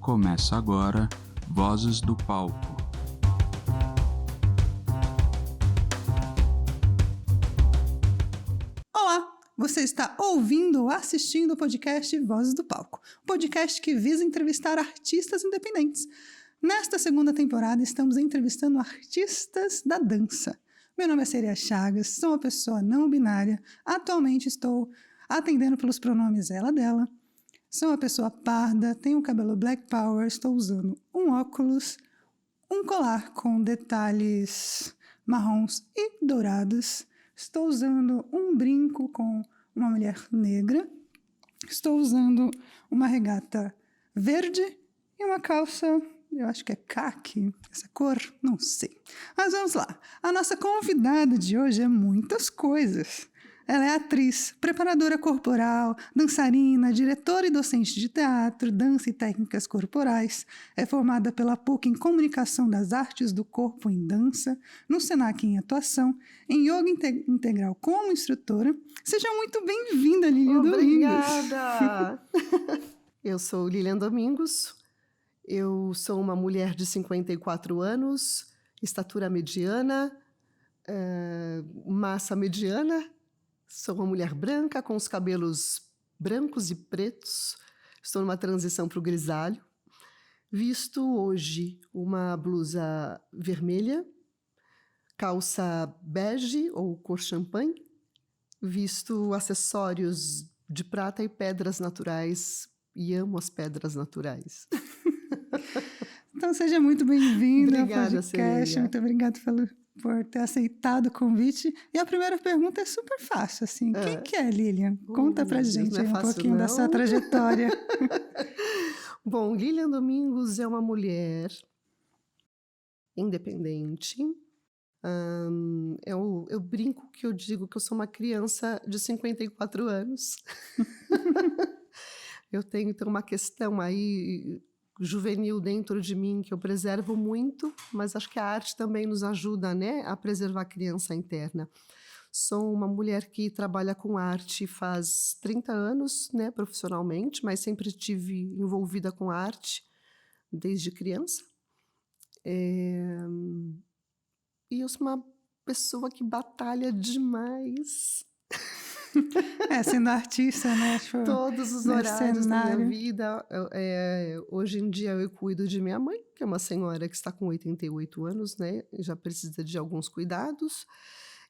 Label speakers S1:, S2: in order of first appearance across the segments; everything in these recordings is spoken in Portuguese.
S1: Começa agora Vozes do Palco.
S2: Olá, você está ouvindo ou assistindo o podcast Vozes do Palco, um podcast que visa entrevistar artistas independentes. Nesta segunda temporada, estamos entrevistando artistas da dança. Meu nome é Seria Chagas, sou uma pessoa não binária, atualmente estou atendendo pelos pronomes ela, dela. Sou uma pessoa parda, tenho cabelo black power, estou usando um óculos, um colar com detalhes marrons e dourados. Estou usando um brinco com uma mulher negra. Estou usando uma regata verde e uma calça, eu acho que é caqui, essa cor, não sei. Mas vamos lá. A nossa convidada de hoje é muitas coisas. Ela é atriz, preparadora corporal, dançarina, diretora e docente de teatro, dança e técnicas corporais. É formada pela PUC em Comunicação das Artes do Corpo em Dança, no Senac em Atuação, em Yoga Integral como instrutora. Seja muito bem-vinda, Lilian Domingos.
S3: Obrigada! Eu sou Lilian Domingos, eu sou uma mulher de 54 anos, estatura mediana, massa mediana. Sou uma mulher branca, com os cabelos brancos e pretos. Estou numa transição para o grisalho. Visto hoje uma blusa vermelha, calça bege ou cor champanhe. Visto acessórios de prata e pedras naturais. E amo as pedras naturais.
S2: Então seja muito bem-vinda ao podcast.
S3: Celia.
S2: Muito obrigada por ter aceitado o convite. E a primeira pergunta é super fácil, assim. Quem que é Lilian? Conta pra gente aí um pouquinho da sua trajetória.
S3: Bom, Lilian Domingos é uma mulher independente. Eu brinco que eu digo que eu sou uma criança de 54 anos. Eu tenho então uma questão aí juvenil dentro de mim que eu preservo muito, mas acho que a arte também nos ajuda, né, a preservar a criança interna. Sou uma mulher que trabalha com arte faz 30 anos, né, profissionalmente, mas sempre estive envolvida com arte desde criança. E eu sou uma pessoa que batalha demais.
S2: Sendo artista, né?
S3: Todos os horários da minha vida. Hoje em dia eu cuido de minha mãe, que é uma senhora que está com 88 anos, né? Já precisa de alguns cuidados.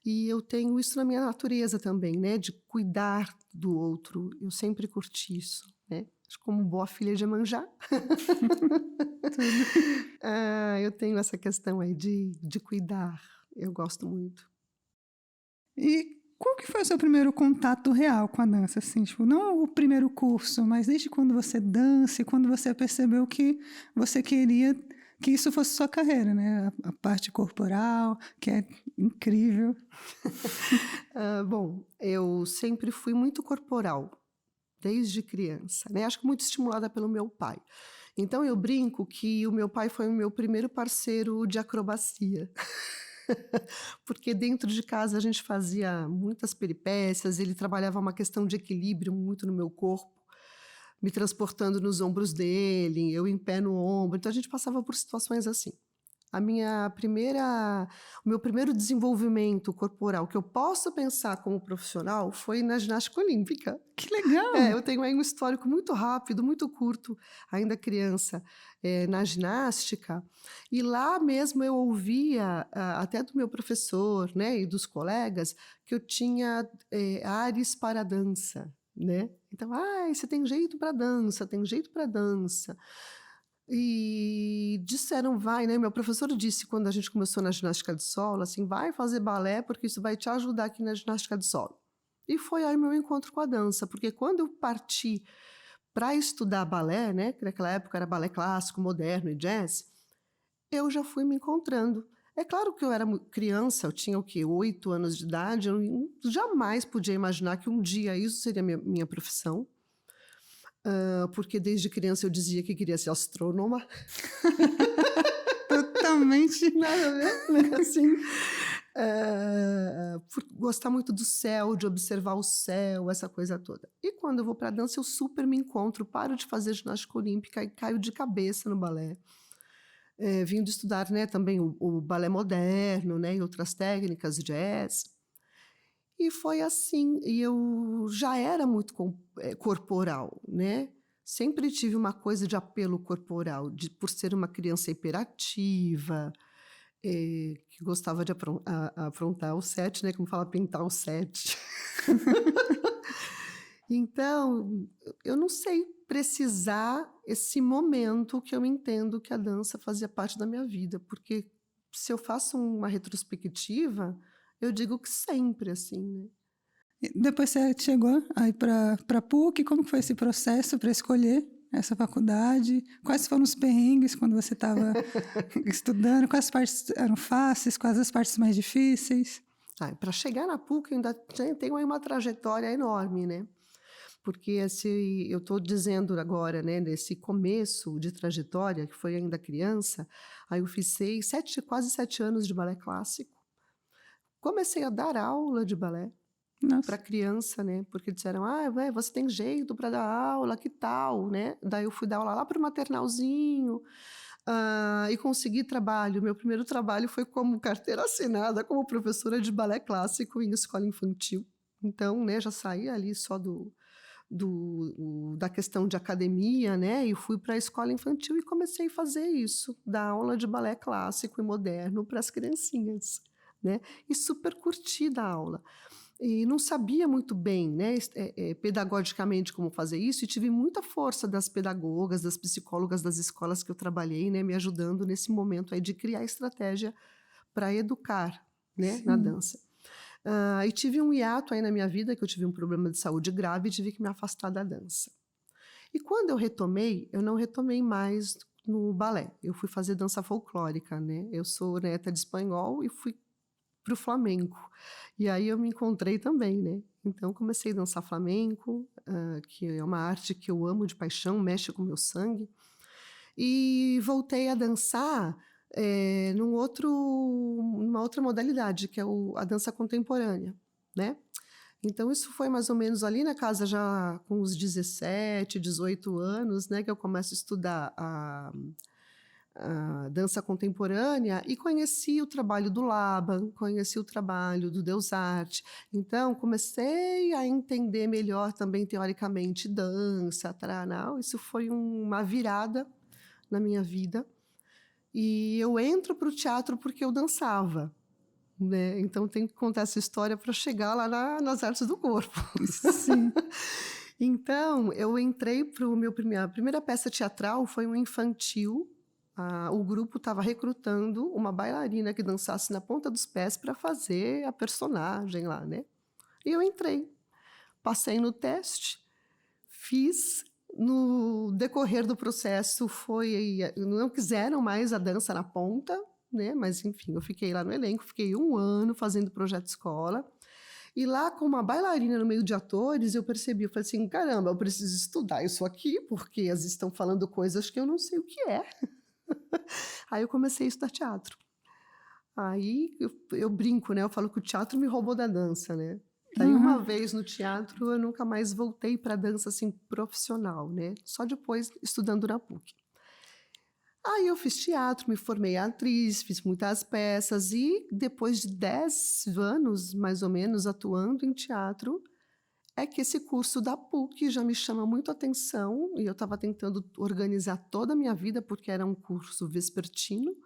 S3: E eu tenho isso na minha natureza também, né? De cuidar do outro. Eu sempre curti isso, né? Como boa filha de Iemanjá. Eu tenho essa questão aí de cuidar. Eu gosto muito.
S2: E qual que foi o seu primeiro contato real com a dança? Assim, tipo, não o primeiro curso, mas desde quando você dança e quando você percebeu que você queria que isso fosse sua carreira, né? A parte corporal, que é incrível.
S3: Bom, eu sempre fui muito corporal, desde criança, né? Acho que muito estimulada pelo meu pai. Então eu brinco que o meu pai foi o meu primeiro parceiro de acrobacia. Porque dentro de casa a gente fazia muitas peripécias, ele trabalhava uma questão de equilíbrio muito no meu corpo, me transportando nos ombros dele, eu em pé no ombro, então a gente passava por situações assim. O meu primeiro desenvolvimento corporal que eu posso pensar como profissional foi na ginástica olímpica.
S2: Que legal!
S3: Eu tenho aí um histórico muito rápido, muito curto, ainda criança, na ginástica. E lá mesmo eu ouvia, até do meu professor, né, e dos colegas, que eu tinha ares para a dança, né? Então, você tem jeito para dança, tem jeito para dança. E disseram, né? Meu professor disse quando a gente começou na ginástica de solo, assim, vai fazer balé porque isso vai te ajudar aqui na ginástica de solo. E foi aí meu encontro com a dança, porque quando eu parti para estudar balé, né, que naquela época era balé clássico, moderno e jazz, eu já fui me encontrando. É claro que eu era criança, eu tinha 8 anos de idade, eu jamais podia imaginar que um dia isso seria minha profissão. Porque desde criança eu dizia que queria ser astrônoma.
S2: Totalmente
S3: Nada a ver, né? Assim, por gostar muito do céu, de observar o céu, essa coisa toda. E quando eu vou para a dança, eu super me encontro, paro de fazer ginástica olímpica e caio de cabeça no balé. Vim de estudar, né, também o balé moderno, né, e outras técnicas, jazz. E foi assim, e eu já era muito corporal, né? Sempre tive uma coisa de apelo corporal, por ser uma criança hiperativa, que gostava de aprontar o set, né? Como fala, pintar o set. Então, eu não sei precisar esse momento que eu entendo que a dança fazia parte da minha vida, porque se eu faço uma retrospectiva, eu digo que sempre, assim, né?
S2: Depois você chegou aí para PUC, como que foi esse processo para escolher essa faculdade? Quais foram os perrengues quando você estava estudando? Quais partes eram fáceis? Quais as partes mais difíceis?
S3: Para chegar na PUC, eu ainda tenho aí uma trajetória enorme, né? Porque eu estou dizendo agora, né, nesse começo de trajetória, que foi ainda criança, aí eu fiz quase 7 anos de balé clássico. Comecei a dar aula de balé para criança, né? Porque disseram, você tem jeito para dar aula, que tal, né? Daí eu fui dar aula lá para o maternalzinho e consegui trabalho. Meu primeiro trabalho foi como carteira assinada, como professora de balé clássico em escola infantil. Então, né, já saí ali só da questão de academia, né? E fui para a escola infantil e comecei a fazer isso, dar aula de balé clássico e moderno para as criancinhas, né? E super curti da aula. E não sabia muito bem, né, pedagogicamente como fazer isso, e tive muita força das pedagogas, das psicólogas das escolas que eu trabalhei, né, me ajudando nesse momento aí de criar estratégia para educar, né, na dança. E tive um hiato aí na minha vida, que eu tive um problema de saúde grave e tive que me afastar da dança. E quando eu retomei, eu não retomei mais no balé, eu fui fazer dança folclórica, né, eu sou neta de espanhol e fui para o flamenco. E aí eu me encontrei também, né? Então comecei a dançar flamenco, que é uma arte que eu amo de paixão, mexe com o meu sangue. E voltei a dançar numa outra modalidade, que é a dança contemporânea, né? Então isso foi mais ou menos ali na casa já com os 17, 18 anos, né? Que eu começo a estudar a dança contemporânea e conheci o trabalho do Laban, conheci o trabalho do Deus Arte. Então, comecei a entender melhor também, teoricamente, dança, taranau. Isso foi uma virada na minha vida. E eu entro para o teatro porque eu dançava, né? Então, tenho que contar essa história para chegar lá nas artes do corpo.
S2: Sim.
S3: Então, eu entrei para a primeira peça teatral foi um infantil. O grupo estava recrutando uma bailarina que dançasse na ponta dos pés para fazer a personagem lá, né? E eu entrei, passei no teste, fiz. No decorrer do processo não quiseram mais a dança na ponta, né? Mas enfim, eu fiquei lá no elenco, fiquei 1 ano fazendo projeto escola. E lá, com uma bailarina no meio de atores, eu percebi, eu falei assim, caramba, eu preciso estudar isso aqui, porque elas estão falando coisas que eu não sei o que é. Aí eu comecei a estudar teatro. Aí eu brinco, né? Eu falo que o teatro me roubou da dança, né? Daí uma vez no teatro eu nunca mais voltei para dança assim profissional, né? Só depois estudando na PUC. Aí eu fiz teatro, me formei atriz, fiz muitas peças e depois de 10 anos, mais ou menos, atuando em teatro, é que esse curso da PUC já me chama muito atenção e eu estava tentando organizar toda a minha vida porque era um curso vespertino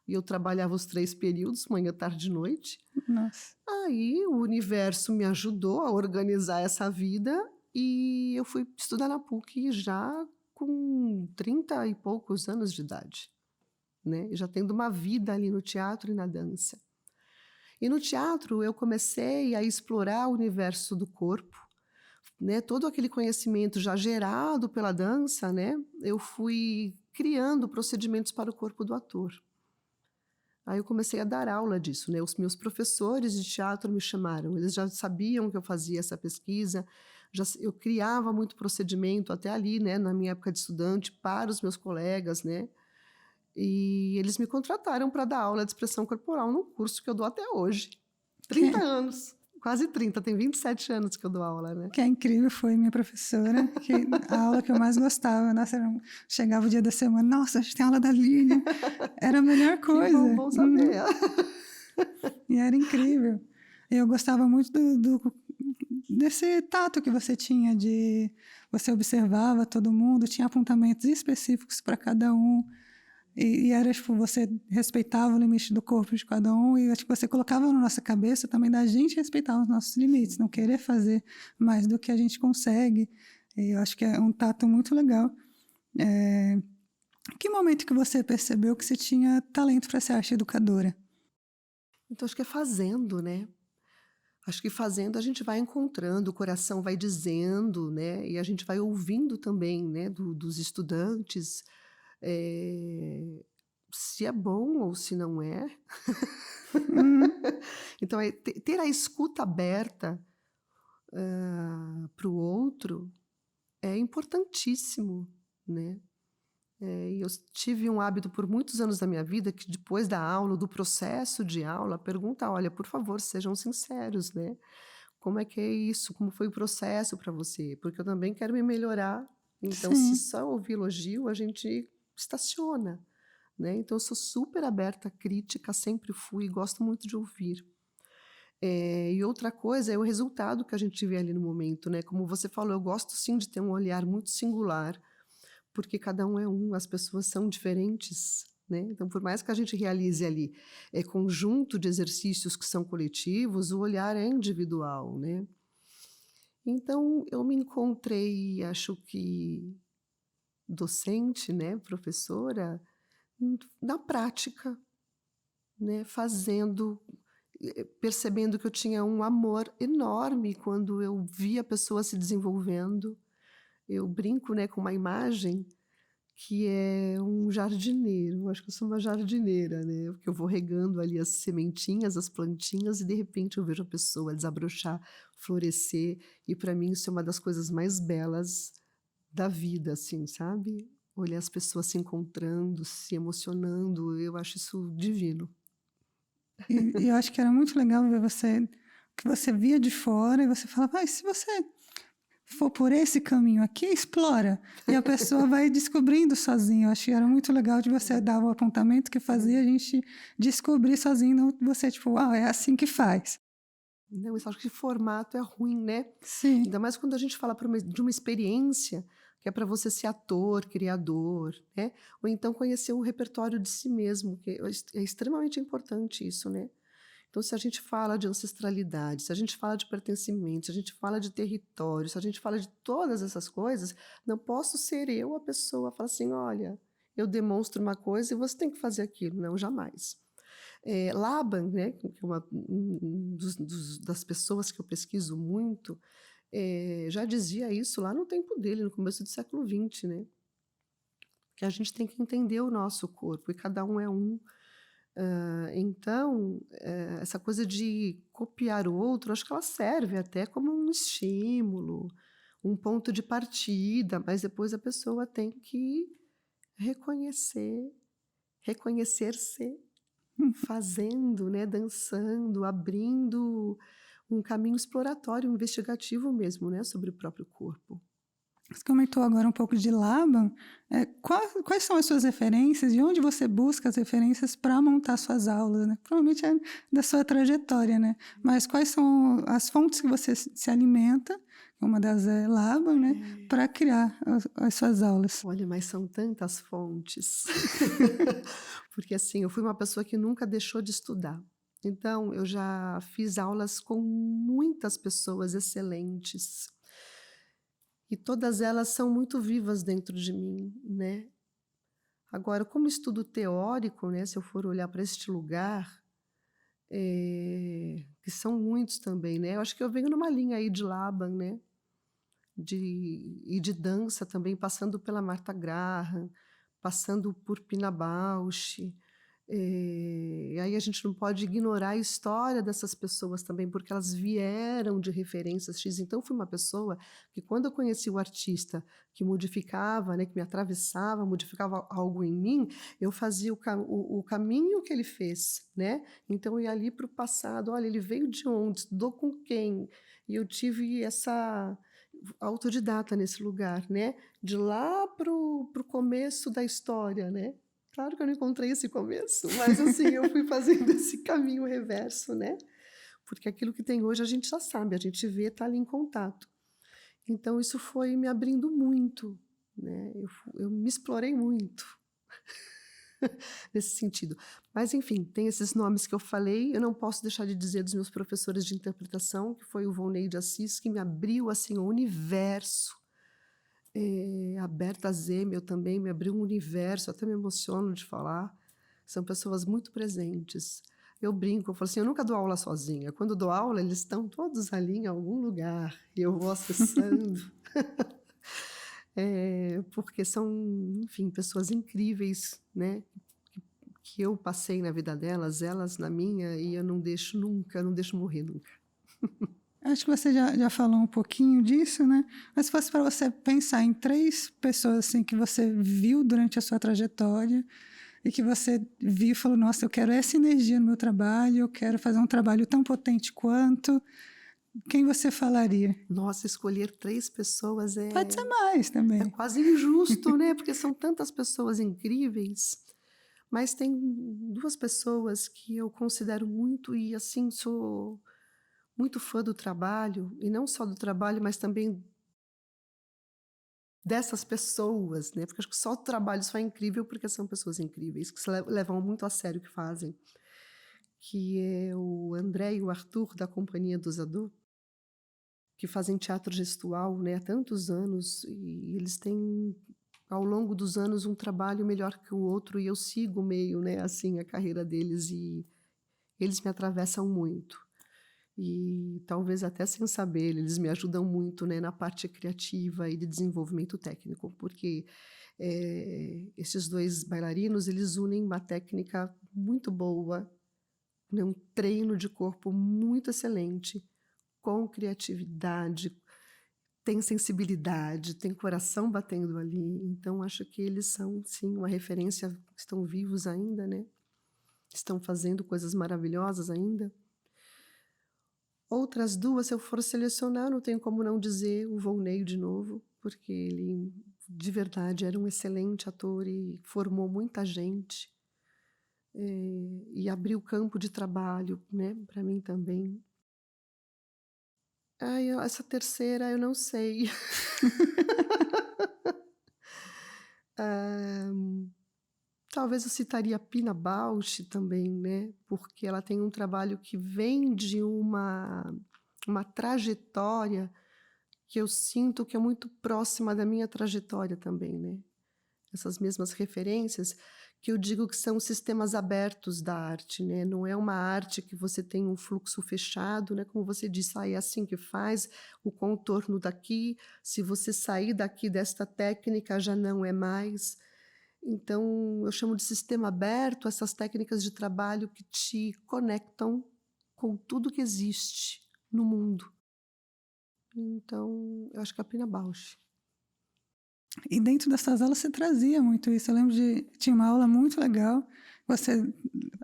S3: e eu trabalhava os 3 períodos, manhã, tarde e noite.
S2: Nossa.
S3: Aí o universo me ajudou a organizar essa vida e eu fui estudar na PUC já com 30 e poucos anos de idade, né? Já tendo uma vida ali no teatro e na dança. E no teatro eu comecei a explorar o universo do corpo, né, todo aquele conhecimento já gerado pela dança, né, eu fui criando procedimentos para o corpo do ator. Aí eu comecei a dar aula disso, né, os meus professores de teatro me chamaram, eles já sabiam que eu fazia essa pesquisa, eu criava muito procedimento até ali, né, na minha época de estudante, para os meus colegas, né, e eles me contrataram para dar aula de expressão corporal num curso que eu dou até hoje, 30 anos, quase 30, tem 27 anos que eu dou aula, né?
S2: Que é incrível, foi minha professora, que a aula que eu mais gostava. Nossa, chegava o dia da semana, nossa, a gente tem aula da Línia. Era a melhor coisa.
S3: Bom saber.
S2: E era incrível. Eu gostava muito desse tato que você tinha de... Você observava todo mundo, tinha apontamentos específicos para cada um. E era, tipo, você respeitava o limite do corpo de cada um e acho que você colocava na nossa cabeça também da gente respeitar os nossos limites, não querer fazer mais do que a gente consegue. E eu acho que é um tato muito legal. Que momento que você percebeu que você tinha talento para ser arte educadora?
S3: Então, acho que é fazendo, né? Acho que fazendo a gente vai encontrando, o coração vai dizendo, né? E a gente vai ouvindo também, né? Dos estudantes, se é bom ou se não é. Então, ter a escuta aberta para o outro é importantíssimo, né? E eu tive um hábito por muitos anos da minha vida que depois da aula, do processo de aula, pergunta, olha, por favor, sejam sinceros, né? Como é que é isso? Como foi o processo para você? Porque eu também quero me melhorar. Então, se
S2: Sim.
S3: só ouvir elogio, a gente estaciona, né? Então, eu sou super aberta à crítica, sempre fui, gosto muito de ouvir. E outra coisa é o resultado que a gente vê ali no momento, né? Como você falou, eu gosto sim de ter um olhar muito singular, porque cada um é um, as pessoas são diferentes, né? Então, por mais que a gente realize ali conjunto de exercícios que são coletivos, o olhar é individual, né? Então, eu me encontrei, acho que docente, né, professora, na prática, né, fazendo, percebendo que eu tinha um amor enorme quando eu via a pessoa se desenvolvendo. Eu brinco, né, com uma imagem que é um jardineiro. Eu acho que eu sou uma jardineira, né? Porque eu vou regando ali as sementinhas, as plantinhas, e de repente eu vejo a pessoa desabrochar, florescer. E para mim isso é uma das coisas mais belas da vida, assim, sabe? Olhar as pessoas se encontrando, se emocionando, eu acho isso divino.
S2: E eu acho que era muito legal ver você, que você via de fora e você falava, se você for por esse caminho aqui, explora. E a pessoa vai descobrindo sozinha. Eu acho que era muito legal de você dar o apontamento que fazia a gente descobrir sozinho, não você, tipo, é assim que faz.
S3: Não, eu acho que formato é ruim, né?
S2: Sim.
S3: Ainda mais quando a gente fala de uma experiência que é para você ser ator, criador, né? Ou então conhecer o repertório de si mesmo, que é extremamente importante isso, né? Então, se a gente fala de ancestralidade, se a gente fala de pertencimento, se a gente fala de território, se a gente fala de todas essas coisas, não posso ser eu a pessoa a falar assim, olha, eu demonstro uma coisa e você tem que fazer aquilo. Não, jamais. Laban, né, que é das pessoas que eu pesquiso muito, já dizia isso lá no tempo dele, no começo do século XX, né? Que a gente tem que entender o nosso corpo e cada um é um. Então, essa coisa de copiar o outro, acho que ela serve até como um estímulo, um ponto de partida, mas depois a pessoa tem que reconhecer-se fazendo, né, dançando, abrindo um caminho exploratório, investigativo mesmo, né, sobre o próprio corpo.
S2: Você comentou agora um pouco de Laban. Quais são as suas referências e onde você busca as referências para montar suas aulas, né? Provavelmente é da sua trajetória, né? Mas quais são as fontes que você se alimenta, uma das é Laban, né? Para criar as suas aulas.
S3: Olha, mas são tantas fontes. Porque assim, eu fui uma pessoa que nunca deixou de estudar. Então, eu já fiz aulas com muitas pessoas excelentes. E todas elas são muito vivas dentro de mim, né? Agora, como estudo teórico, né, se eu for olhar para este lugar, que são muitos também, né? Eu acho que eu venho numa linha aí de Laban, né? E de dança também, passando pela Martha Graham, passando por Pina Bausch, E aí a gente não pode ignorar a história dessas pessoas também, porque elas vieram de referências X. Então, fui uma pessoa que, quando eu conheci o artista que modificava, né, que me atravessava, modificava algo em mim, eu fazia o caminho que ele fez, né? Então, eu ia ali para o passado, olha, ele veio de onde, estudou com quem? E eu tive essa autodidata nesse lugar, né? De lá para o começo da história, né? Claro que eu não encontrei esse começo, mas assim, eu fui fazendo esse caminho reverso, né? Porque aquilo que tem hoje a gente já sabe, a gente vê, está ali em contato. Então, isso foi me abrindo muito, né? Eu me explorei muito nesse sentido. Mas, enfim, tem esses nomes que eu falei, eu não posso deixar de dizer dos meus professores de interpretação, que foi o Volney de Assis, que me abriu, assim, o universo. A Berta Zemel também me abriu um universo, até me emociono de falar. São pessoas muito presentes. Eu brinco, eu falo assim, eu nunca dou aula sozinha. Quando dou aula, eles estão todos ali em algum lugar e eu vou acessando. Porque são, enfim, pessoas incríveis, né? Que eu passei na vida delas, elas na minha, e eu não deixo nunca, não deixo morrer nunca.
S2: Acho que você já falou um pouquinho disso, né? Mas se fosse para você pensar em 3 pessoas assim, que você viu durante a sua trajetória e que você viu e falou, nossa, eu quero essa energia no meu trabalho, eu quero fazer um trabalho tão potente quanto, quem você falaria?
S3: Nossa, escolher 3 pessoas
S2: Pode ser mais
S3: é
S2: também.
S3: quase injusto, né? Porque são tantas pessoas incríveis. Mas tem 2 pessoas que eu considero muito e, assim, sou muito fã do trabalho, e não só do trabalho, mas também dessas pessoas, né? Porque acho que só o trabalho só é incrível porque são pessoas incríveis, que se levam muito a sério o que fazem. Que é o André e o Arthur, da Companhia dos Adultos, que fazem teatro gestual, né, há tantos anos, e eles têm, ao longo dos anos, um trabalho melhor que o outro, e eu sigo meio, né, assim, a carreira deles, e eles me atravessam muito. E talvez até sem saber, eles me ajudam muito, né, na parte criativa e de desenvolvimento técnico, porque esses 2 bailarinos, eles unem uma técnica muito boa, né, um treino de corpo muito excelente, com criatividade, tem sensibilidade, tem coração batendo ali. Então, acho que eles são, sim, uma referência, estão vivos ainda, né? Estão fazendo coisas maravilhosas ainda. Outras 2, se eu for selecionar, não tenho como não dizer o Volney de novo, porque ele, de verdade, era um excelente ator e formou muita gente. E abriu campo de trabalho, né, para mim também. Essa terceira eu não sei. Talvez eu citaria a Pina Bausch também, né? Porque ela tem um trabalho que vem de uma trajetória que eu sinto que é muito próxima da minha trajetória também, né? Essas mesmas referências que eu digo que são sistemas abertos da arte, né? Não é uma arte que você tem um fluxo fechado, né? Como você disse, é assim que faz, o contorno daqui, se você sair daqui desta técnica já não é mais. Então, eu chamo de sistema aberto essas técnicas de trabalho que te conectam com tudo que existe no mundo. Então, eu acho que é a Pina Bausch.
S2: E dentro das suas aulas você trazia muito isso. Eu lembro de... Tinha uma aula muito legal.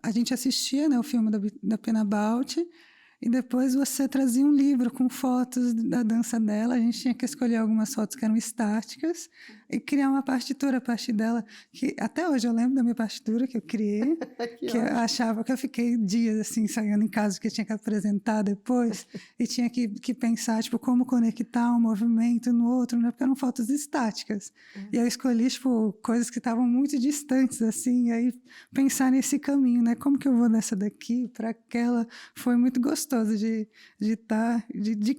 S2: A gente assistia, né, o filme da Pina Bausch e depois você trazia um livro com fotos da dança dela. A gente tinha que escolher algumas fotos que eram estáticas e criar uma partitura a partir dela. Que até hoje eu lembro da minha partitura que eu criei, que eu achava que eu fiquei dias assim, ensaiando em casa, que eu tinha que apresentar depois e tinha que pensar, tipo, como conectar um movimento no outro, né? Porque eram fotos estáticas. E eu escolhi, tipo, coisas que estavam muito distantes, assim, e aí pensar nesse caminho, né? Como que eu vou dessa daqui para aquela? Foi muito gostoso de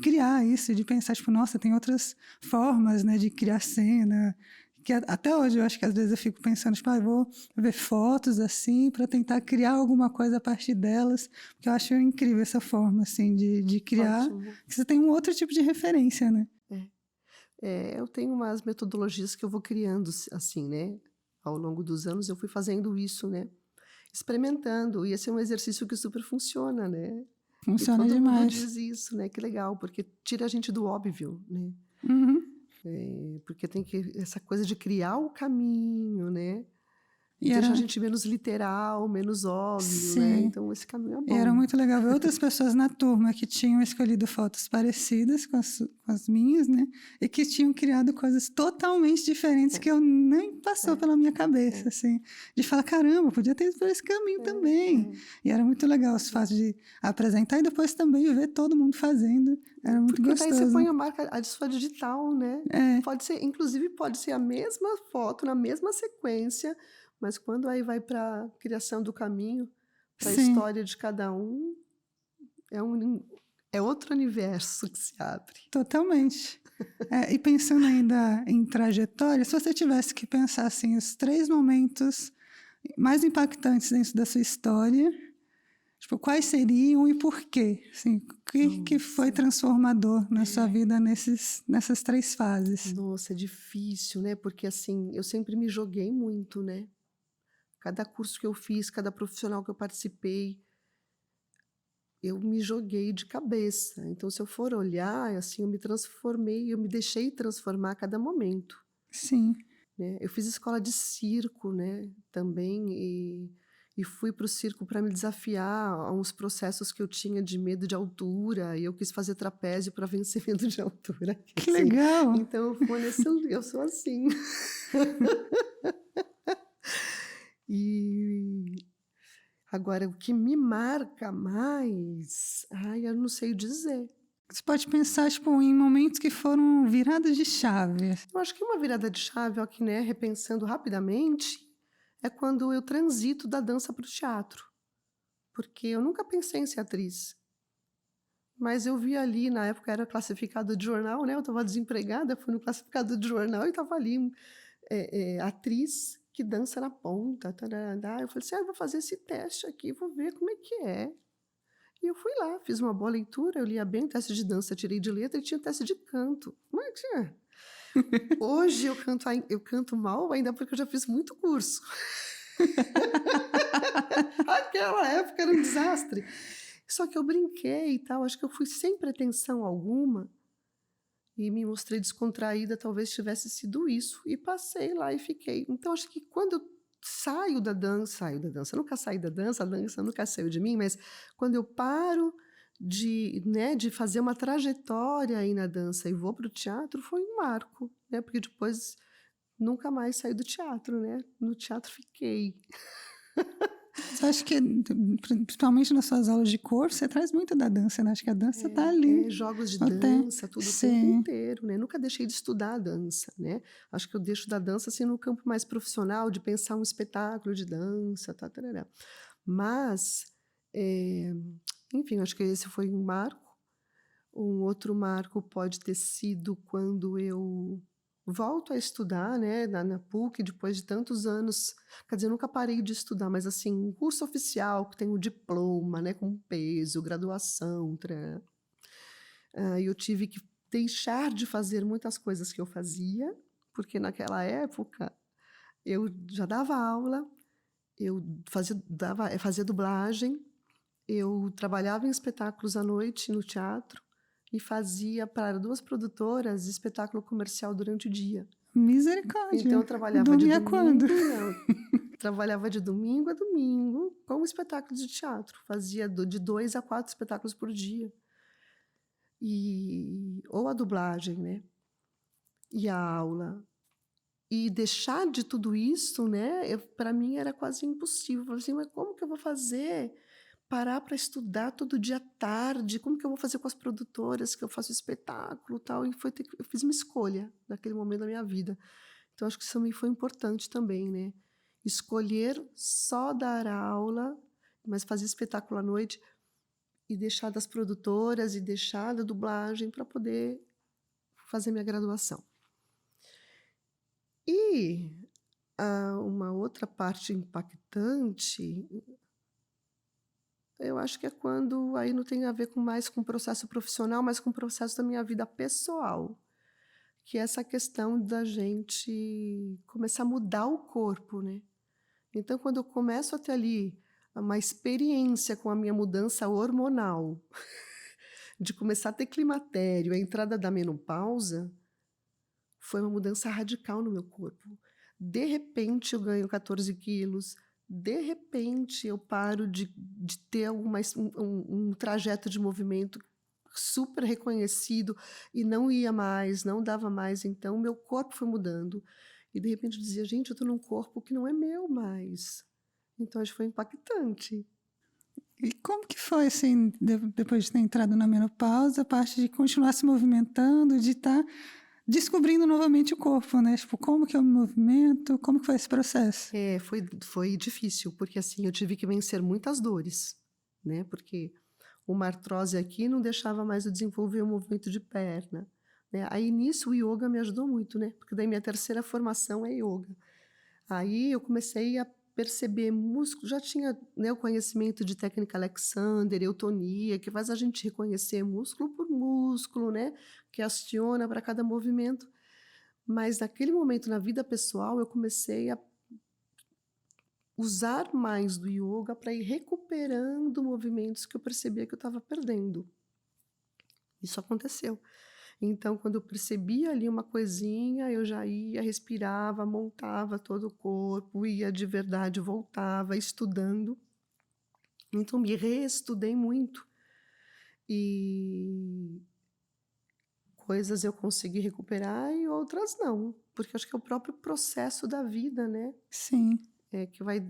S2: criar isso, de pensar, tipo, nossa, tem outras formas, né, de criar cena, que até hoje eu acho que às vezes eu fico pensando, tipo, vou ver fotos assim para tentar criar alguma coisa a partir delas, porque eu acho incrível essa forma, assim, de criar,
S3: Ótimo.
S2: que você tem um outro tipo de referência, né?
S3: Eu tenho umas metodologias que eu vou criando, assim, né? Ao longo dos anos eu fui fazendo isso, né? experimentando. E esse é um exercício que super funciona, né?
S2: Funciona
S3: e todo mundo
S2: demais.
S3: diz isso, né? Que legal, porque tira a gente do óbvio, né?
S2: Uhum.
S3: Porque tem essa coisa de criar o caminho, né?
S2: E
S3: Deixa
S2: era,
S3: a gente menos literal, menos óbvio, né?
S2: sim,
S3: Então esse caminho é
S2: e era
S3: bom.
S2: muito legal ver outras pessoas na turma que tinham escolhido fotos parecidas com as minhas, né? E que tinham criado coisas totalmente diferentes que eu nem passou pela minha cabeça, assim. De falar, caramba, podia ter ido por esse caminho também. E era muito legal os fatos de apresentar e depois também ver todo mundo fazendo. Era muito
S3: Porque daí você
S2: gostoso.
S3: põe a marca, a sua digital, né?
S2: É,
S3: Pode ser, inclusive pode ser a mesma foto, na mesma sequência, mas quando aí vai para a criação do caminho, para a
S2: sim,
S3: história de cada um, é outro universo que se abre.
S2: totalmente. E pensando ainda em trajetória, se você tivesse que pensar assim, os 3 momentos mais impactantes dentro da sua história, tipo, quais seriam e por quê? Assim, o que foi transformador na sua vida nessas 3 fases?
S3: Nossa, é difícil, né? Porque assim, eu sempre me joguei muito, né? Cada curso que eu fiz, cada profissional que eu participei, eu me joguei de cabeça. Então, se eu for olhar, assim, eu me transformei, eu me deixei transformar a cada momento,
S2: Sim,
S3: né? Eu fiz escola de circo, né? Também e fui para o circo para me desafiar a uns processos que eu tinha de medo de altura. E eu quis fazer trapézio para vencer medo de altura.
S2: que
S3: Assim.
S2: legal!
S3: Então, eu sou assim. E agora, o que me marca mais, ai, eu não sei dizer.
S2: Você pode pensar tipo, em momentos que foram viradas de chave.
S3: Eu acho que uma virada de chave, ó, que, né, repensando rapidamente, é quando eu transito da dança para o teatro. Porque eu nunca pensei em ser atriz. Mas eu vi ali, na época era classificado de jornal, né? Eu estava desempregada, fui no classificado de jornal e estava ali, atriz que dança na ponta. Tarará. Eu falei assim, eu vou fazer esse teste aqui, vou ver como é que é. E eu fui lá, fiz uma boa leitura, eu lia bem teste de dança, tirei de letra e tinha teste de canto. Mas, hoje eu canto mal ainda porque eu já fiz muito curso. Aquela época era um desastre. Só que eu brinquei e tal, acho que eu fui sem pretensão alguma e me mostrei descontraída, talvez tivesse sido isso. E passei lá e fiquei. Então, acho que quando eu saio da dança, eu nunca saí da dança, a dança nunca saiu de mim, mas quando eu paro de fazer uma trajetória aí na dança e vou para o teatro, foi um marco, né? Porque depois nunca mais saí do teatro, né? No teatro fiquei.
S2: Você acha que, principalmente nas suas aulas de cor, você traz muito da dança, né? Acho que a dança está ali.
S3: Jogos de
S2: Até.
S3: dança, tudo o tempo
S2: Sim.
S3: inteiro, né? Nunca deixei de estudar a dança, né? Acho que eu deixo da dança assim no campo mais profissional, de pensar um espetáculo de dança, tá, tarará. Mas, enfim, acho que esse foi um marco. Um outro marco pode ter sido quando eu volto a estudar, né, na PUC, depois de tantos anos. Quer dizer, eu nunca parei de estudar, mas assim, um curso oficial que tem o diploma, né, com peso, graduação, eu tive que deixar de fazer muitas coisas que eu fazia, porque naquela época eu já dava aula, eu fazia dublagem, eu trabalhava em espetáculos à noite no teatro e fazia para 2 produtoras espetáculo comercial durante o dia.
S2: Misericórdia.
S3: Então eu trabalhava de
S2: Dormia quando?
S3: trabalhava de domingo a domingo com espetáculos de teatro. Fazia de 2 a 4 espetáculos por dia. Ou a dublagem, né? E a aula. E deixar de tudo isso, né? Para mim era quase impossível. Eu falei assim, mas como que eu vou fazer? Parar para estudar todo dia à tarde? Como que eu vou fazer com as produtoras que eu faço espetáculo e tal? Eu fiz uma escolha naquele momento da minha vida. Então, acho que isso também foi importante também, né? Escolher só dar aula, mas fazer espetáculo à noite e deixar das produtoras e deixar da dublagem para poder fazer minha graduação. E uma outra parte impactante, eu acho que é quando aí não tem a ver mais com o processo profissional, mas com o processo da minha vida pessoal, que é essa questão da gente começar a mudar o corpo, né? Então, quando eu começo a ter ali uma experiência com a minha mudança hormonal, de começar a ter climatério, a entrada da menopausa, foi uma mudança radical no meu corpo. De repente, eu ganho 14 quilos. De repente, eu paro de ter um trajeto de movimento super reconhecido e não ia mais, não dava mais. Então, meu corpo foi mudando. E, de repente, eu dizia, gente, eu estou num corpo que não é meu mais. Então, acho que foi impactante.
S2: E como que foi, assim, depois de ter entrado na menopausa, a parte de continuar se movimentando, de estar descobrindo novamente o corpo, né? Tipo, como que eu me movimento, como que foi esse processo?
S3: Foi difícil, porque assim, eu tive que vencer muitas dores, né? Porque uma artrose aqui não deixava mais eu desenvolver o movimento de perna, né? Aí nisso o yoga me ajudou muito, né? Porque daí minha terceira formação é yoga. Aí eu comecei a perceber músculo, já tinha, né, o conhecimento de técnica Alexander, eutonia, que faz a gente reconhecer músculo por músculo, né? Que aciona para cada movimento. Mas naquele momento na vida pessoal eu comecei a usar mais do yoga para ir recuperando movimentos que eu percebia que eu estava perdendo. Isso aconteceu. Então, quando eu percebia ali uma coisinha, eu já ia, respirava, montava todo o corpo, ia de verdade, voltava, estudando. Então, me reestudei muito. E coisas eu consegui recuperar e outras não. Porque acho que é o próprio processo da vida, né?
S2: Sim.
S3: Que vai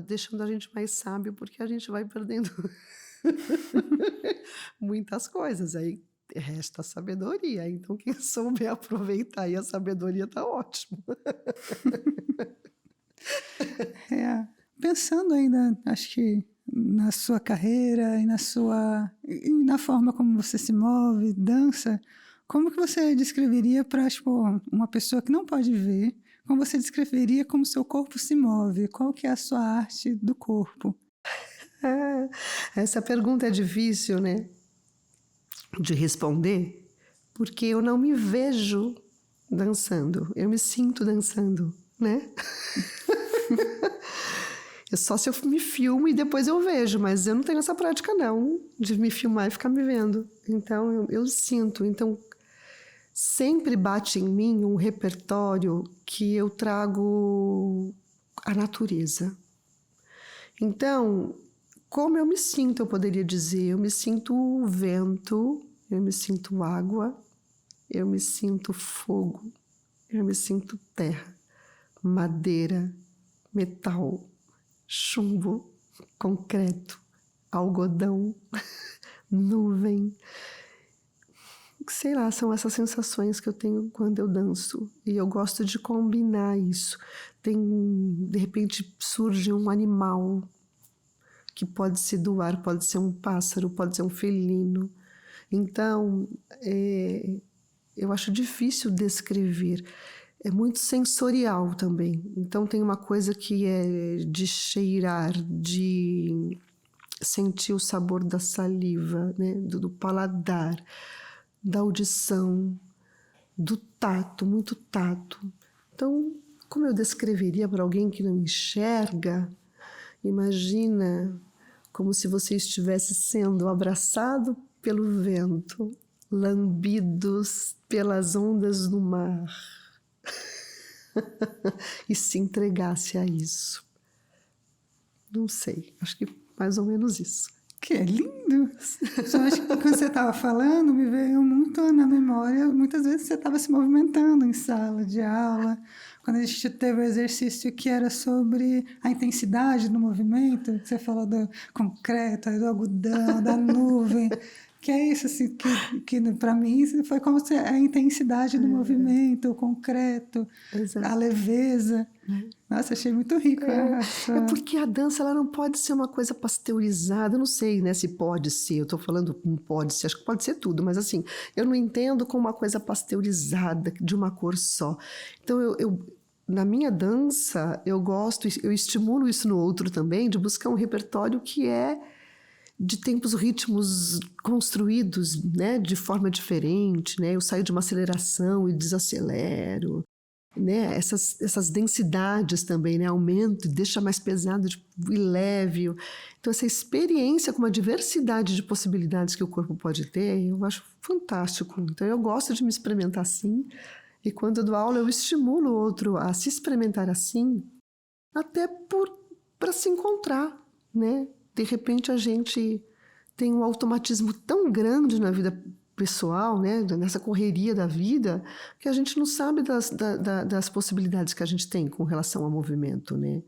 S3: deixando a gente mais sábio, porque a gente vai perdendo muitas coisas. Aí resta a sabedoria. Então, quem souber aproveitar aí a sabedoria tá ótimo.
S2: Pensando ainda, acho que na sua carreira e na forma como você se move, dança, como que você descreveria para, tipo, uma pessoa que não pode ver, como você descreveria como seu corpo se move? Qual que é a sua arte do corpo?
S3: Essa pergunta é difícil, né, de responder, porque eu não me vejo dançando, eu me sinto dançando, né? Só se eu me filmo e depois eu vejo, mas eu não tenho essa prática não, de me filmar e ficar me vendo. Então eu sinto, então sempre bate em mim um repertório que eu trago a natureza. Então, como eu me sinto, eu poderia dizer, eu me sinto vento, eu me sinto água, eu me sinto fogo, eu me sinto terra, madeira, metal, chumbo, concreto, algodão, nuvem. Sei lá, são essas sensações que eu tenho quando eu danço. E eu gosto de combinar isso. De repente surge um animal que pode ser do ar, pode ser um pássaro, pode ser um felino. Então, eu acho difícil descrever. É muito sensorial também. Então, tem uma coisa que é de cheirar, de sentir o sabor da saliva, né? do paladar, da audição, do tato, muito tato. Então, como eu descreveria para alguém que não enxerga? Imagina como se você estivesse sendo abraçado pelo vento, lambidos pelas ondas do mar e se entregasse a isso. Não sei, acho que mais ou menos isso.
S2: Que é lindo! Só acho que quando você estava falando, me veio muito na memória, muitas vezes você estava se movimentando em sala de aula, quando a gente teve o exercício que era sobre a intensidade do movimento, que você falou do concreto, do algodão, da nuvem, que é isso, assim, que para mim foi como se a intensidade do movimento, o concreto,
S3: Exato.
S2: a leveza. Nossa, achei muito rico.
S3: É porque a dança ela não pode ser uma coisa pasteurizada, eu não sei, né, se pode ser, eu estou falando não pode ser, acho que pode ser tudo, mas assim, eu não entendo como uma coisa pasteurizada, de uma cor só. Então, na minha dança, eu estimulo isso no outro também, de buscar um repertório que é de tempos, ritmos construídos, né, de forma diferente, né? Eu saio de uma aceleração e desacelero. né, essas densidades também, né, aumenta e deixa mais pesado e leve. Então, essa experiência com uma diversidade de possibilidades que o corpo pode ter, eu acho fantástico. Então, eu gosto de me experimentar assim, e quando eu dou aula, eu estimulo o outro a se experimentar assim, até para se encontrar, né? De repente, a gente tem um automatismo tão grande na vida pessoal, né, nessa correria da vida, que a gente não sabe das possibilidades que a gente tem com relação ao movimento, né?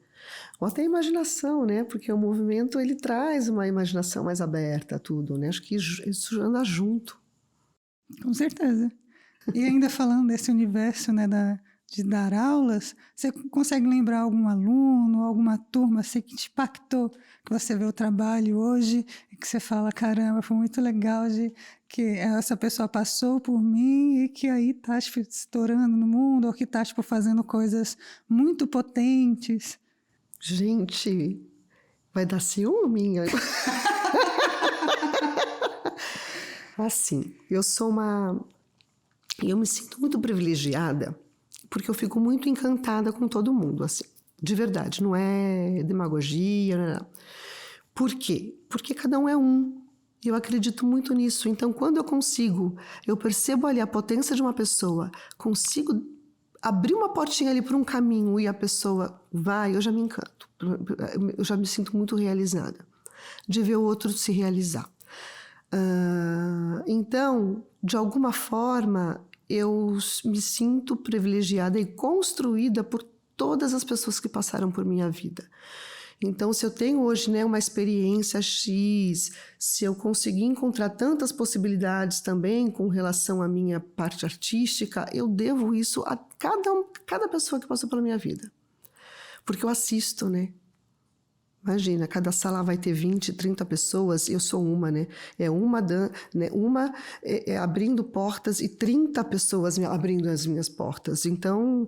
S3: Ou até a imaginação, né? Porque o movimento, ele traz uma imaginação mais aberta a tudo, né? Acho que isso anda junto.
S2: Com certeza. E ainda falando desse universo, né, de dar aulas, você consegue lembrar algum aluno, alguma turma assim, que te impactou, que você vê o trabalho hoje e que você fala, caramba, foi muito legal que essa pessoa passou por mim e que aí está estourando no mundo, ou que está fazendo coisas muito potentes?
S3: Gente, vai dar ciúme? Assim, eu me sinto muito privilegiada, porque eu fico muito encantada com todo mundo, assim, de verdade, não é demagogia, não. Por quê? Porque cada um é um, e eu acredito muito nisso. Então, quando eu percebo ali a potência de uma pessoa, consigo abrir uma portinha ali para um caminho e a pessoa vai, eu já me encanto, eu já me sinto muito realizada de ver o outro se realizar. Então, de alguma forma, eu me sinto privilegiada e construída por todas as pessoas que passaram por minha vida. Então, se eu tenho hoje, né, uma experiência X, se eu conseguir encontrar tantas possibilidades também com relação à minha parte artística, eu devo isso a cada pessoa que passou pela minha vida. Porque eu assisto, né? Imagina, cada sala vai ter 20, 30 pessoas, eu sou uma, né? Uma abrindo portas e 30 pessoas abrindo as minhas portas. Então,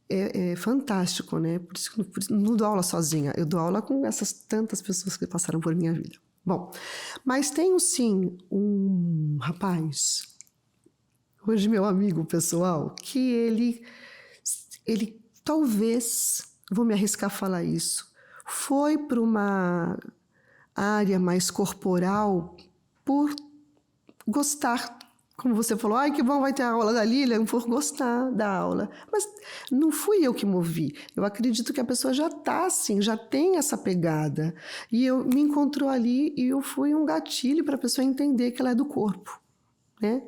S3: é fantástico, né? Por isso que não dou aula sozinha, eu dou aula com essas tantas pessoas que passaram por minha vida. Bom, mas tenho sim um rapaz, hoje meu amigo pessoal, que ele talvez, vou me arriscar a falar isso, foi para uma área mais corporal por gostar. Como você falou, ai, que bom, vai ter a aula da Lilian, por gostar da aula. Mas não fui eu que movi. Eu acredito que a pessoa já está assim, já tem essa pegada. E eu me encontrou ali e eu fui um gatilho para a pessoa entender que ela é do corpo, né?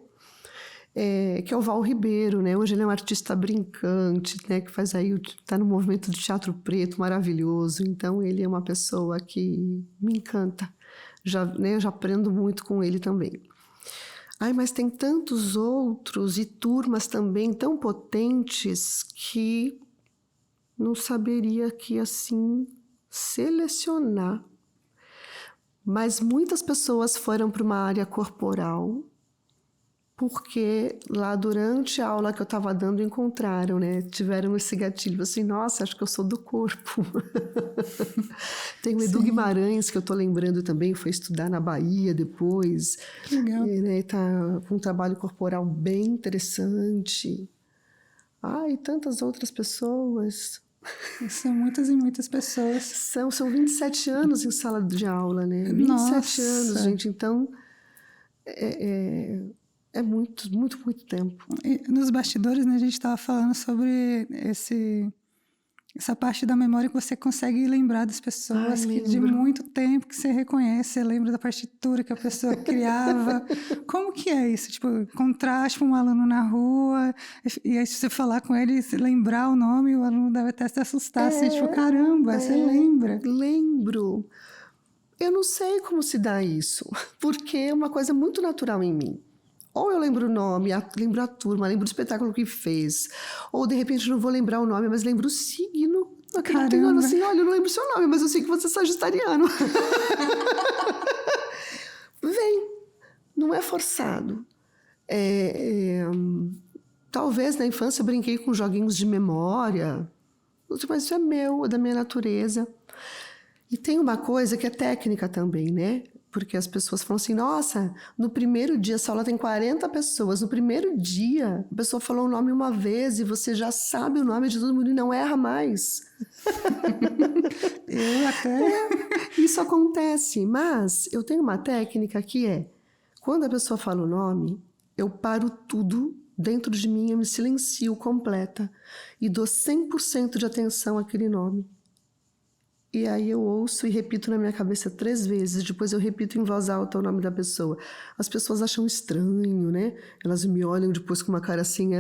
S3: Que é o Val Ribeiro, né? Hoje ele é um artista brincante, né? Que faz aí, está no movimento de teatro preto maravilhoso. Então, ele é uma pessoa que me encanta. Eu já aprendo muito com ele também. Ai, mas tem tantos outros e turmas também tão potentes que não saberia que assim selecionar. Mas muitas pessoas foram para uma área corporal porque lá durante a aula que eu estava dando encontraram, né? Tiveram esse gatilho, assim, nossa, acho que eu sou do corpo. Tem o Edu Guimarães, que eu estou lembrando também, foi estudar na Bahia depois.
S2: Que legal.
S3: Né, tá com um trabalho corporal bem interessante. E tantas outras pessoas.
S2: São muitas e muitas pessoas.
S3: São 27 anos em sala de aula, né? 27
S2: Nossa.
S3: anos, gente, então... É muito, muito, muito tempo.
S2: E nos bastidores, né, a gente estava falando sobre essa parte da memória que você consegue lembrar das pessoas de muito tempo que você reconhece, você lembra da partitura que a pessoa criava. Como que é isso? Tipo, encontrar um aluno na rua e aí se você falar com ele, lembrar o nome, o aluno deve até se assustar, assim, tipo, caramba, você lembra?
S3: Lembro. Eu não sei como se dá isso, porque é uma coisa muito natural em mim. Ou eu lembro o nome, lembro a turma, lembro o espetáculo que fez. Ou, de repente, não vou lembrar o nome, mas lembro o signo. Aquele ano assim, olha, eu não lembro o seu nome, mas eu sei que você é sagitariano. Vem. Não é forçado. Talvez, na infância, eu brinquei com joguinhos de memória. Mas isso é meu, é da minha natureza. E tem uma coisa que é técnica também, né? Porque as pessoas falam assim, nossa, no primeiro dia, essa aula tem 40 pessoas, no primeiro dia a pessoa falou o nome uma vez e você já sabe o nome de todo mundo e não erra mais.
S2: Eu até...
S3: Isso acontece, mas eu tenho uma técnica que é, quando a pessoa fala o nome, eu paro tudo dentro de mim, eu me silencio completa e dou 100% de atenção àquele nome. E aí eu ouço e repito na minha cabeça 3 vezes, depois eu repito em voz alta o nome da pessoa. As pessoas acham estranho, né? Elas me olham depois com uma cara assim,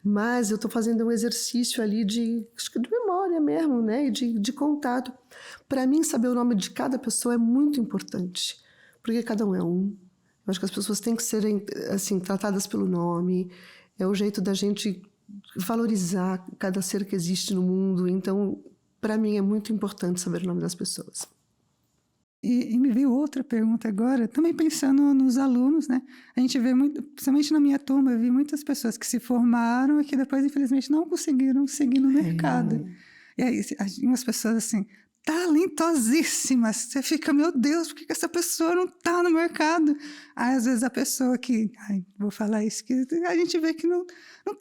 S3: mas eu estou fazendo um exercício ali acho que de memória mesmo, né? E de contato. Para mim, saber o nome de cada pessoa é muito importante, porque cada um é um. Eu acho que as pessoas têm que ser assim, tratadas pelo nome, é o jeito da gente valorizar cada ser que existe no mundo, então... Para mim é muito importante saber o nome das pessoas.
S2: E me veio outra pergunta agora, também pensando nos alunos, né? A gente vê muito, principalmente na minha turma, eu vi muitas pessoas que se formaram e que depois, infelizmente, não conseguiram seguir no mercado. E aí, umas pessoas assim, talentosíssimas, você fica, meu Deus, por que essa pessoa não está no mercado? Aí, às vezes, a pessoa que, vou falar isso, que a gente vê que não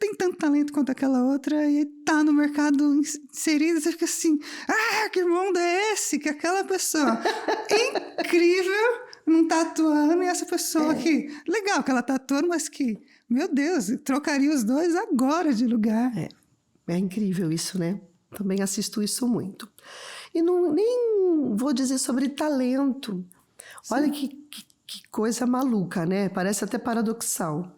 S2: tem tanto talento quanto aquela outra e está no mercado inserida, você fica assim, que mundo é esse? Que aquela pessoa incrível não está atuando e essa pessoa que, legal que ela está atuando, mas que, meu Deus, trocaria os dois agora de lugar.
S3: É incrível isso, né? Também assisto isso muito. E nem vou dizer sobre talento. Sim. Olha que coisa maluca, né? Parece até paradoxal.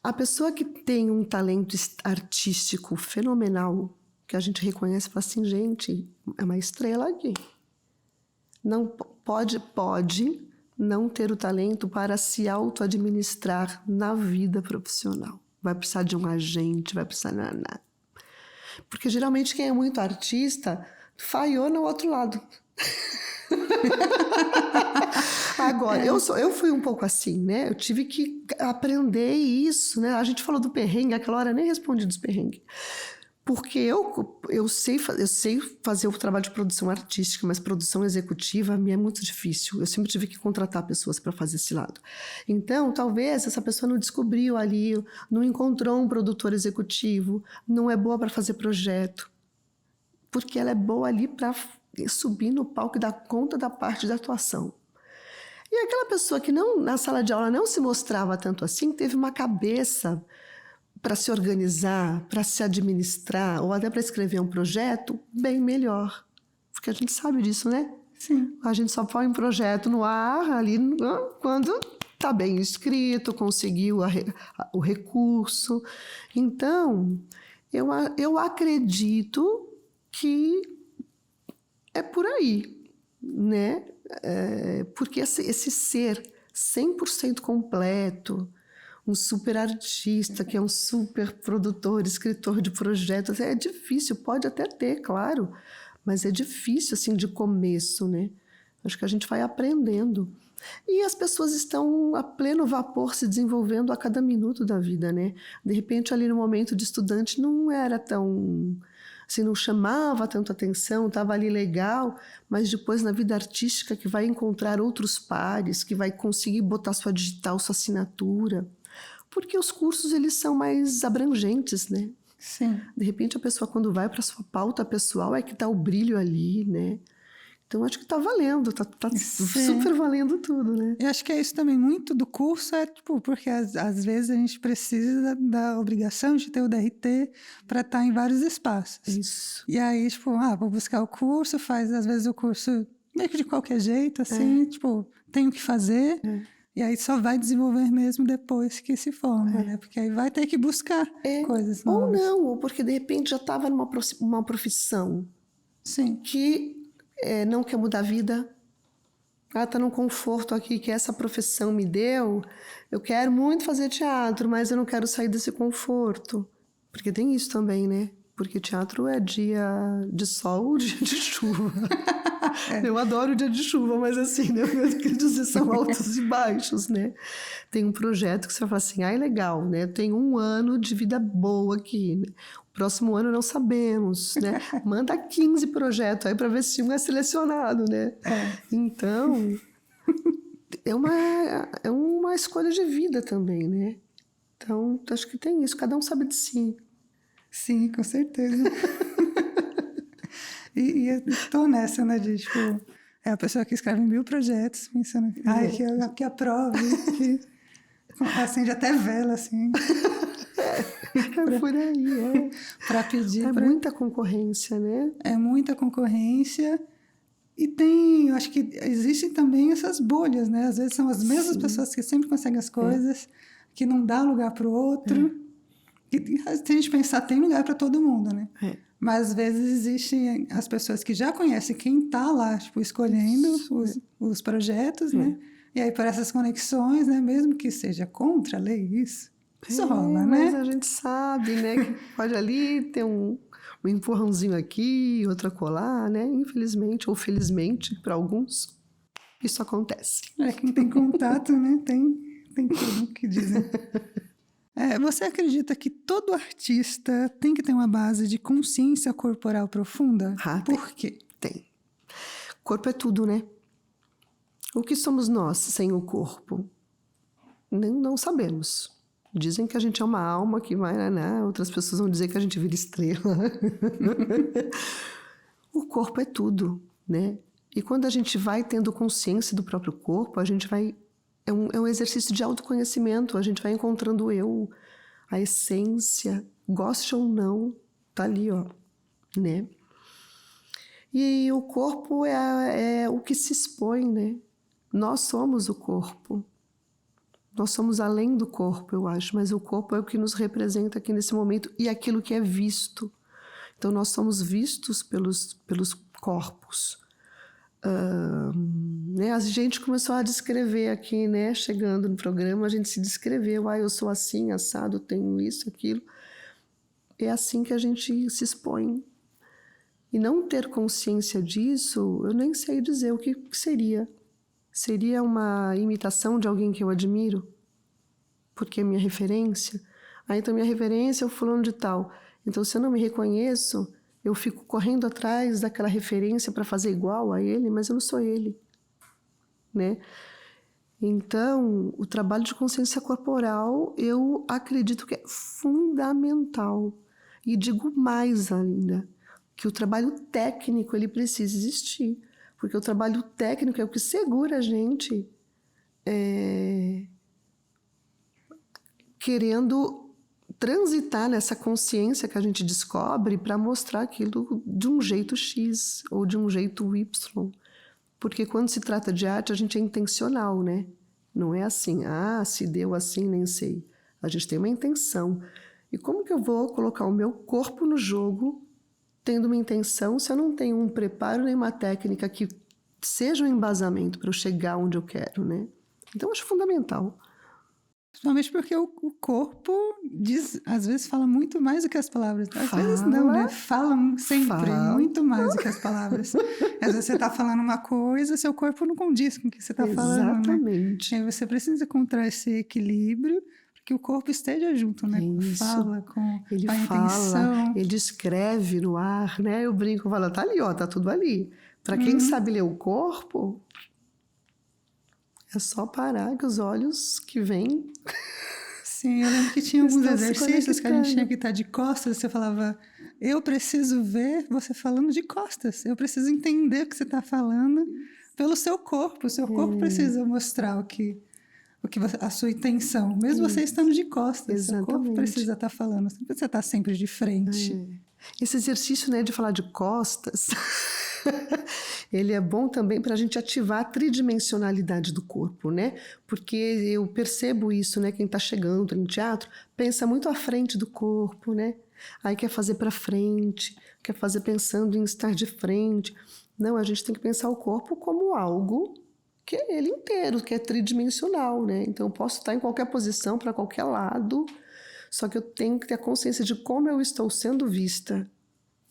S3: A pessoa que tem um talento artístico fenomenal, que a gente reconhece e fala assim, gente, é uma estrela aqui. Não pode não ter o talento para se auto-administrar na vida profissional. Vai precisar de um agente, vai precisar... Porque geralmente quem é muito artista falhou no outro lado. Agora, eu fui um pouco assim, né? Eu tive que aprender isso, né? A gente falou do perrengue, aquela hora eu nem respondi dos perrengues. Porque eu sei fazer o trabalho de produção artística, mas produção executiva a mim é muito difícil. Eu sempre tive que contratar pessoas para fazer esse lado. Então, talvez essa pessoa não descobriu ali, não encontrou um produtor executivo, não é boa para fazer projeto, porque ela é boa ali para subir no palco e dar conta da parte da atuação. E aquela pessoa que na sala de aula não se mostrava tanto assim, teve uma cabeça para se organizar, para se administrar, ou até para escrever um projeto bem melhor. Porque a gente sabe disso, né?
S2: Sim.
S3: A gente só põe um projeto no ar ali quando está bem escrito, conseguiu o recurso. Então, eu acredito que é por aí, né? Porque esse ser 100% completo, um super artista, que é um super produtor, escritor de projetos, é difícil, pode até ter, claro, mas é difícil, assim, de começo, né? Acho que a gente vai aprendendo. E as pessoas estão a pleno vapor se desenvolvendo a cada minuto da vida, né? De repente, ali no momento de estudante, não era tão... assim, não chamava tanto atenção, estava ali legal, mas depois na vida artística que vai encontrar outros pares, que vai conseguir botar sua digital, sua assinatura... Porque os cursos, eles são mais abrangentes, né?
S2: Sim.
S3: De repente, a pessoa, quando vai para a sua pauta pessoal, é que está o brilho ali, né? Então, acho que está valendo, está super valendo tudo, né?
S2: Eu acho que é isso também, muito do curso porque às vezes a gente precisa da obrigação de ter o DRT para estar em vários espaços.
S3: Isso.
S2: E aí, vou buscar o curso, faz às vezes o curso meio que de qualquer jeito, assim, tenho que fazer... E aí só vai desenvolver mesmo depois que se forma, né? Porque aí vai ter que buscar coisas novas.
S3: Ou não, ou porque de repente já estava numa profissão.
S2: Sim.
S3: Que não quer mudar a vida. Ela está num conforto aqui que essa profissão me deu. Eu quero muito fazer teatro, mas eu não quero sair desse conforto. Porque tem isso também, né? Porque teatro é dia de sol, dia de chuva. Eu adoro o dia de chuva, mas assim, né? Eu quero dizer, são altos e baixos, né? Tem um projeto que você fala assim, legal, né? Tem 1 ano de vida boa aqui, né? O próximo ano não sabemos, né? Manda 15 projetos aí para ver se um é selecionado, né? Então, é uma escolha de vida também, né? Então, acho que tem isso, cada um sabe de si.
S2: Sim, com certeza. E eu tô nessa, né, de, tipo, é a pessoa que escreve 1000 projetos, pensando, ai, que aprove, que acende até vela, assim,
S3: É por aí,
S2: para pedir.
S3: É muita concorrência, né?
S2: É muita concorrência. E tem, eu acho que existem também essas bolhas, né? Às vezes são as mesmas pessoas que sempre conseguem as coisas, que não dá lugar para o outro. E, se a gente pensar, tem lugar para todo mundo, né? Mas às vezes existem as pessoas que já conhecem quem está lá, tipo, escolhendo os projetos, né? E aí, por essas conexões, né? Mesmo que seja contra a lei, isso rola, né?
S3: Mas a gente sabe, né? Que pode ali ter um empurrãozinho aqui, outro acolá, né? Infelizmente ou felizmente, para alguns, isso acontece.
S2: Quem tem contato, né? Tem tudo que dizem. Você acredita que todo artista tem que ter uma base de consciência corporal profunda? Por quê?
S3: Tem. Corpo é tudo, né? O que somos nós sem o corpo? Não sabemos. Dizem que a gente é uma alma que vai, né? Outras pessoas vão dizer que a gente vira estrela. O corpo é tudo, né? E quando a gente vai tendo consciência do próprio corpo, a gente vai... É um exercício de autoconhecimento. A gente vai encontrando a essência, goste ou não, tá ali, ó, né? E o corpo é o que se expõe, né? Nós somos o corpo. Nós somos além do corpo, eu acho, mas o corpo é o que nos representa aqui nesse momento e aquilo que é visto. Então, nós somos vistos pelos corpos. Né? A gente começou a descrever aqui, né? Chegando no programa, a gente se descreveu. Eu sou assim, assado, tenho isso, aquilo. É assim que a gente se expõe. E não ter consciência disso, eu nem sei dizer o que seria. Seria uma imitação de alguém que eu admiro? Porque é minha referência? Então minha referência é o fulano de tal. Então, se eu não me reconheço, eu fico correndo atrás daquela referência para fazer igual a ele, mas eu não sou ele, né? Então, o trabalho de consciência corporal, eu acredito que é fundamental. E digo mais ainda, que o trabalho técnico, ele precisa existir. Porque o trabalho técnico é o que segura a gente querendo transitar nessa consciência que a gente descobre para mostrar aquilo de um jeito X ou de um jeito Y. Porque quando se trata de arte, a gente é intencional, né? Não é assim, se deu assim, nem sei. A gente tem uma intenção. E como que eu vou colocar o meu corpo no jogo tendo uma intenção se eu não tenho um preparo nem uma técnica que seja um embasamento para eu chegar onde eu quero, né? Então, eu acho fundamental.
S2: Principalmente porque o corpo às vezes fala muito mais do que as palavras. Às vezes não, né? Fala sempre muito mais do que as palavras. Às vezes você está falando uma coisa, seu corpo não condiz com o que você está falando, né?
S3: Exatamente.
S2: E aí você precisa encontrar esse equilíbrio para que o corpo esteja junto, né? Com a fala, com a intenção.
S3: Ele escreve no ar, né? Eu brinco, falo, tá ali, ó, tá tudo ali. Para quem sabe ler o corpo, é só parar que os olhos que vêm...
S2: Sim, eu lembro que tinha alguns exercícios que a gente tinha que estar de costas. Você falava, eu preciso ver você falando de costas. Eu preciso entender o que você está falando pelo seu corpo. O seu corpo precisa mostrar a sua intenção. Mesmo você estando de costas, seu corpo precisa estar falando. Você precisa estar sempre de frente.
S3: Esse exercício, né, de falar de costas... ele é bom também para a gente ativar a tridimensionalidade do corpo, né? Porque eu percebo isso, né? Quem está chegando no teatro pensa muito à frente do corpo, né? Aí quer fazer para frente, quer fazer pensando em estar de frente. Não, a gente tem que pensar o corpo como algo que é ele inteiro, que é tridimensional, né? Então eu posso estar em qualquer posição, para qualquer lado, só que eu tenho que ter a consciência de como eu estou sendo vista.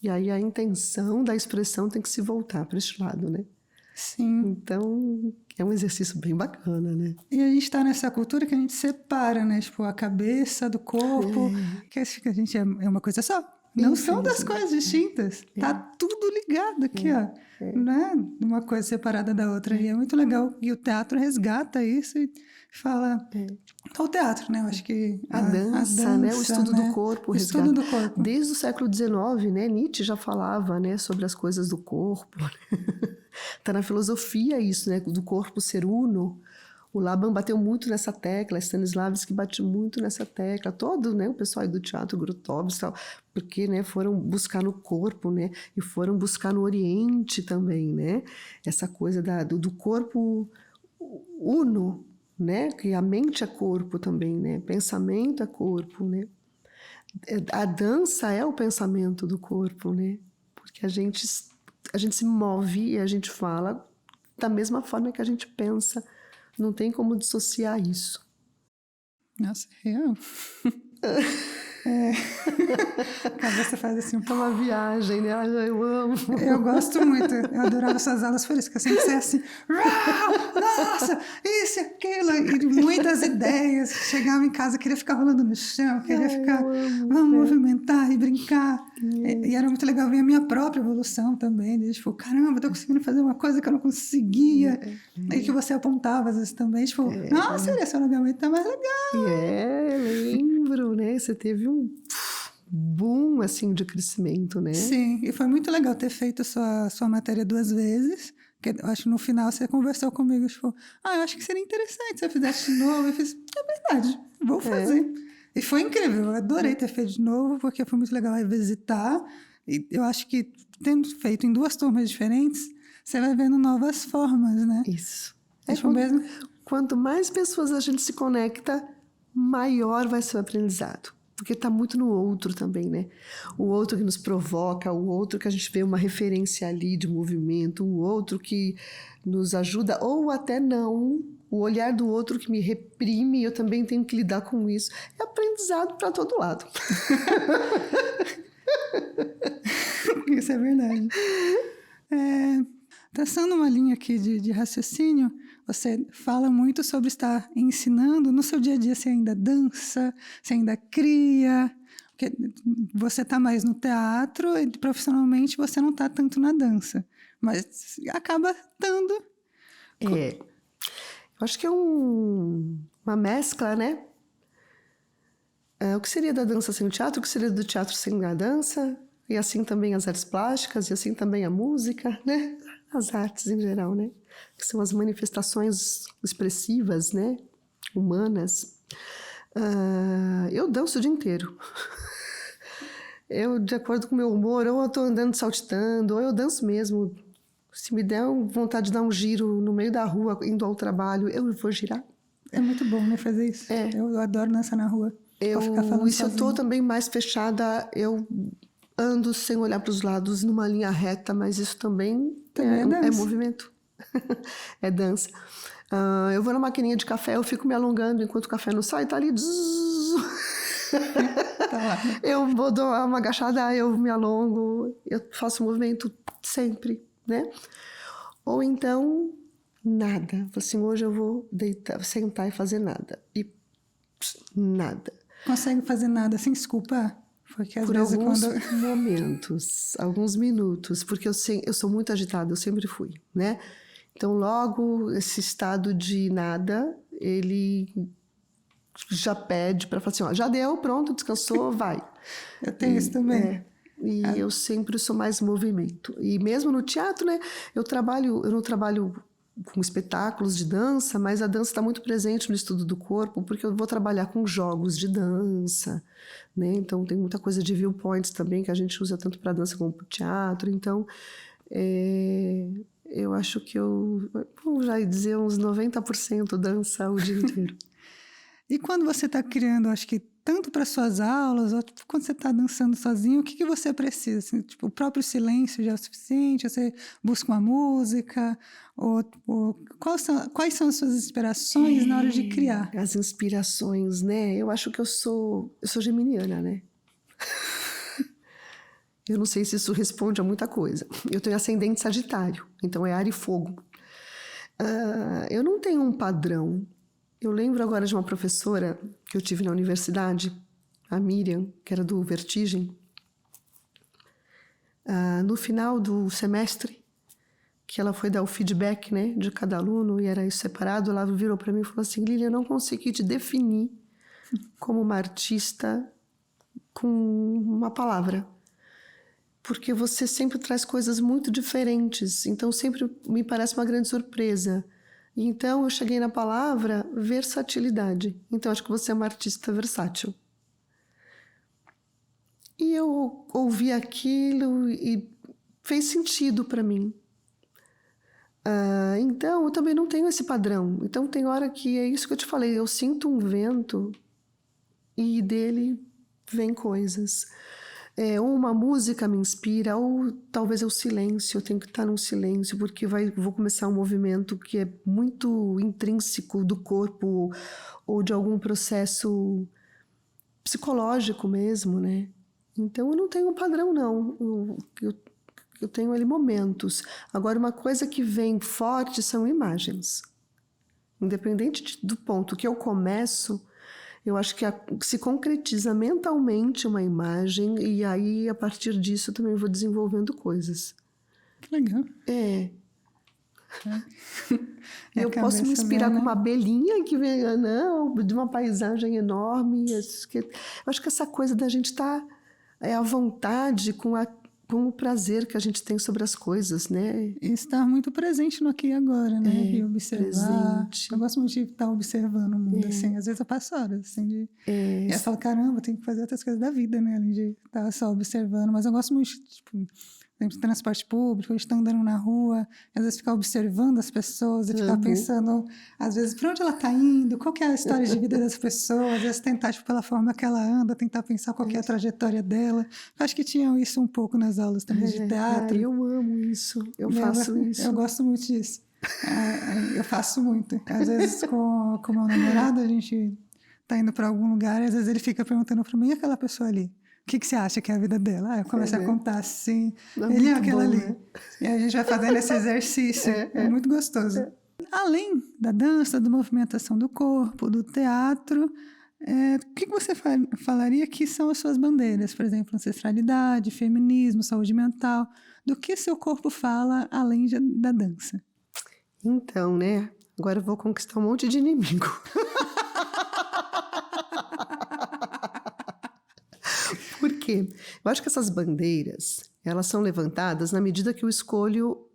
S3: E aí a intenção da expressão tem que se voltar para este lado, né?
S2: Sim.
S3: Então, é um exercício bem bacana, né?
S2: E a gente está nessa cultura que a gente separa, né? Tipo, a cabeça do corpo, que a gente é uma coisa só. Não são duas
S3: Infelizmente.
S2: coisas distintas. Tá tudo ligado aqui, ó. Não é uma coisa separada da outra. E é muito legal. E o teatro resgata isso e fala... Só o teatro, né? Eu acho que
S3: A dança, né? O estudo
S2: né?
S3: do corpo
S2: O estudo
S3: resgata.
S2: do corpo.
S3: Desde o século XIX, né? Nietzsche já falava, né, sobre as coisas do corpo. Tá na filosofia isso, né? Do corpo ser uno. O Laban bateu muito nessa tecla, Stanislavski bate muito nessa tecla, todo, né, o pessoal aí do teatro, Grotowski, porque, né, foram buscar no corpo, né, e foram buscar no Oriente também, né, essa coisa do corpo uno, né, que a mente é corpo também, né, pensamento é corpo, né, a dança é o pensamento do corpo, né, porque a gente se move e a gente fala da mesma forma que a gente pensa. Não tem como dissociar isso.
S2: Nossa, real. A cabeça faz assim um
S3: É uma viagem, né? Eu amo.
S2: Eu gosto muito. Eu adorava essas aulas por isso, que eu sempre sei assim, nossa, isso e aquilo, e muitas ideias. Chegava em casa, queria ficar rolando no chão, queria ficar, vamos movimentar e brincar. E era muito legal ver a minha própria evolução também. De, tipo, caramba, eu tô conseguindo fazer uma coisa que eu não conseguia. E que você apontava às vezes também, tipo, nossa, esse alongamento tá mais legal.
S3: Lembro, né? Você teve um boom, assim, de crescimento, né?
S2: Sim, e foi muito legal ter feito sua matéria 2 vezes, que eu acho que no final você conversou comigo, tipo, eu acho que seria interessante se eu fizesse de novo. Eu fiz, é verdade, vou fazer. E foi incrível, eu adorei ter feito de novo, porque foi muito legal revisitar, e eu acho que tendo feito em 2 turmas diferentes, você vai vendo novas formas, né?
S3: Isso. Quanto mais pessoas a gente se conecta, maior vai ser o aprendizado. Porque está muito no outro também, né? O outro que nos provoca, o outro que a gente vê uma referência ali de movimento, o outro que nos ajuda, ou até não, o olhar do outro que me reprime, eu também tenho que lidar com isso. É aprendizado para todo lado.
S2: Isso é verdade. Traçando uma linha aqui de raciocínio, você fala muito sobre estar ensinando. No seu dia a dia, você ainda dança, você ainda cria, porque você está mais no teatro e profissionalmente você não está tanto na dança, mas acaba estando.
S3: Eu acho que é uma mescla, né? O que seria da dança sem o teatro, o que seria do teatro sem a dança, e assim também as artes plásticas, e assim também a música, né? As artes em geral, né? Que são as manifestações expressivas, né? Humanas. Eu danço o dia inteiro. Eu, de acordo com o meu humor, ou eu estou andando saltitando, ou eu danço mesmo. Se me der vontade de dar um giro no meio da rua, indo ao trabalho, eu vou girar.
S2: É muito bom, né, fazer isso. Eu adoro dançar na rua.
S3: E se eu estou também mais fechada, eu ando sem olhar para os lados numa linha reta, mas isso também é movimento. É dança. Eu vou na maquininha de café, eu fico me alongando enquanto o café não sai, tá ali.
S2: Tá lá.
S3: Eu vou dar uma agachada, eu me alongo, eu faço movimento sempre, né? Ou então, nada. Assim, hoje eu vou deitar, sentar e fazer nada. E nada.
S2: Consegue fazer nada sem se culpar? Porque às
S3: Por
S2: vezes
S3: alguns momentos, alguns minutos, porque eu sou muito agitada, eu sempre fui, né? Então, logo, esse estado de nada, ele já pede para falar assim, ó, já deu, pronto, descansou, vai.
S2: Eu tenho isso também.
S3: Eu sempre sou mais movimento. E mesmo no teatro, né? Eu não trabalho com espetáculos de dança, mas a dança está muito presente no estudo do corpo, porque eu vou trabalhar com jogos de dança, né? Então tem muita coisa de viewpoints também que a gente usa tanto para dança como para o teatro. Então eu acho que vamos já dizer, uns 90% dança o dia inteiro.
S2: E quando você está criando, acho que tanto para suas aulas, ou quando você está dançando sozinho, o que você precisa? Assim, tipo, o próprio silêncio já é o suficiente? Você busca uma música? Ou quais são as suas inspirações na hora de criar?
S3: As inspirações, né? Eu acho que eu sou geminiana, né? Eu não sei se isso responde a muita coisa. Eu tenho ascendente Sagitário, então é ar e fogo. Eu não tenho um padrão. Eu lembro agora de uma professora que eu tive na universidade, a Miriam, que era do Vertigem. No final do semestre, que ela foi dar o feedback, né, de cada aluno, e era isso separado, ela virou para mim e falou assim: Lilian, eu não consegui te definir como uma artista com uma palavra, porque você sempre traz coisas muito diferentes, então sempre me parece uma grande surpresa. Então eu cheguei na palavra versatilidade. Então acho que você é uma artista versátil. E eu ouvi aquilo e fez sentido para mim. Então eu também não tenho esse padrão. Então tem hora que é isso que eu te falei, eu sinto um vento e dele vem coisas. Ou uma música me inspira, ou talvez é o silêncio, eu tenho que estar num silêncio, porque vou começar um movimento que é muito intrínseco do corpo, ou de algum processo psicológico mesmo, né? Então eu não tenho um padrão, não. Eu tenho ali momentos. Agora, uma coisa que vem forte são imagens. Independente do ponto que eu começo, eu acho que se concretiza mentalmente uma imagem e aí, a partir disso, eu também vou desenvolvendo coisas.
S2: Que legal.
S3: Eu posso me inspirar com uma abelhinha que vem, de uma paisagem enorme. Eu acho que essa coisa da gente estar à vontade com o prazer que a gente tem sobre as coisas, né?
S2: E estar muito presente no aqui e agora, né? E observar.
S3: Presente.
S2: Eu gosto muito de estar observando o mundo, assim. Às vezes eu passo horas, assim, E eu falo, caramba, tem que fazer outras coisas da vida, né? Além de estar só observando. Mas eu gosto muito, tipo, de transporte público, de estar andando na rua, às vezes ficar observando as pessoas e ficar pensando, às vezes, para onde ela está indo, qual que é a história de vida dessa pessoa, às vezes tentar, tipo, pela forma que ela anda, tentar pensar qual que é a trajetória dela. Eu acho que tinha isso um pouco nas aulas também de teatro.
S3: Eu amo isso, eu faço isso.
S2: Eu gosto muito disso. Eu faço muito. Às vezes, com o meu namorado, a gente tá indo para algum lugar e às vezes ele fica perguntando para mim, e aquela pessoa ali? O que você acha que é a vida dela? Eu começo a contar assim, ele é aquela ali. Né? E a gente vai fazendo esse exercício. É muito gostoso. Além da dança, da movimentação do corpo, do teatro, o que você falaria que são as suas bandeiras? Por exemplo, ancestralidade, feminismo, saúde mental. Do que seu corpo fala além da dança?
S3: Então, né? Agora eu vou conquistar um monte de inimigo. Por quê? Eu acho que essas bandeiras, elas são levantadas na medida que eu escolho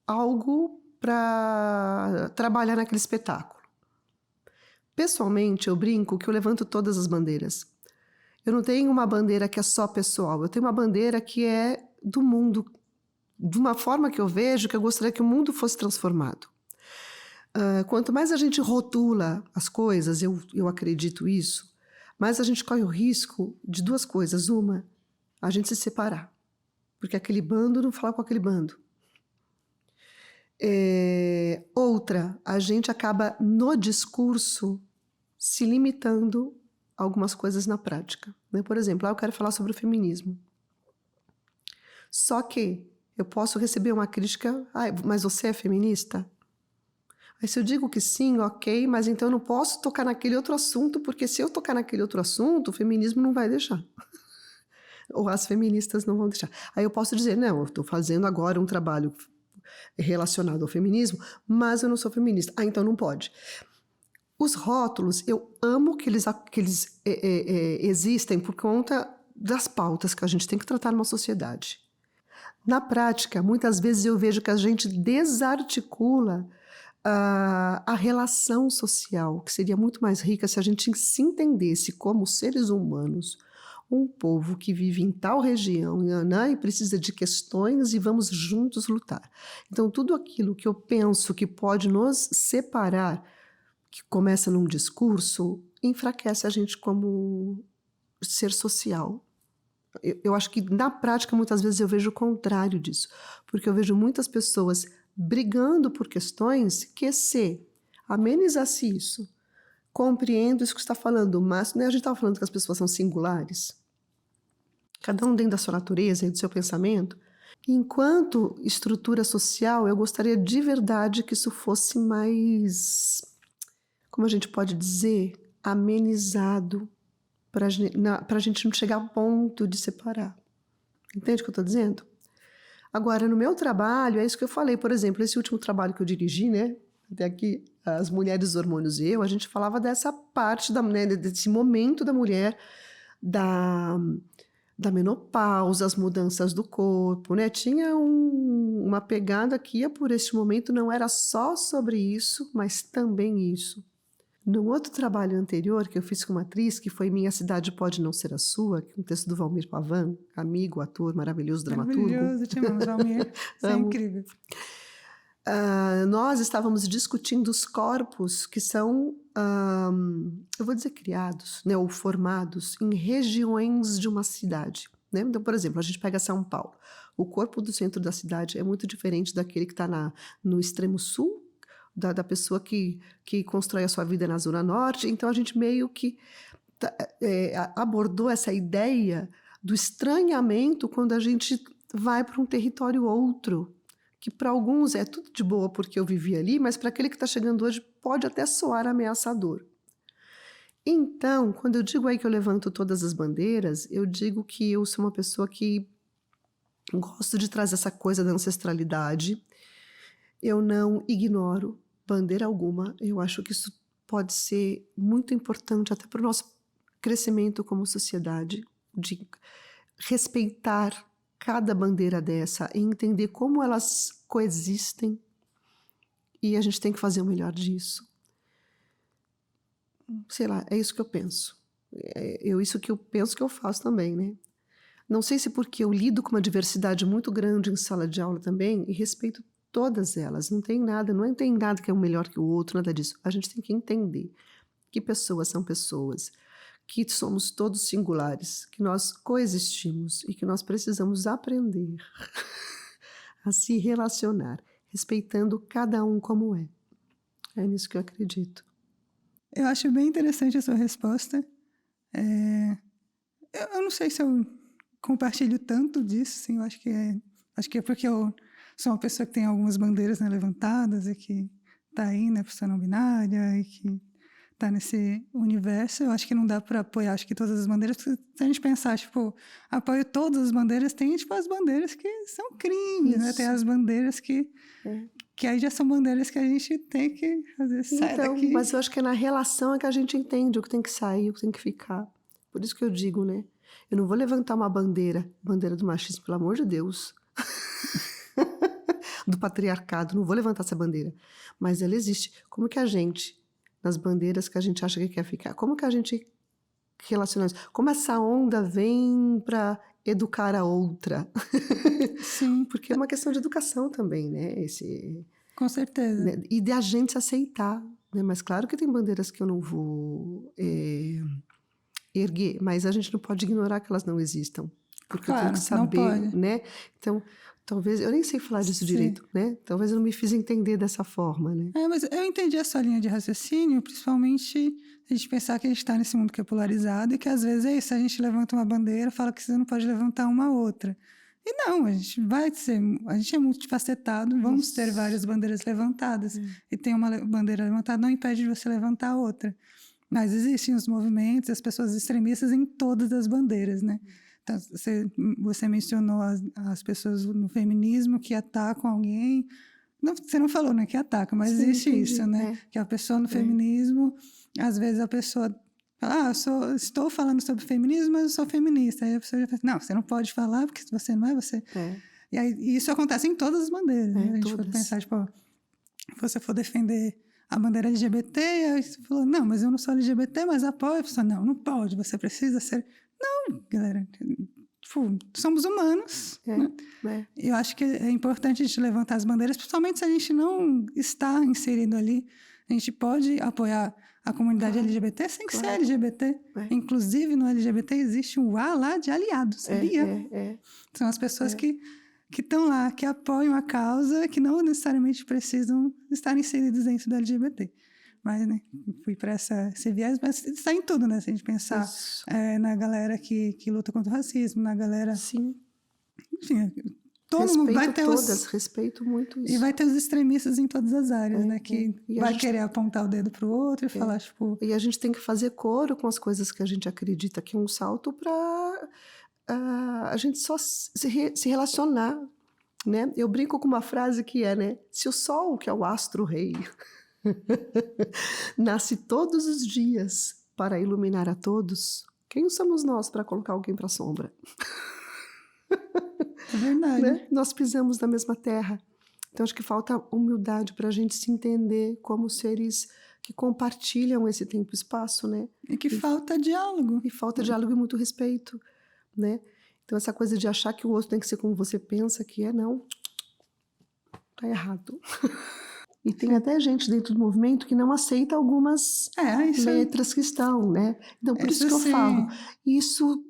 S3: algo para trabalhar naquele espetáculo. Pessoalmente, eu brinco que eu levanto todas as bandeiras. Eu não tenho uma bandeira que é só pessoal, eu tenho uma bandeira que é do mundo, de uma forma que eu vejo que eu gostaria que o mundo fosse transformado. Quanto mais a gente rotula as coisas, eu acredito isso, mas a gente corre o risco de duas coisas. Uma, a gente se separar, porque aquele bando não fala com aquele bando. Outra, a gente acaba no discurso se limitando a algumas coisas na prática. Né? Por exemplo, eu quero falar sobre o feminismo. Só que eu posso receber uma crítica, mas você é feminista? Aí se eu digo que sim, ok, mas então eu não posso tocar naquele outro assunto, porque se eu tocar naquele outro assunto, o feminismo não vai deixar. Ou as feministas não vão deixar. Aí eu posso dizer, não, eu estou fazendo agora um trabalho relacionado ao feminismo, mas eu não sou feminista. Então não pode. Os rótulos, eu amo que eles existem por conta das pautas que a gente tem que tratar numa sociedade. Na prática, muitas vezes eu vejo que a gente desarticula a relação social, que seria muito mais rica se a gente se entendesse como seres humanos, um povo que vive em tal região e precisa de questões e vamos juntos lutar. Então, tudo aquilo que eu penso que pode nos separar, que começa num discurso, enfraquece a gente como ser social. Eu acho que, na prática, muitas vezes eu vejo o contrário disso, porque eu vejo muitas pessoas brigando por questões que, se amenizasse isso, compreendo isso que você está falando, mas né, a gente estava falando que as pessoas são singulares, cada um dentro da sua natureza e do seu pensamento. Enquanto estrutura social, eu gostaria de verdade que isso fosse mais, como a gente pode dizer, amenizado, para a gente não chegar ao ponto de separar. Entende o que eu estou dizendo? Agora, no meu trabalho, é isso que eu falei. Por exemplo, esse último trabalho que eu dirigi, né? Até aqui, as mulheres, os hormônios e eu, a gente falava dessa parte, né, desse momento da mulher, da menopausa, as mudanças do corpo, né? Tinha uma pegada que ia por esse momento, não era só sobre isso, mas também isso. No outro trabalho anterior que eu fiz com uma atriz, que foi Minha Cidade Pode Não Ser a Sua, que é um texto do Valmir Pavan, amigo, ator, maravilhoso dramaturgo.
S2: Maravilhoso, te amamos, Valmir. Isso é
S3: Amo.
S2: incrível.
S3: Nós estávamos discutindo os corpos que são, eu vou dizer criados, né, ou formados em regiões de uma cidade. Né? Então, por exemplo, a gente pega São Paulo. O corpo do centro da cidade é muito diferente daquele que está no extremo sul, da pessoa que constrói a sua vida na Zona Norte. Então, a gente meio que abordou essa ideia do estranhamento quando a gente vai para um território outro, que para alguns é tudo de boa porque eu vivi ali, mas para aquele que está chegando hoje pode até soar ameaçador. Então, quando eu digo aí que eu levanto todas as bandeiras, eu digo que eu sou uma pessoa que gosto de trazer essa coisa da ancestralidade. Eu não ignoro bandeira alguma. Eu acho que isso pode ser muito importante até para o nosso crescimento como sociedade, de respeitar cada bandeira dessa e entender como elas coexistem, e a gente tem que fazer o melhor disso. Sei lá, é isso que eu penso. Isso que eu penso que eu faço também, né? Não sei se porque eu lido com uma diversidade muito grande em sala de aula também e respeito todas elas. Não tem nada que é um melhor que o outro, nada disso. A gente tem que entender que pessoas são pessoas, que somos todos singulares, que nós coexistimos e que nós precisamos aprender a se relacionar, respeitando cada um como é. É nisso que eu acredito.
S2: Eu acho bem interessante a sua resposta. Eu não sei se eu compartilho tanto disso, assim, eu acho que é porque eu sou uma pessoa que tem algumas bandeiras, né, levantadas e que tá aí, né, pessoa não binária e que tá nesse universo. Eu acho que não dá para apoiar, acho que todas as bandeiras, porque se a gente pensar, tipo, apoio todas as bandeiras, tem, tipo, as bandeiras que são crimes, né? Tem as bandeiras que aí já são bandeiras que a gente tem que fazer, sai daqui.
S3: Mas eu acho que é na relação que a gente entende o que tem que sair, o que tem que ficar. Por isso que eu digo, né? Eu não vou levantar uma bandeira do machismo, pelo amor de Deus. Do patriarcado, não vou levantar essa bandeira. Mas ela existe. Como que a gente, nas bandeiras que a gente acha que quer ficar, como que a gente relaciona isso? Como essa onda vem para educar a outra?
S2: Sim.
S3: Porque é uma questão de educação também, né?
S2: Com certeza.
S3: Né? E de a gente se aceitar. Né? Mas claro que tem bandeiras que eu não vou erguer, mas a gente não pode ignorar que elas não existam. Porque
S2: claro,
S3: eu tenho que saber, né? Então, talvez, eu nem sei falar disso direito, né? Talvez eu não me fiz entender dessa forma, né?
S2: Mas eu entendi a sua linha de raciocínio, principalmente a gente pensar que a gente está nesse mundo que é polarizado e que às vezes é isso, a gente levanta uma bandeira, fala que você não pode levantar uma outra. E não, a gente é multifacetado, vamos ter várias bandeiras levantadas. E ter uma bandeira levantada não impede de você levantar outra. Mas existem os movimentos, as pessoas extremistas em todas as bandeiras, né? Então, você mencionou as pessoas no feminismo que atacam alguém. Não, você não falou, né, que ataca, mas sim, existe entendi, isso, né? Que a pessoa no feminismo, às vezes a pessoa fala, estou falando sobre feminismo, mas eu sou feminista. Aí a pessoa já fala, não, você não pode falar porque você não é você. E aí, isso acontece em todas as bandeiras. Né? A gente for pensar, tipo, se você for defender a bandeira LGBT, aí você falou, não, mas eu não sou LGBT, mas apoio. A pessoa, não pode, você precisa ser... Não, galera, tipo, somos humanos. Né? Eu acho que é importante a gente levantar as bandeiras, principalmente se a gente não está inserido ali. A gente pode apoiar a comunidade LGBT sem ser LGBT. Inclusive, no LGBT existe um A lá de aliados, sabia? São as pessoas que estão lá, que apoiam a causa, que não necessariamente precisam estar inseridos dentro do LGBT. Mas, né, fui para esse viés, mas está em tudo, né? Se a gente pensar na galera que luta contra o racismo, na galera...
S3: Sim.
S2: Enfim, todo mundo vai ter
S3: respeito muito isso.
S2: E vai ter os extremistas em todas as áreas, né? Que vai querer apontar o dedo pro outro e falar, tipo...
S3: E a gente tem que fazer coro com as coisas que a gente acredita, que é um salto para a gente só se relacionar, né? Eu brinco com uma frase que é, né? Se o sol, que é o astro-rei, nasce todos os dias para iluminar a todos, quem somos nós para colocar alguém para a sombra?
S2: É verdade.
S3: Né? Nós pisamos na mesma terra. Então, acho que falta humildade para a gente se entender como seres que compartilham esse tempo e espaço, né?
S2: E que falta diálogo.
S3: E falta diálogo e muito respeito, né? Então, essa coisa de achar que o outro tem que ser como você pensa que é, não. Tá errado. E tem até gente dentro do movimento que não aceita algumas letras que estão, né? Então, por isso que eu falo, isso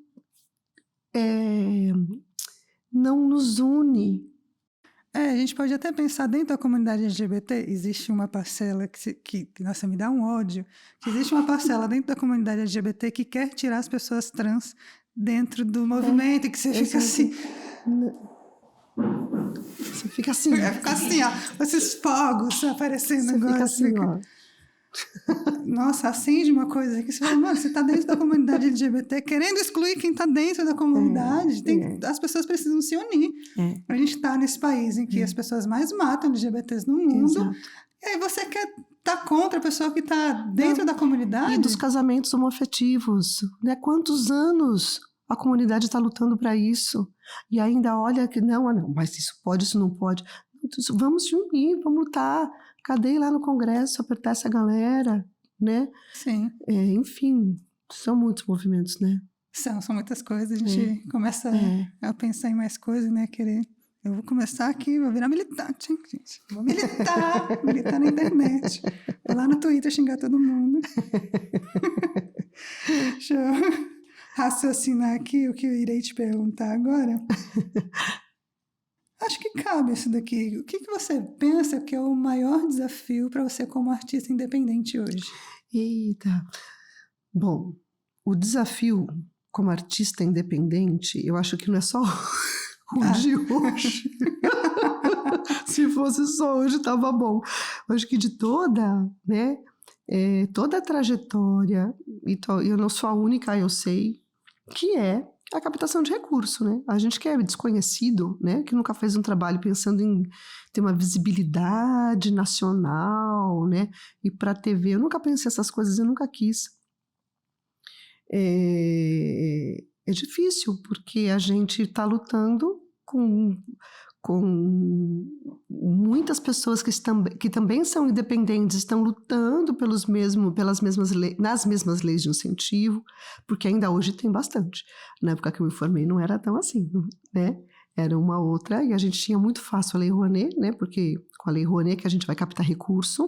S3: não nos une.
S2: A gente pode até pensar dentro da comunidade LGBT, existe uma parcela que nossa, me dá um ódio, que existe uma parcela dentro da comunidade LGBT que quer tirar as pessoas trans dentro do movimento, e que você fica assim...
S3: Você fica assim.
S2: Fica assim, ó, esses fogos aparecendo
S3: você
S2: agora.
S3: Fica assim, ó.
S2: Nossa, acende uma coisa que você fala, mano, você tá dentro da comunidade LGBT querendo excluir quem tá dentro da comunidade. As pessoas precisam se unir. A gente tá nesse país em que as pessoas mais matam LGBTs no mundo.
S3: Exato.
S2: E aí você quer tá contra a pessoa que tá dentro da comunidade?
S3: E dos casamentos homoafetivos, né? Quantos anos a comunidade está lutando para isso? E ainda olha que não, mas isso pode, isso não pode. Vamos se unir, vamos lutar. Cadê ir lá no Congresso apertar essa galera, né?
S2: Sim.
S3: Enfim, são muitos movimentos, né?
S2: São muitas coisas. A gente começa a pensar em mais coisas, né? Querer... Eu vou começar aqui, vou virar militante, hein, gente? Vou militar na internet. Vou lá no Twitter xingar todo mundo. Deixa eu raciocinar aqui o que eu irei te perguntar agora. Acho que cabe isso daqui. O que você pensa que é o maior desafio para você como artista independente hoje?
S3: Eita! Bom, o desafio como artista independente, eu acho que não é só o de hoje. Se fosse só hoje, tava bom. Eu acho que de toda, né, toda a trajetória, e eu não sou a única, eu sei, que é a captação de recurso, né? A gente que é desconhecido, né, que nunca fez um trabalho pensando em ter uma visibilidade nacional, né, e para a TV, eu nunca pensei essas coisas, eu nunca quis. É difícil, porque a gente está lutando com muitas pessoas que também são independentes, estão lutando nas mesmas leis de incentivo, porque ainda hoje tem bastante. Na época que eu me formei não era tão assim, né? Era uma outra, e a gente tinha muito fácil a Lei Rouanet, né? Porque com a Lei Rouanet que a gente vai captar recurso,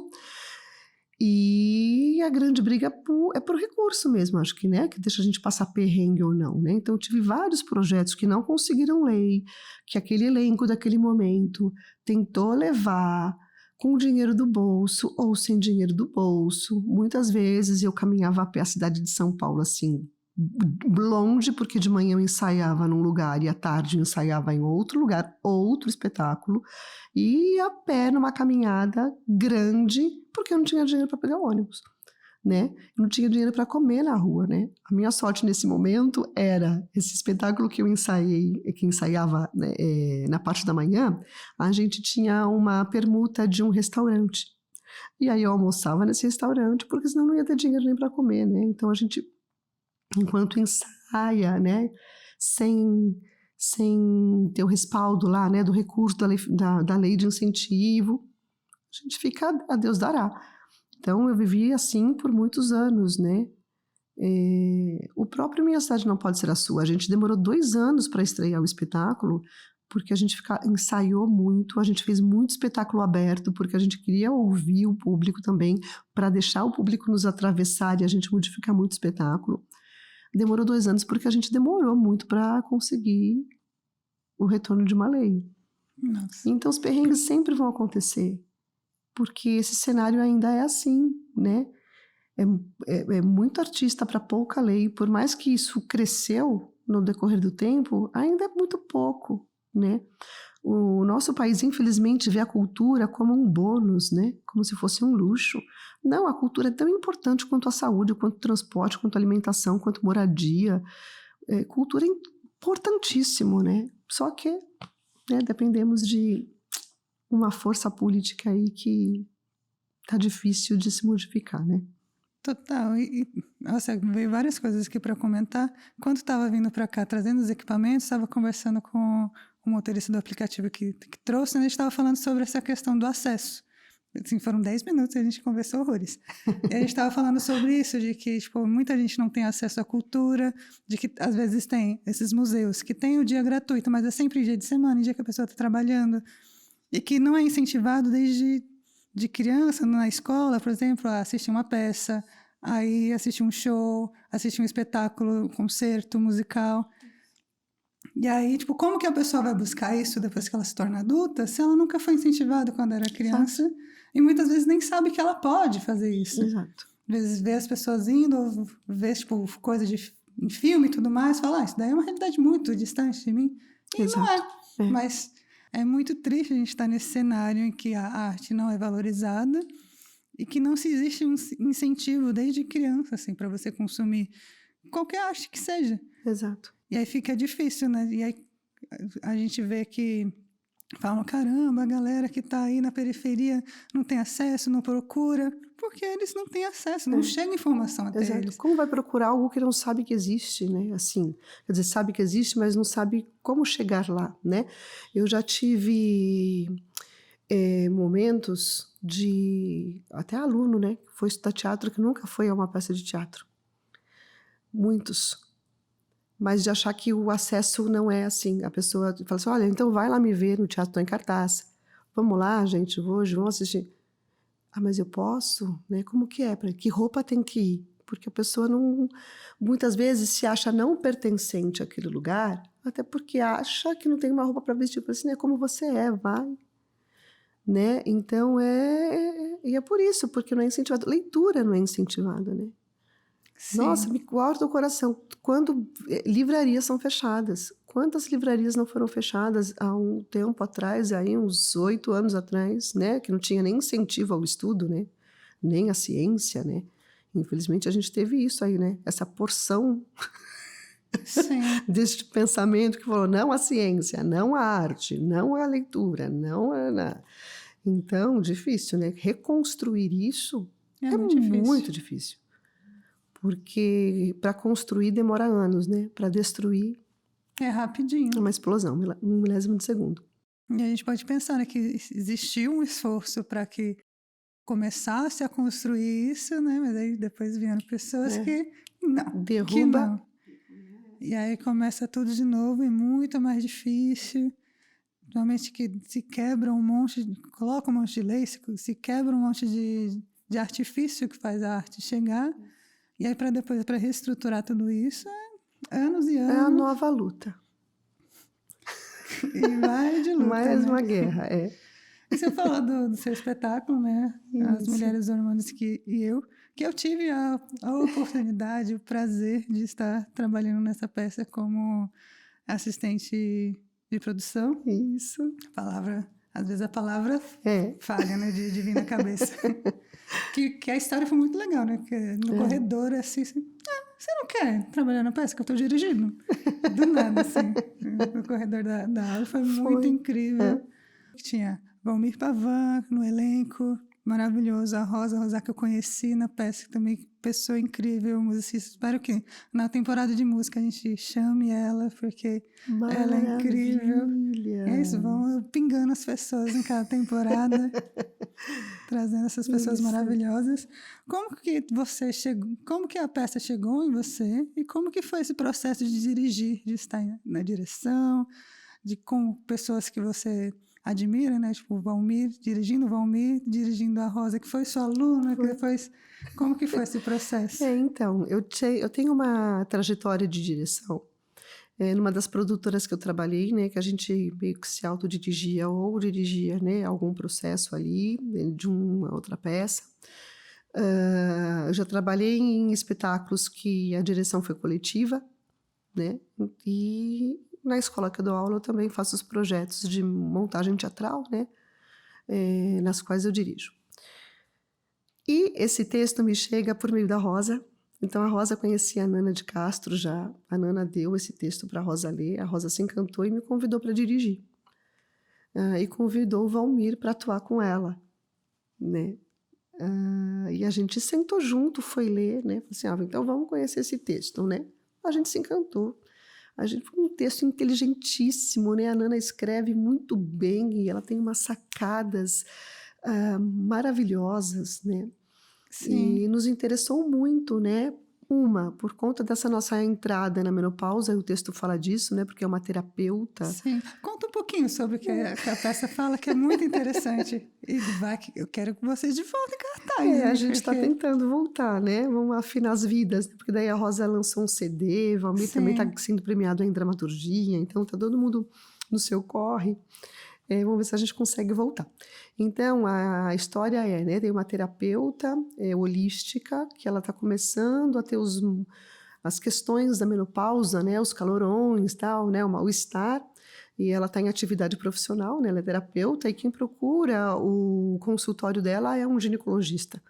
S3: e a grande briga é por recurso mesmo, acho que, né, que deixa a gente passar perrengue ou não, né? Então, eu tive vários projetos que não conseguiram lei, que aquele elenco daquele momento tentou levar com o dinheiro do bolso ou sem dinheiro do bolso. Muitas vezes eu caminhava a pé a cidade de São Paulo, assim, longe, porque de manhã eu ensaiava num lugar e à tarde eu ensaiava em outro lugar, outro espetáculo, e a pé numa caminhada grande, porque eu não tinha dinheiro para pegar ônibus, né? Eu não tinha dinheiro para comer na rua, né? A minha sorte nesse momento era esse espetáculo que eu ensaiava, né, na parte da manhã, a gente tinha uma permuta de um restaurante. E aí eu almoçava nesse restaurante, porque senão não ia ter dinheiro nem para comer, né? Então a gente, enquanto ensaia, né, sem ter o respaldo lá, né, do recurso da lei de incentivo, a gente fica a Deus dará. Então eu vivi assim por muitos anos, né? O próprio Minha Cidade Não Pode Ser a Sua, a gente demorou 2 anos para estrear o espetáculo, porque a gente ensaiou muito, a gente fez muito espetáculo aberto, porque a gente queria ouvir o público também, para deixar o público nos atravessar e a gente modificar muito o espetáculo. Demorou 2 anos porque a gente demorou muito para conseguir o retorno de uma lei.
S2: Nossa.
S3: Então os perrengues sempre vão acontecer, porque esse cenário ainda é assim, né? É muito artista para pouca lei, por mais que isso cresceu no decorrer do tempo, ainda é muito pouco, né? O nosso país, infelizmente, vê a cultura como um bônus, né? Como se fosse um luxo. Não, a cultura é tão importante quanto a saúde, quanto o transporte, quanto a alimentação, quanto moradia. Cultura é importantíssimo, né? Só que né, dependemos de uma força política aí que tá difícil de se modificar, né?
S2: Total. Nossa, veio várias coisas aqui para comentar. Quando estava vindo para cá, trazendo os equipamentos, estava conversando com o motorista do aplicativo que trouxe, né? A gente estava falando sobre essa questão do acesso. Assim, foram 10 minutos e a gente conversou horrores. E a gente estava falando sobre isso, de que tipo, muita gente não tem acesso à cultura, de que às vezes tem esses museus que tem o dia gratuito, mas é sempre dia de semana, dia que a pessoa está trabalhando, e que não é incentivado desde de criança, na escola, por exemplo, a assistir uma peça, aí assistir um show, assistir um espetáculo, um concerto musical. E aí, tipo, como que a pessoa vai buscar isso depois que ela se torna adulta, se ela nunca foi incentivada quando era criança, e muitas vezes nem sabe que ela pode fazer isso.
S3: Exato.
S2: Às vezes vê as pessoas indo, ou vê, tipo, coisa em filme e tudo mais, fala, isso daí é uma realidade muito distante de mim. E
S3: Exato.
S2: não é. Mas é muito triste a gente estar nesse cenário em que a arte não é valorizada e que não se existe um incentivo desde criança, assim, para você consumir qualquer arte que seja.
S3: Exato.
S2: E aí fica difícil, né? E aí a gente vê que falam, caramba, a galera que está aí na periferia não tem acesso, não procura, porque eles não têm acesso, não chega informação até
S3: Exato.
S2: eles.
S3: Como vai procurar algo que não sabe que existe, né? Assim, quer dizer, sabe que existe, mas não sabe como chegar lá, né? Eu já tive momentos de... Até aluno, né? Que foi estudar teatro, que nunca foi a uma peça de teatro. Muitos. Mas de achar que o acesso não é assim. A pessoa fala assim, olha, então vai lá me ver no Teatro Tô em Cartaz. Vamos lá, gente, hoje, vamos assistir. Ah, mas eu posso? Né? Como que é? Que roupa tem que ir? Porque a pessoa não, muitas vezes se acha não pertencente àquele lugar, até porque acha que não tem uma roupa para vestir. Assim, é como você é, vai. Né? Então, e é por isso, porque não é incentivado. Leitura não é incentivada, né?
S2: Sim.
S3: Nossa, me corta o coração. Quando livrarias são fechadas? Quantas livrarias não foram fechadas há um tempo atrás, aí uns 8 anos atrás, né? Que não tinha nem incentivo ao estudo, né? Nem à ciência, né? Infelizmente a gente teve isso aí, né? Essa porção
S2: Sim.
S3: deste pensamento que falou não à ciência, não à arte, não à leitura, não a... Então, difícil, né? Reconstruir isso é muito difícil. Porque para construir demora anos, né? Para destruir...
S2: É rapidinho.
S3: É uma explosão, um milésimo de segundo.
S2: E a gente pode pensar, né, que existiu um esforço para que começasse a construir isso, né? Mas aí depois vieram pessoas que não.
S3: Derruba.
S2: Que não. E aí começa tudo de novo e muito mais difícil. Realmente que se quebra um monte, coloca um monte de lei, se quebra um monte de artifício que faz a arte chegar. E aí, para reestruturar tudo isso, é anos e anos.
S3: É a nova luta.
S2: E vai de luta,
S3: Mais
S2: né?
S3: uma guerra,
S2: E você falou do seu espetáculo, né?
S3: Isso.
S2: As Mulheres Hormônios que eu tive a oportunidade, o prazer de estar trabalhando nessa peça como assistente de produção.
S3: Isso.
S2: Às vezes a palavra falha, né? De vir na cabeça. que a história foi muito legal, né? Que no corredor, assim, você não quer trabalhar na peça que eu estou dirigindo? Do nada, assim. No corredor da aula foi muito incrível. Tinha Valmir Pavan no elenco, maravilhoso. A Rosa que eu conheci na peça, também pessoa incrível, musicista. Espero que na temporada de música a gente chame ela, porque ela é incrível. É isso, vão pingando as pessoas em cada temporada, trazendo essas pessoas maravilhosas. Como que você chegou? Como que a peça chegou em você? E como que foi esse processo de dirigir, de estar na direção, com pessoas que você admira, né? Tipo, Valmir, dirigindo a Rosa, que foi sua aluna, que depois... Como que foi esse processo?
S3: Então, eu tenho uma trajetória de direção. Numa das produtoras que eu trabalhei, né, que a gente meio que se autodirigia ou dirigia, né, algum processo ali de uma outra peça. Eu já trabalhei em espetáculos que a direção foi coletiva, né, e na escola que eu dou aula eu também faço os projetos de montagem teatral, né, nas quais eu dirijo. E esse texto me chega por meio da Rosa. Então, a Rosa conhecia a Nana de Castro já. A Nana deu esse texto para a Rosa ler. A Rosa se encantou e me convidou para dirigir. e convidou o Valmir para atuar com ela, né? E a gente sentou junto, foi ler, né? Falei assim, então vamos conhecer esse texto, né? A gente se encantou. Foi um texto inteligentíssimo, né? A Nana escreve muito bem e ela tem umas sacadas maravilhosas, né?
S2: Sim.
S3: E nos interessou muito, né? Por conta dessa nossa entrada na menopausa, o texto fala disso, né? Porque é uma terapeuta.
S2: Sim. Conta um pouquinho sobre o que a peça fala, que é muito interessante. E eu quero que vocês de volta em cartaz.
S3: A gente está tentando voltar, né? Vamos afinar as vidas, né? Porque daí a Rosa lançou um CD, o Valmir também está sendo premiado em dramaturgia, então tá todo mundo no seu corre. Vamos ver se a gente consegue voltar. Então, a história né? Tem uma terapeuta holística, que ela está começando a ter as questões da menopausa, né? Os calorões, tal, né? O mal-estar. E ela está em atividade profissional, né? Ela é terapeuta, e quem procura o consultório dela é um ginecologista,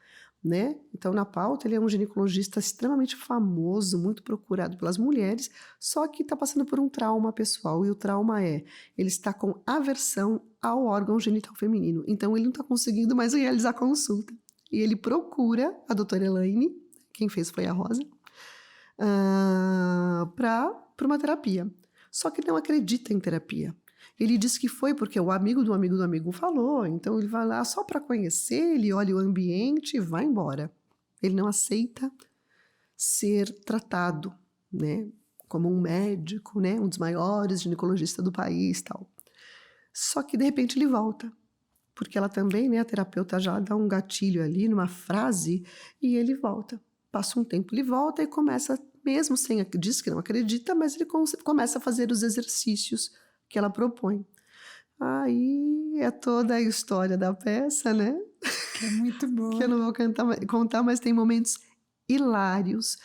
S3: né? Então, na pauta, ele é um ginecologista extremamente famoso, muito procurado pelas mulheres, só que está passando por um trauma pessoal, e o trauma ele está com aversão ao órgão genital feminino, então ele não está conseguindo mais realizar a consulta. E ele procura a doutora Elaine, quem fez foi a Rosa, para uma terapia. Só que ele não acredita em terapia. Ele diz que foi porque o amigo do amigo do amigo falou, então ele vai lá só para conhecer, ele olha o ambiente e vai embora. Ele não aceita ser tratado, né, como um médico, né, um dos maiores ginecologistas do país, tal. Só que de repente ele volta, porque ela também, né, a terapeuta já dá um gatilho ali numa frase e ele volta. Passa um tempo, ele volta e começa, mesmo sem, diz que não acredita, mas ele começa a fazer os exercícios que ela propõe. Aí é toda a história da peça, né?
S2: Que é muito boa.
S3: Que eu não vou contar, mas tem momentos hilários.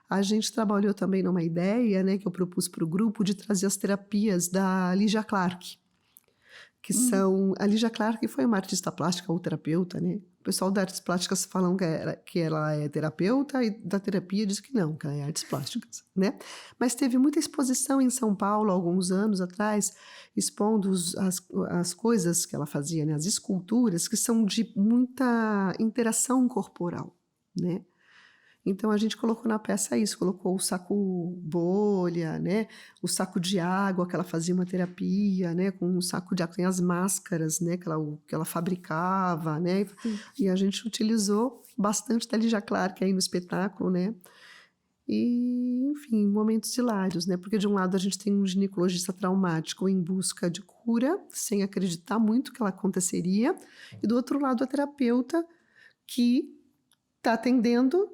S3: A gente trabalhou também numa ideia, né, que eu propus para o grupo, de trazer as terapias da Lígia Clark, que são... A Lígia Clark foi uma artista plástica ou terapeuta, né? O pessoal das artes plásticas falam que ela é terapeuta, e da terapia diz que não, que ela é artes plásticas, né? Mas teve muita exposição em São Paulo, alguns anos atrás, expondo as coisas que ela fazia, né? As esculturas, que são de muita interação corporal, né? Então, a gente colocou na peça isso, colocou o saco bolha, né? O saco de água, que ela fazia uma terapia, né? Com um saco de água, tem as máscaras, né? Que ela fabricava, né? E a gente utilizou bastante da Lígia Clark aí no espetáculo, né? E, enfim, momentos hilários, né? Porque de um lado a gente tem um ginecologista traumático em busca de cura, sem acreditar muito que ela aconteceria, e do outro lado a terapeuta que está atendendo,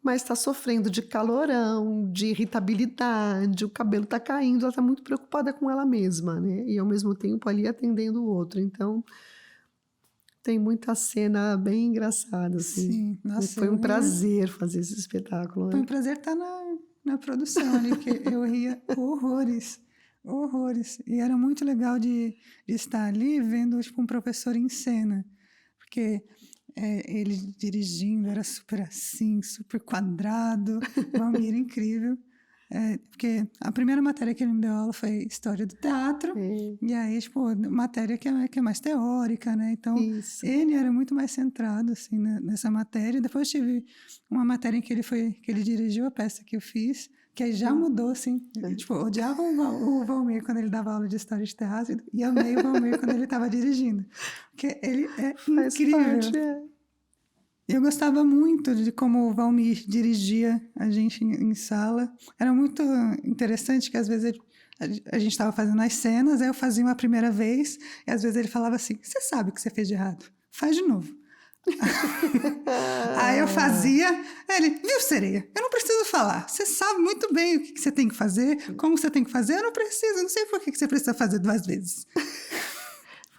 S3: mas está sofrendo de calorão, de irritabilidade, o cabelo está caindo, ela está muito preocupada com ela mesma, né? E ao mesmo tempo ali atendendo o outro. Então, tem muita cena bem engraçada, assim.
S2: Sim, nossa,
S3: Foi um prazer fazer esse espetáculo.
S2: Foi
S3: né?
S2: um prazer estar na produção ali, porque eu ria horrores. E era muito legal de estar ali vendo tipo, um professor em cena, porque ele dirigindo era super assim, super quadrado, Valmir incrível. Porque a primeira matéria que ele me deu aula foi História do Teatro, e aí, tipo, matéria que é mais teórica, né? Então, ele era muito mais centrado, assim, nessa matéria. Depois tive uma matéria em que ele dirigiu a peça que eu fiz, que aí já mudou, assim. Tipo, eu odiava o Valmir quando ele dava aula de História de Teatro, e amei o Valmir quando ele estava dirigindo. Porque ele é incrível. Eu gostava muito de como o Valmir dirigia a gente em sala. Era muito interessante que às vezes a gente estava fazendo as cenas, aí eu fazia uma primeira vez, e às vezes ele falava assim, você sabe o que você fez de errado? Faz de novo. Aí eu fazia, ele, viu, sereia? Eu não preciso falar. Você sabe muito bem o que você tem que fazer, como você tem que fazer, eu não preciso, não sei por que você precisa fazer 2 vezes.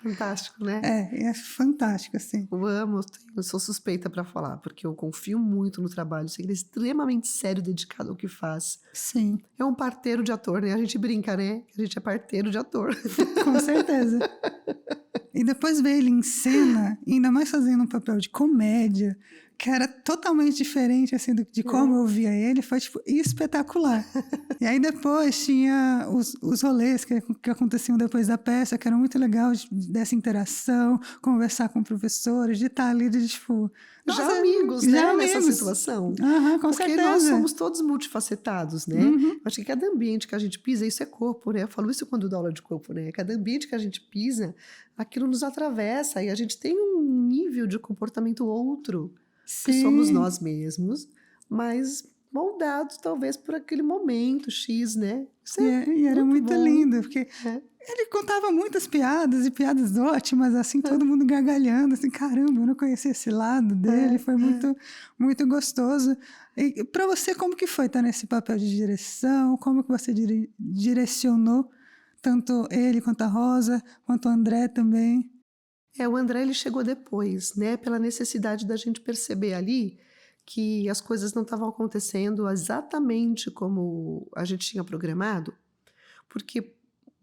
S3: Fantástico, né?
S2: É fantástico, assim.
S3: Eu amo, eu sou suspeita para falar, porque eu confio muito no trabalho. Sei que ele é extremamente sério, dedicado ao que faz.
S2: Sim.
S3: É um parteiro de ator, né? A gente brinca, né? A gente é parteiro de ator.
S2: Com certeza. E depois ver ele em cena, ainda mais fazendo um papel de comédia, que era totalmente diferente assim, de como eu via ele, foi tipo, espetacular. E aí depois tinha os rolês que aconteciam depois da peça, que eram muito legal dessa interação, conversar com professores, de estar ali, de tipo...
S3: Já
S2: nossa,
S3: amigos,
S2: já
S3: né,
S2: amigos.
S3: nessa situação.
S2: Aham, com
S3: Porque
S2: certeza.
S3: nós somos todos multifacetados, né?
S2: Uhum.
S3: Acho que cada ambiente que a gente pisa, isso é corpo, né? Eu falo isso quando dou aula de corpo, né? Cada ambiente que a gente pisa, aquilo nos atravessa e a gente tem um nível de comportamento outro, que somos
S2: Sim.
S3: nós mesmos, mas moldados talvez por aquele momento X, né? Isso é
S2: E era muito
S3: bom.
S2: lindo, porque
S3: É.
S2: ele contava muitas piadas, e piadas ótimas, assim, todo mundo gargalhando, assim, caramba, eu não conhecia esse lado dele, foi muito, muito gostoso. E para você, como que foi estar nesse papel de direção? Como que você direcionou tanto ele quanto a Rosa, quanto o André também?
S3: O André ele chegou depois, né? Pela necessidade da gente perceber ali que as coisas não estavam acontecendo exatamente como a gente tinha programado, porque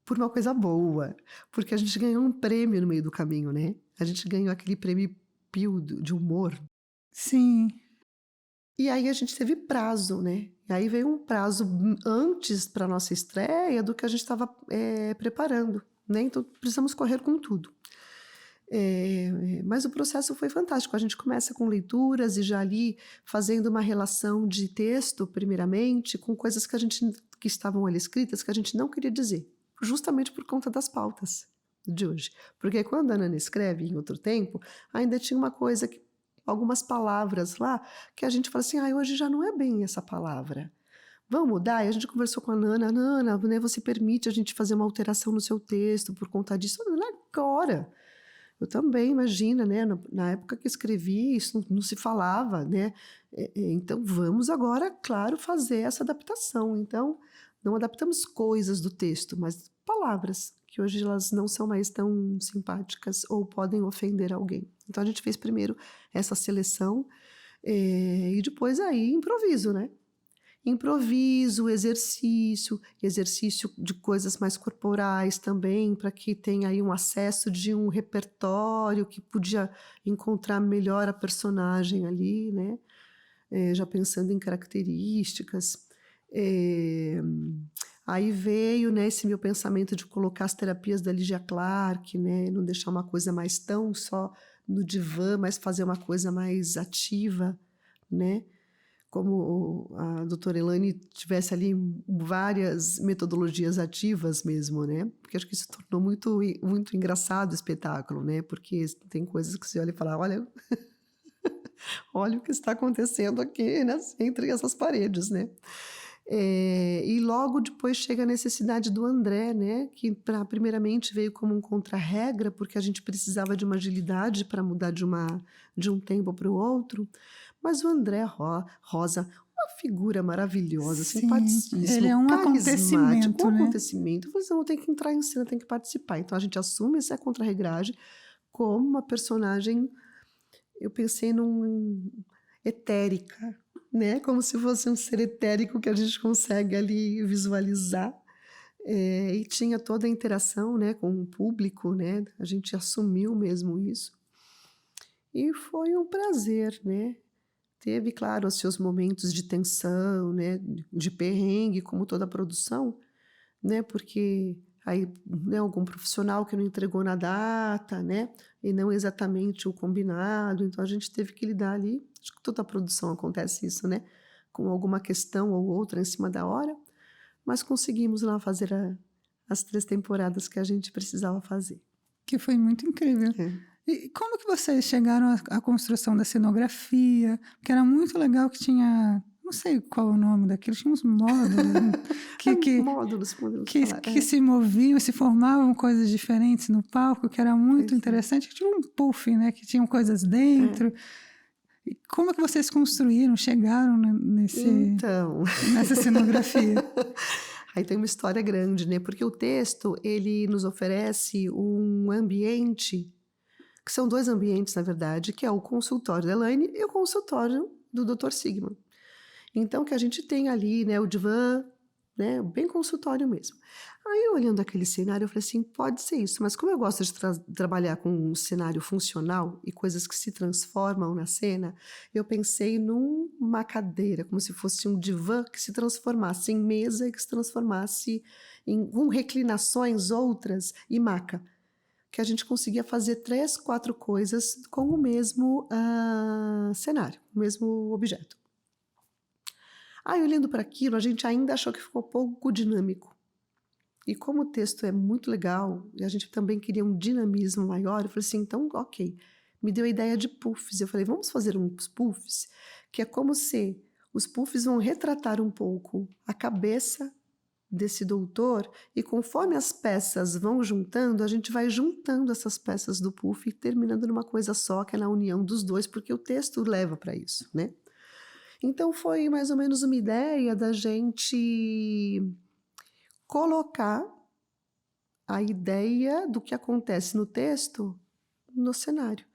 S3: por uma coisa boa, porque a gente ganhou um prêmio no meio do caminho, né? A gente ganhou aquele prêmio Pio de humor.
S2: Sim.
S3: E aí a gente teve prazo, né? E aí veio um prazo antes para nossa estreia do que a gente estava preparando, né? Então precisamos correr com tudo. Mas o processo foi fantástico. A gente começa com leituras e já ali fazendo uma relação de texto, primeiramente, com coisas que estavam ali escritas que a gente não queria dizer, justamente por conta das pautas de hoje. Porque quando a Nana escreve em outro tempo, ainda tinha uma coisa, algumas palavras lá, que a gente fala assim, hoje já não é bem essa palavra. Vamos mudar? E a gente conversou com a Nana, né, você permite a gente fazer uma alteração no seu texto por conta disso? Agora! Eu também, imagina, né? Na época que escrevi, isso não se falava, né? Então, vamos agora, claro, fazer essa adaptação. Então, não adaptamos coisas do texto, mas palavras, que hoje elas não são mais tão simpáticas ou podem ofender alguém. Então, a gente fez primeiro essa seleção e depois aí improviso, né? Improviso, exercício de coisas mais corporais também, para que tenha aí um acesso de um repertório que podia encontrar melhor a personagem ali, né? Já pensando em características. Aí veio, né, esse meu pensamento de colocar as terapias da Lygia Clark, né? Não deixar uma coisa mais tão só no divã, mas fazer uma coisa mais ativa, né? Como a doutora Elaine tivesse ali várias metodologias ativas mesmo, né? Porque acho que isso tornou muito, muito engraçado o espetáculo, né? Porque tem coisas que você olha e fala, olha, olha o que está acontecendo aqui, né? Entre essas paredes, né? E logo depois chega a necessidade do André, né? Que primeiramente veio como um contra-regra, porque a gente precisava de uma agilidade para mudar de um tempo para o outro. Mas o André Rosa, uma figura maravilhosa,
S2: Sim,
S3: simpaticíssimo,
S2: ele é um
S3: carismático,
S2: acontecimento, né?
S3: acontecimento. Eu falei, não, tem que entrar em cena, tem que participar. Então a gente assume essa contra-regragem como uma personagem, eu pensei num etérica, né? Como se fosse um ser etérico que a gente consegue ali visualizar. E tinha toda a interação, né, com o público, né? A gente assumiu mesmo isso. E foi um prazer, né? Teve, claro, os seus momentos de tensão, né, de perrengue, como toda a produção, né, porque aí, né, algum profissional que não entregou na data, né, e não exatamente o combinado, então a gente teve que lidar ali, acho que toda a produção acontece isso, né, com alguma questão ou outra em cima da hora, mas conseguimos lá fazer as 3 temporadas que a gente precisava fazer.
S2: Que foi muito incrível. E como que vocês chegaram à construção da cenografia? Porque era muito legal que tinha... Não sei qual é o nome daquilo. Tinha uns módulos
S3: Módulos,
S2: que se moviam, se formavam coisas diferentes no palco, que era muito interessante. Tinha um puff, né? Que tinham coisas dentro. E como é que vocês construíram, chegaram nessa cenografia?
S3: Aí tem uma história grande, né? Porque o texto, ele nos oferece um ambiente, que são 2 ambientes, na verdade, que é o consultório da Elaine e o consultório do Dr. Sigmund. Então, que a gente tem ali, né, o divã, né? Bem consultório mesmo. Aí, olhando aquele cenário, eu falei assim, pode ser isso, mas como eu gosto de trabalhar com um cenário funcional e coisas que se transformam na cena, eu pensei numa cadeira, como se fosse um divã que se transformasse em mesa e que se transformasse com reclinações outras e maca, que a gente conseguia fazer 3, 4 coisas com o mesmo cenário, o mesmo objeto. Aí, olhando para aquilo, a gente ainda achou que ficou pouco dinâmico. E como o texto é muito legal, e a gente também queria um dinamismo maior, eu falei assim, então, ok. Me deu a ideia de puffs. Eu falei, vamos fazer uns puffs, que é como se os puffs vão retratar um pouco a cabeça desse doutor, e conforme as peças vão juntando, a gente vai juntando essas peças do puff e terminando numa coisa só, que é na união dos dois, porque o texto leva para isso, né? Então, foi mais ou menos uma ideia da gente colocar a ideia do que acontece no texto no cenário.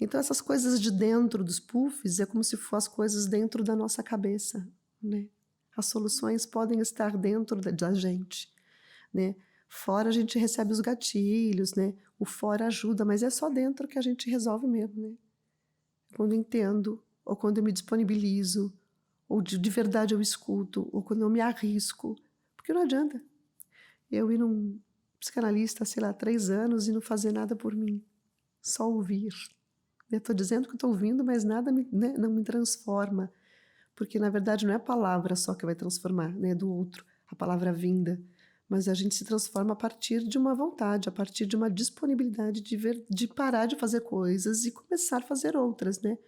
S3: Então, essas coisas de dentro dos puffs é como se fossem as coisas dentro da nossa cabeça, né? As soluções podem estar dentro da gente, né? Fora a gente recebe os gatilhos, né? O fora ajuda, mas é só dentro que a gente resolve mesmo, né? Quando eu entendo, ou quando eu me disponibilizo, ou de verdade eu escuto, ou quando eu me arrisco, porque não adianta eu ir num psicanalista, sei lá, 3 anos e não fazer nada por mim, só ouvir. Eu estou dizendo que estou ouvindo, mas nada não me transforma, porque na verdade não é a palavra só que vai transformar, né, do outro, a palavra vinda, mas a gente se transforma a partir de uma vontade, a partir de uma disponibilidade de parar de fazer coisas e começar a fazer outras, né?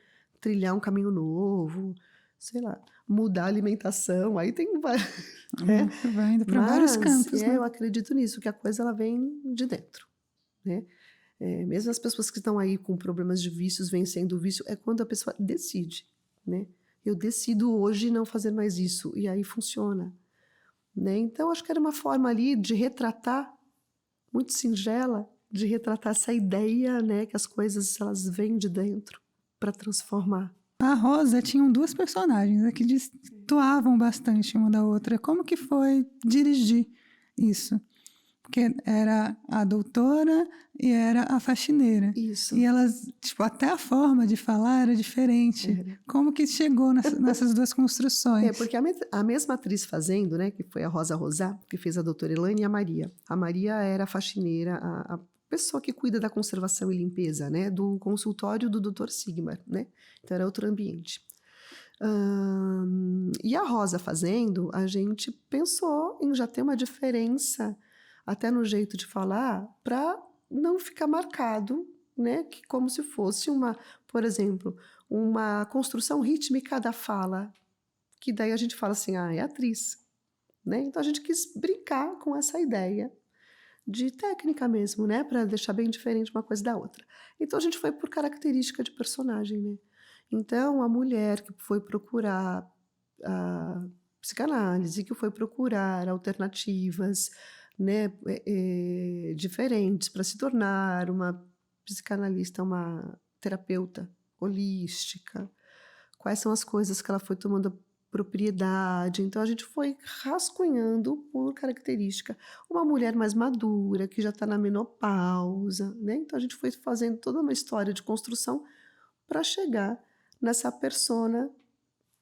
S3: Trilhar um caminho novo, sei lá, mudar a alimentação, aí tem né?
S2: Vai indo para vários campos, né?
S3: Eu acredito nisso, que a coisa ela vem de dentro, né? Mesmo as pessoas que estão aí com problemas de vícios, vencendo o vício, é quando a pessoa decide, né? Eu decido hoje não fazer mais isso, e aí funciona, né? Então, acho que era uma forma ali de retratar, muito singela, de retratar essa ideia, né? Que as coisas, elas vêm de dentro para transformar.
S2: A Rosa tinham 2 personagens que destoavam bastante uma da outra. Como que foi dirigir isso? Porque era a doutora e era a faxineira.
S3: Isso.
S2: E elas, tipo, até a forma de falar era diferente. Como que chegou nessas 2 construções?
S3: Porque a mesma atriz fazendo, né, que foi a Rosa Rosá, que fez a doutora Elaine, e a Maria. A Maria era a faxineira, a pessoa que cuida da conservação e limpeza, né, do consultório do Dr. Sigmar, né? Então era outro ambiente. E a Rosa fazendo, a gente pensou em já ter uma diferença até no jeito de falar, para não ficar marcado, né, que como se fosse por exemplo, uma construção rítmica da fala, que daí a gente fala assim, é atriz, né? Então a gente quis brincar com essa ideia de técnica mesmo, né, para deixar bem diferente uma coisa da outra. Então a gente foi por característica de personagem, né? Então a mulher que foi procurar a psicanálise, que foi procurar alternativas, né, diferentes para se tornar uma psicanalista, uma terapeuta holística, quais são as coisas que ela foi tomando propriedade. Então a gente foi rascunhando por característica uma mulher mais madura, que já está na menopausa, né? Então a gente foi fazendo toda uma história de construção para chegar nessa persona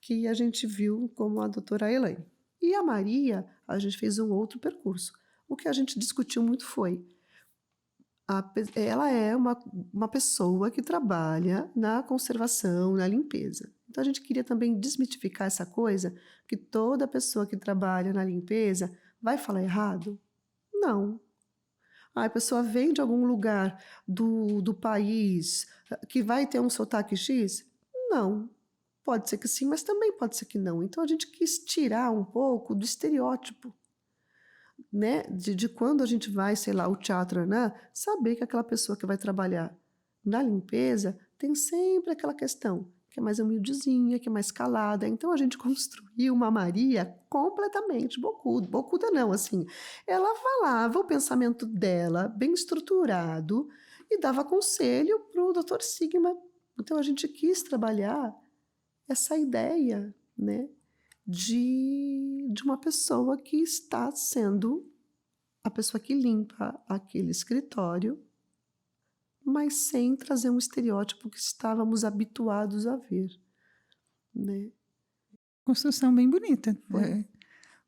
S3: que a gente viu como a doutora Elaine. E a Maria, a gente fez um outro percurso. O que a gente discutiu muito foi, ela é uma pessoa que trabalha na conservação, na limpeza. Então a gente queria também desmitificar essa coisa, que toda pessoa que trabalha na limpeza vai falar errado? Não. A pessoa vem de algum lugar do país que vai ter um sotaque X? Não. Pode ser que sim, mas também pode ser que não. Então a gente quis tirar um pouco do estereótipo, né? De quando a gente vai, sei lá, o teatro, né? Saber que aquela pessoa que vai trabalhar na limpeza tem sempre aquela questão, que é mais humildezinha, que é mais calada. Então a gente construiu uma Maria completamente bocuda. Bocuda não, assim. Ela falava o pensamento dela, bem estruturado, e dava conselho para o Dr. Sigmar. Então a gente quis trabalhar essa ideia, né, de uma pessoa que está sendo a pessoa que limpa aquele escritório, mas sem trazer um estereótipo que estávamos habituados a ver, né?
S2: Construção bem bonita.
S3: Foi.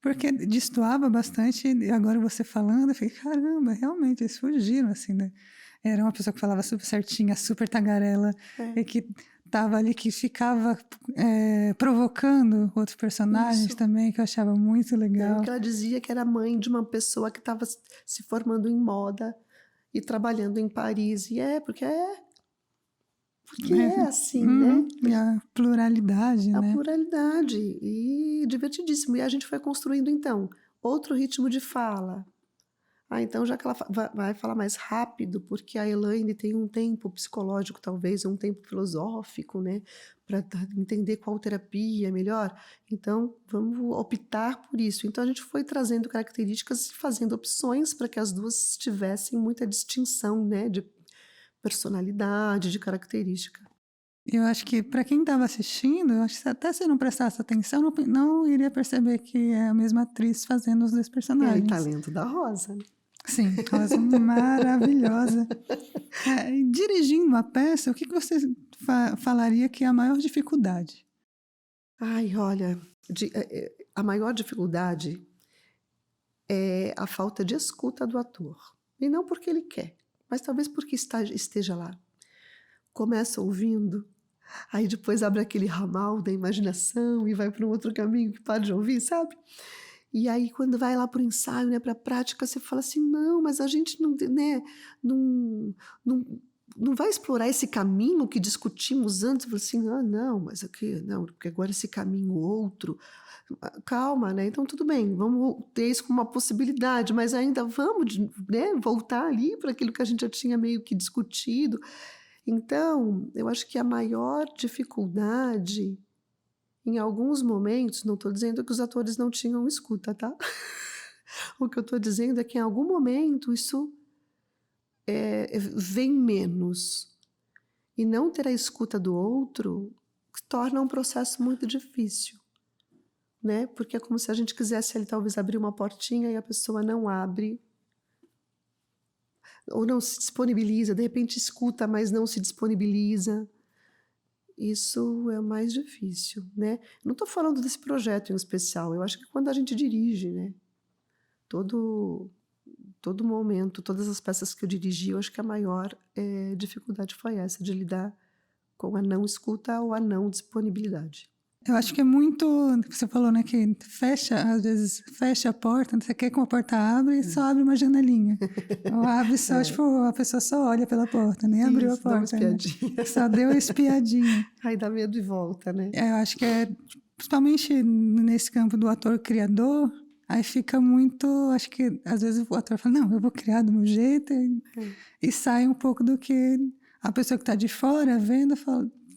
S2: Porque destoava bastante, e agora você falando, eu fiquei, caramba, realmente, eles fugiram, assim, né? Era uma pessoa que falava super certinha, super tagarela, e que tava ali, que ficava provocando outros personagens
S3: Isso.
S2: também, que eu achava muito legal.
S3: Que ela dizia que era mãe de uma pessoa que estava se formando em moda e trabalhando em Paris. E porque é assim, né?
S2: E a pluralidade,
S3: A
S2: né?
S3: pluralidade. E divertidíssimo. E a gente foi construindo, então, outro ritmo de fala. Então, já que ela vai falar mais rápido, porque a Elaine tem um tempo psicológico, talvez, um tempo filosófico, né? Para entender qual terapia é melhor. Então, vamos optar por isso. Então, a gente foi trazendo características e fazendo opções para que as duas tivessem muita distinção, né? De personalidade, de característica.
S2: Eu acho que para quem estava assistindo, eu acho que até se não prestasse atenção, não iria perceber que é a mesma atriz fazendo os dois
S3: E
S2: personagens.
S3: aí, talento da Rosa, né?
S2: Sim, Rosa maravilhosa. Dirigindo a peça, o que você falaria que é a maior dificuldade?
S3: Ai, olha, a maior dificuldade é a falta de escuta do ator. E não porque ele quer, mas talvez porque esteja lá. Começa ouvindo, aí depois abre aquele ramal da imaginação e vai para um outro caminho que para de ouvir, sabe? E aí, quando vai lá para o ensaio, né, para a prática, você fala assim, não, mas a gente não, né, não, não vai explorar esse caminho que discutimos antes. Você fala assim, não, mas aqui, não, porque agora esse caminho outro. Calma, né? Então, tudo bem, vamos ter isso como uma possibilidade, mas ainda vamos, né, voltar ali para aquilo que a gente já tinha meio que discutido. Então, eu acho que a maior dificuldade, em alguns momentos, não estou dizendo que os atores não tinham escuta, tá? O que eu estou dizendo é que em algum momento isso vem menos. E não ter a escuta do outro torna um processo muito difícil, né? Porque é como se a gente quisesse ali talvez abrir uma portinha e a pessoa não abre, ou não se disponibiliza, de repente escuta, mas não se disponibiliza. Isso é o mais difícil, né? Não estou falando desse projeto em especial, eu acho que quando a gente dirige, né? Todo momento, todas as peças que eu dirigi, eu acho que a maior dificuldade foi essa, de lidar com a não escuta ou a não disponibilidade.
S2: Eu acho que é muito, você falou, né, que às vezes fecha a porta, você quer que uma porta abra e só abre uma janelinha. Ou abre só, tipo, a pessoa só olha pela porta, nem abriu a
S3: Isso, dá uma
S2: porta, né?
S3: espiadinha.
S2: Só deu a espiadinha.
S3: Aí dá medo e volta, né?
S2: Eu acho que principalmente nesse campo do ator-criador, aí fica muito, acho que às vezes o ator fala, não, eu vou criar do meu jeito, e sai um pouco do que a pessoa que está de fora vendo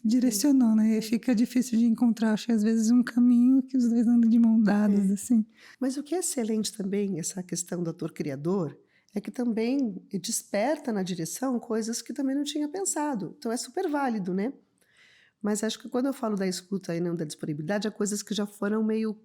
S2: direcionou, né? E fica difícil de encontrar, acho que às vezes um caminho que os dois andam de mão dadas, assim.
S3: Mas o que é excelente também, essa questão do ator-criador, é que também desperta na direção coisas que também não tinha pensado. Então é super válido, né? Mas acho que quando eu falo da escuta e não da disponibilidade, há coisas que já foram meio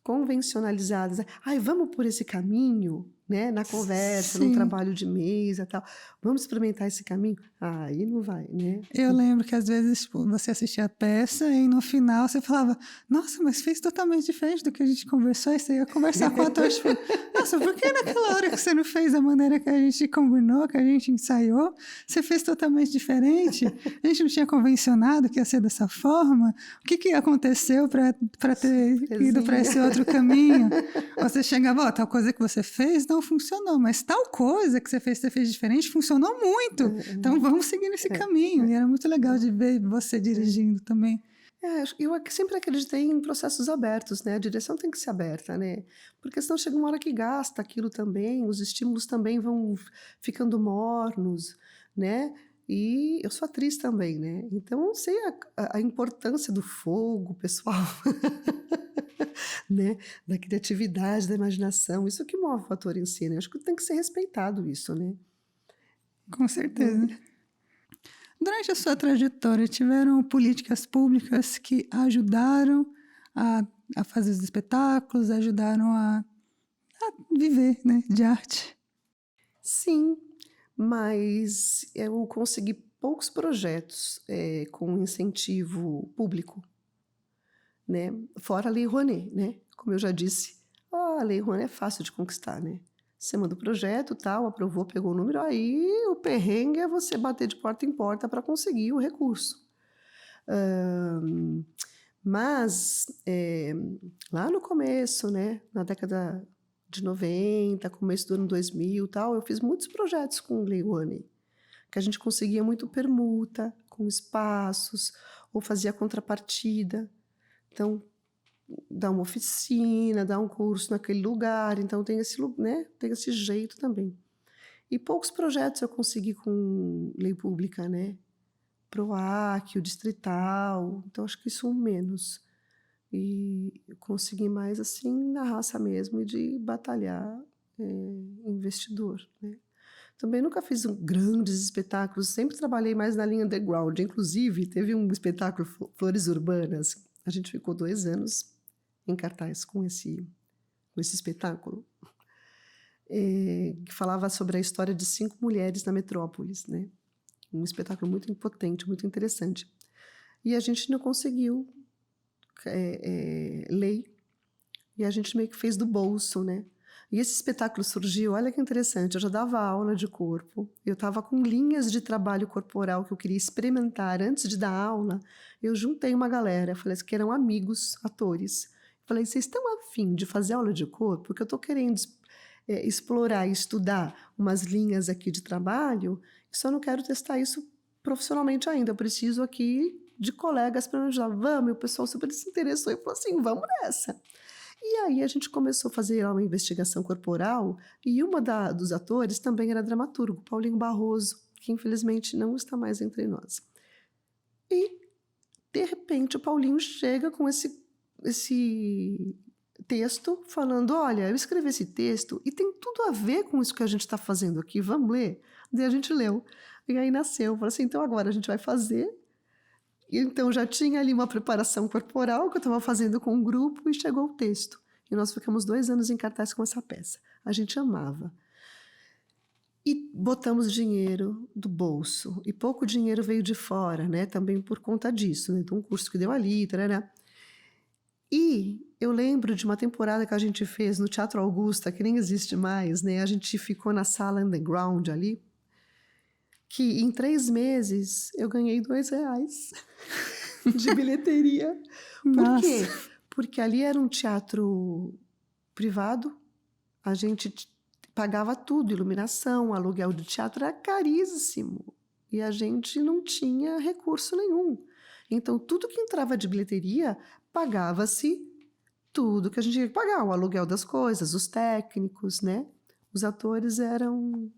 S3: convencionalizadas. Ai, vamos por esse caminho, né? Na conversa, num trabalho de mesa e tal. Vamos experimentar esse caminho? Aí não vai, né?
S2: Eu lembro que às vezes tipo, você assistia a peça e no final você falava, nossa, mas fez totalmente diferente do que a gente conversou. E você ia conversar com o ator, tipo, nossa, por que naquela hora que você não fez da maneira que a gente combinou, que a gente ensaiou, você fez totalmente diferente? A gente não tinha convencionado que ia ser dessa forma? O que aconteceu para ter ido para esse outro caminho? Você chegava, ó, tal coisa que você fez não funcionou, mas tal coisa que você fez diferente funcionou muito. Então vamos seguir nesse caminho. E era muito legal de ver você dirigindo também.
S3: Eu sempre acreditei em processos abertos, né? A direção tem que ser aberta, né? Porque senão chega uma hora que gasta aquilo também, os estímulos também vão ficando mornos, né? E eu sou atriz também, né? Então eu sei a importância do fogo pessoal, né? Da criatividade, da imaginação, isso que move o ator em si, né? Acho que tem que ser respeitado isso, né?
S2: Com certeza. Durante a sua trajetória, tiveram políticas públicas que ajudaram a a fazer os espetáculos, ajudaram a viver, né, de arte.
S3: Sim, mas eu consegui poucos projetos com incentivo público, né? Fora a Lei Rouanet, né? Como eu já disse, a Lei Rouanet é fácil de conquistar, né? Você manda o projeto, tal, aprovou, pegou o número, aí o perrengue é você bater de porta em porta para conseguir o recurso. Mas lá no começo, né, na década de 90, começo do ano 2000 tal, eu fiz muitos projetos com Lei Rouanet, que a gente conseguia muito permuta com espaços, ou fazia contrapartida. Então, dá uma oficina, dá um curso naquele lugar, então tem esse jeito também. E poucos projetos eu consegui com lei pública, né? PROAC, o distrital, então acho que isso menos. E eu consegui mais assim na raça mesmo e de batalhar investidor, né? Também nunca fiz grandes espetáculos, sempre trabalhei mais na linha underground. Inclusive, teve um espetáculo Flores Urbanas, a gente ficou 2 anos em cartaz com esse espetáculo, que falava sobre a história de 5 mulheres na metrópolis, né? Um espetáculo muito potente, muito interessante. E a gente não conseguiu lei, e a gente meio que fez do bolso, né? E esse espetáculo surgiu, olha que interessante, eu já dava aula de corpo, eu estava com linhas de trabalho corporal que eu queria experimentar antes de dar aula, eu juntei uma galera, falei que eram amigos, atores, falei, vocês estão afim de fazer aula de corpo? Porque eu estou querendo explorar e estudar umas linhas aqui de trabalho, só não quero testar isso profissionalmente ainda, eu preciso aqui de colegas para me ajudar. Vamos, e o pessoal super se interessou e falou assim, vamos nessa. E aí a gente começou a fazer uma investigação corporal e uma dos atores também era dramaturgo, Paulinho Barroso, que infelizmente não está mais entre nós. E, de repente, o Paulinho chega com esse texto falando, olha, eu escrevi esse texto e tem tudo a ver com isso que a gente está fazendo aqui, vamos ler? Daí a gente leu. E aí nasceu, falei assim, então agora a gente vai fazer. Então já tinha ali uma preparação corporal que eu estava fazendo com um grupo e chegou o texto. E nós ficamos 2 anos em cartaz com essa peça. A gente amava. E botamos dinheiro do bolso. E pouco dinheiro veio de fora, né? Também por conta disso, né? Então um curso que deu ali, tarará. E eu lembro de uma temporada que a gente fez no Teatro Augusta, que nem existe mais, né? A gente ficou na sala underground ali, que em 3 meses eu ganhei R$2 de bilheteria. Por quê? Porque ali era um teatro privado, a gente pagava tudo, iluminação, aluguel do teatro era caríssimo e a gente não tinha recurso nenhum. Então, tudo que entrava de bilheteria, pagava-se tudo que a gente tinha que pagar, o aluguel das coisas, os técnicos, né? Os atores eram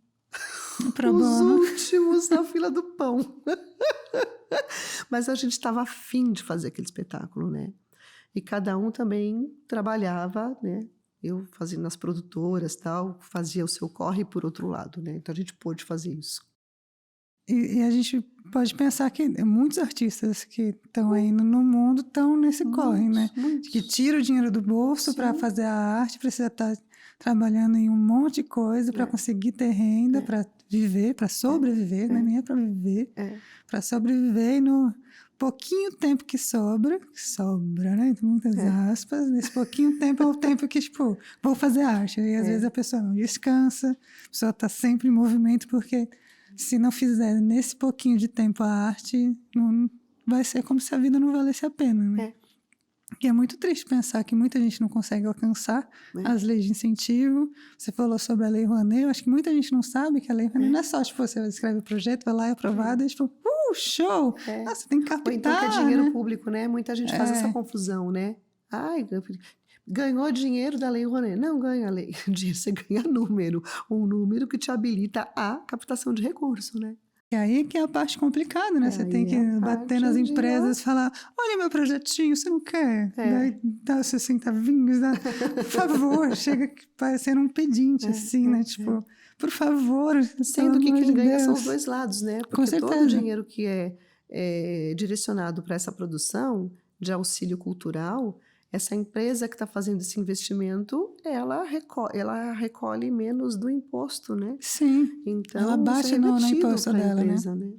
S3: os últimos na fila do pão. Mas a gente estava afim de fazer aquele espetáculo, né? E cada um também trabalhava, né? Eu fazia nas produtoras, tal, fazia o seu corre por outro lado, né? Então a gente pôde fazer isso.
S2: E a gente pode pensar que muitos artistas que estão aí no mundo estão nesse corre, né? Que tira o dinheiro do bolso para fazer a arte, precisa estar trabalhando em um monte de coisa para conseguir ter renda, para viver, para sobreviver, né? Nem é para viver, para sobreviver e no pouquinho tempo que sobra, né? Entre muitas aspas, nesse pouquinho tempo é o tempo que, tipo, vou fazer arte. E às vezes a pessoa não descansa, a pessoa está sempre em movimento, porque se não fizer nesse pouquinho de tempo a arte, não vai ser como se a vida não valesse a pena, né? E é muito triste pensar que muita gente não consegue alcançar as leis de incentivo. Você falou sobre a Lei Rouanet, eu acho que muita gente não sabe que a Lei Rouanet não é só, tipo, você escreve o projeto, vai lá, é aprovado, e tipo, show! Nossa, tem que captar,
S3: ou então que é dinheiro
S2: né?
S3: público, né? Muita gente faz essa confusão, né? Ai, ganhou dinheiro da Lei Rouanet. Não ganha lei, você ganha número. Um número que te habilita a captação de recurso, né?
S2: E aí que é a parte complicada, né? Você tem que bater nas empresas e falar, olha meu projetinho, você não quer? Daí dá os seus centavinhos, por favor, chega parecendo um pedinte, assim, né? Tipo, por favor.
S3: Sendo que quem ganha
S2: Deus.
S3: são os dois lados, né? Porque
S2: Com certeza.
S3: todo o dinheiro que é direcionado para essa produção de auxílio cultural, essa empresa que está fazendo esse investimento, ela recolhe menos do imposto, né?
S2: Sim.
S3: Então,
S2: Ela
S3: isso
S2: bate
S3: é
S2: no
S3: revertido
S2: imposto
S3: para a
S2: dela, né?
S3: empresa, né?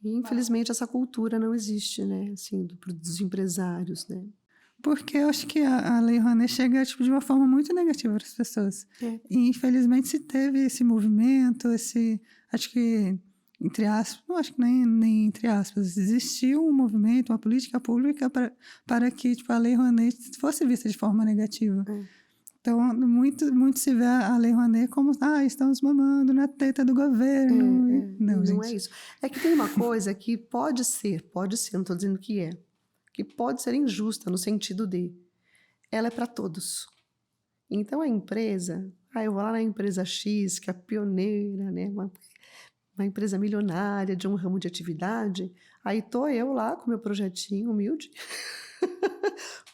S3: E, infelizmente, essa cultura não existe, né? Assim, dos empresários, né?
S2: Porque eu acho que a Lei Rouanet chega tipo, de uma forma muito negativa para as pessoas.
S3: É.
S2: E, infelizmente, se teve esse movimento, acho que, entre aspas, não acho que nem entre aspas, existiu um movimento, uma política pública para que tipo, a Lei Rouanet fosse vista de forma negativa. Então, muito se vê a Lei Rouanet como, estamos mamando na teta do governo. Não,
S3: não
S2: gente.
S3: é isso. É que tem uma coisa que pode ser, não estou dizendo que é, que pode ser injusta no sentido de ela é para todos. Então a empresa, eu vou lá na empresa X, que é pioneira, né, uma empresa milionária de um ramo de atividade, aí tô eu lá com meu projetinho humilde,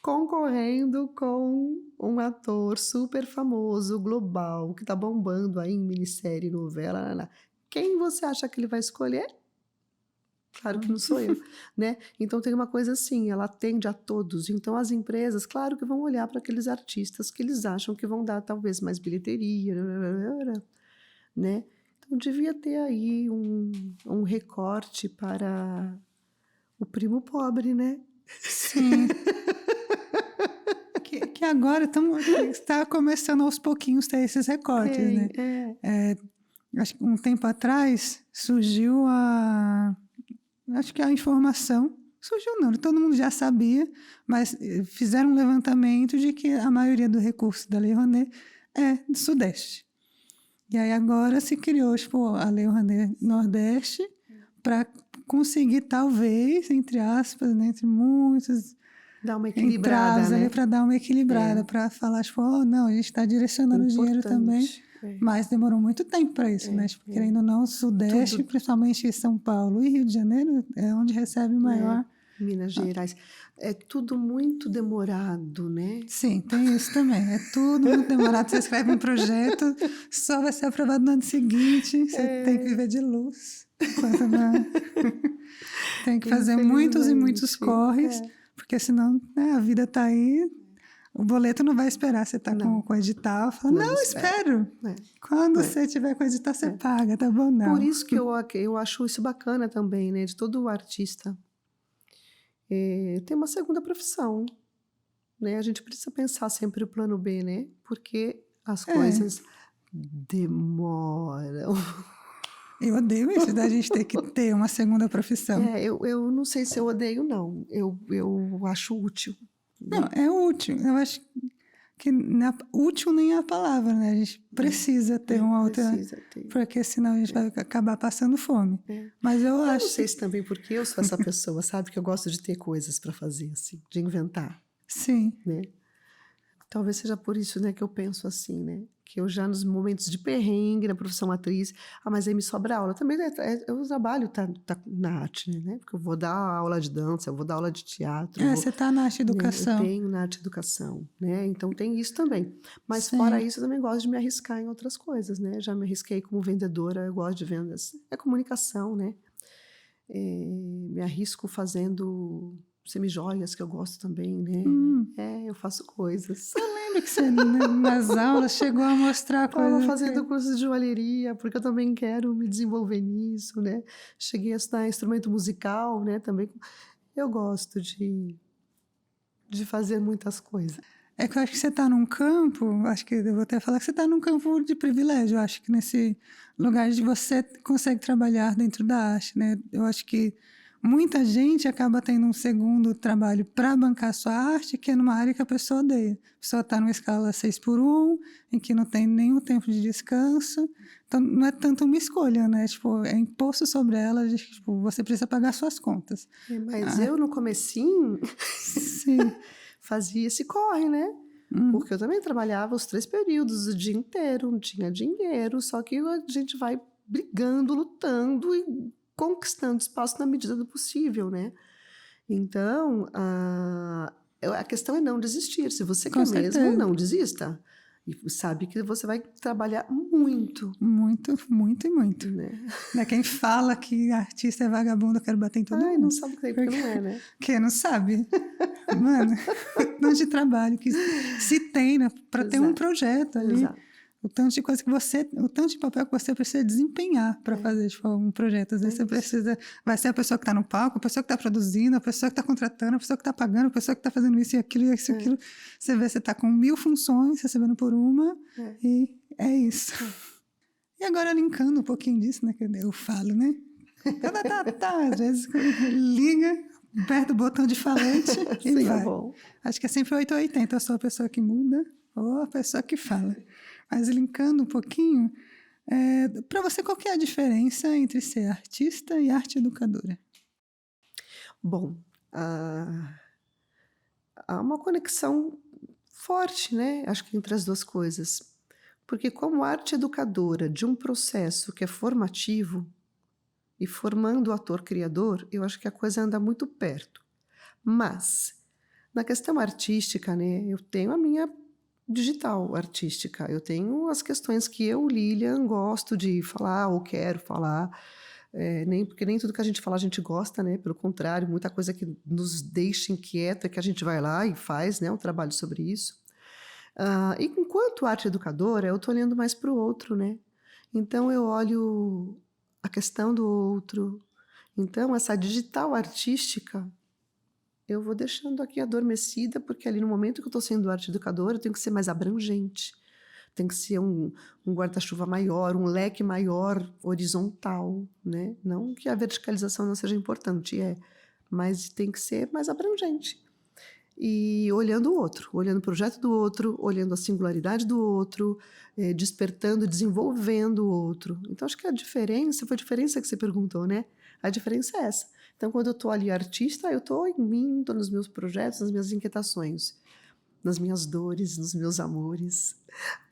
S3: concorrendo com um ator super famoso, global, que tá bombando aí em minissérie, novela, Quem você acha que ele vai escolher? Claro que não sou eu, né? Então tem uma coisa assim, ela atende a todos. Então as empresas, claro que vão olhar para aqueles artistas que eles acham que vão dar talvez mais bilheteria, né? Então devia ter aí um recorte para o primo pobre, né?
S2: Sim. que agora está começando aos pouquinhos ter esses recortes, né? Acho que um tempo atrás surgiu acho que a informação, surgiu não, todo mundo já sabia, mas fizeram um levantamento de que a maioria do recurso da Lei Rouanet é do Sudeste. E aí agora se criou tipo, a Lei Rouanet Nordeste para conseguir, talvez, entre aspas, né, entre muitos...
S3: Dar uma equilibrada, né?
S2: Para dar uma equilibrada, para falar, tipo, não, a gente está direcionando o dinheiro também. Mas demorou muito tempo para isso, né? Tipo, querendo ou não, o Sudeste, principalmente São Paulo e Rio de Janeiro, é onde recebe o maior...
S3: Minas Gerais. É tudo muito demorado, né?
S2: Sim, tem isso também. É tudo muito demorado. Você escreve um projeto, só vai ser aprovado no ano seguinte. Você tem que viver de luz. Enquanto não... tem que fazer muitos e muitos corres, porque senão a vida está aí... O boleto não vai esperar você estar com o edital. Fala, não espero. Quando você tiver com o edital, você paga, tá bom? Não.
S3: Por isso que eu acho isso bacana também, né? De todo artista ter uma segunda profissão, né? A gente precisa pensar sempre o plano B, né? Porque as coisas demoram.
S2: Eu odeio isso da gente ter que ter uma segunda profissão.
S3: Eu não sei se eu odeio, não. Eu acho útil.
S2: Não, é útil. Eu acho que útil nem é a palavra, né? A gente precisa ter uma outra... Porque senão a gente vai acabar passando fome. Mas eu acho...
S3: não sei se também porque eu sou essa pessoa, sabe? Que eu gosto de ter coisas para fazer, assim. De inventar.
S2: Sim.
S3: Né? Talvez seja por isso, né, que eu penso assim, né? Que eu já nos momentos de perrengue na profissão atriz, mas aí me sobra aula. Também eu trabalho tá na arte, né? Porque eu vou dar aula de dança, eu vou dar aula de teatro.
S2: Você está na arte educação.
S3: Né? Eu tenho na arte educação, né? Então tem isso também. Mas fora isso, eu também gosto de me arriscar em outras coisas, né? Já me arrisquei como vendedora, eu gosto de vendas. É comunicação, né? Me arrisco fazendo... semijoias, que eu gosto também, né? Eu faço coisas.
S2: Eu lembro que você, nas aulas, chegou a mostrar coisas...
S3: Estava fazendo curso de joalheria, porque eu também quero me desenvolver nisso, né? Cheguei a estudar instrumento musical, né? Também. Eu gosto de fazer muitas coisas.
S2: É que eu acho que você está num campo, acho que eu vou até falar que você está num campo de privilégio. Eu acho que nesse lugar de você consegue trabalhar dentro da arte, né? Eu acho que muita gente acaba tendo um segundo trabalho para bancar sua arte, que é numa área que a pessoa odeia. A pessoa está numa escala 6x1, em que não tem nenhum tempo de descanso. Então, não é tanto uma escolha, né? Tipo, é imposto sobre ela, de, tipo, você precisa pagar suas contas.
S3: Mas eu, no comecinho, fazia esse corre, né? Porque eu também trabalhava os 3 períodos, o dia inteiro, não tinha dinheiro, só que a gente vai brigando, lutando e conquistando espaço na medida do possível, né? Então, a questão é não desistir. Se você quer mesmo, não desista. E sabe que você vai trabalhar muito,
S2: Muito, muito e muito.
S3: né?
S2: Né? Quem fala que artista é vagabundo, eu quero bater em todo
S3: Ai,
S2: mundo.
S3: não sabe o que é, porque não é, né?
S2: Quem não sabe? Mano, o tanto de trabalho que se tem, né, para ter um
S3: Exato,
S2: projeto ali.
S3: exato.
S2: O tanto de coisa que você, o tanto de papel que você precisa desempenhar para fazer tipo, um projeto. Às vezes você
S3: isso.
S2: precisa, vai ser a pessoa que está no palco, a pessoa que está produzindo, a pessoa que está contratando, a pessoa que está pagando, a pessoa que está fazendo isso e aquilo e isso e aquilo. Você vê, você está com 1000 funções, recebendo por uma, e é isso. E agora linkando um pouquinho disso, né, que eu falo, né? Às vezes liga, aperta o botão de falante e
S3: Sim,
S2: vai.
S3: é bom.
S2: Acho que é sempre 880, eu sou a pessoa que muda ou a pessoa que fala. Mas linkando um pouquinho, para você, qual que é a diferença entre ser artista e arte educadora?
S3: Bom, há uma conexão forte, né? Acho que entre as duas coisas. Porque como arte educadora de um processo que é formativo e formando o ator-criador, eu acho que a coisa anda muito perto. Mas, na questão artística, né, eu tenho a minha digital artística, eu tenho as questões que eu, Lilian, gosto de falar ou quero falar, porque nem tudo que a gente fala a gente gosta, né? Pelo contrário, muita coisa que nos deixa inquieto é que a gente vai lá e faz, né, um trabalho sobre isso. E enquanto arte educadora, eu estou olhando mais para o outro, né? Então eu olho a questão do outro. Então essa digital artística eu vou deixando aqui adormecida, porque ali no momento que eu estou sendo arte educadora, eu tenho que ser mais abrangente. Tem que ser um guarda-chuva maior, um leque maior, horizontal, né? Não que a verticalização não seja importante, mas tem que ser mais abrangente. E olhando o outro, olhando o projeto do outro, olhando a singularidade do outro, despertando, desenvolvendo o outro. Então, acho que a diferença, foi a diferença que você perguntou, né? A diferença é essa. Então, quando eu estou ali artista, eu estou em mim, estou nos meus projetos, nas minhas inquietações, nas minhas dores, nos meus amores.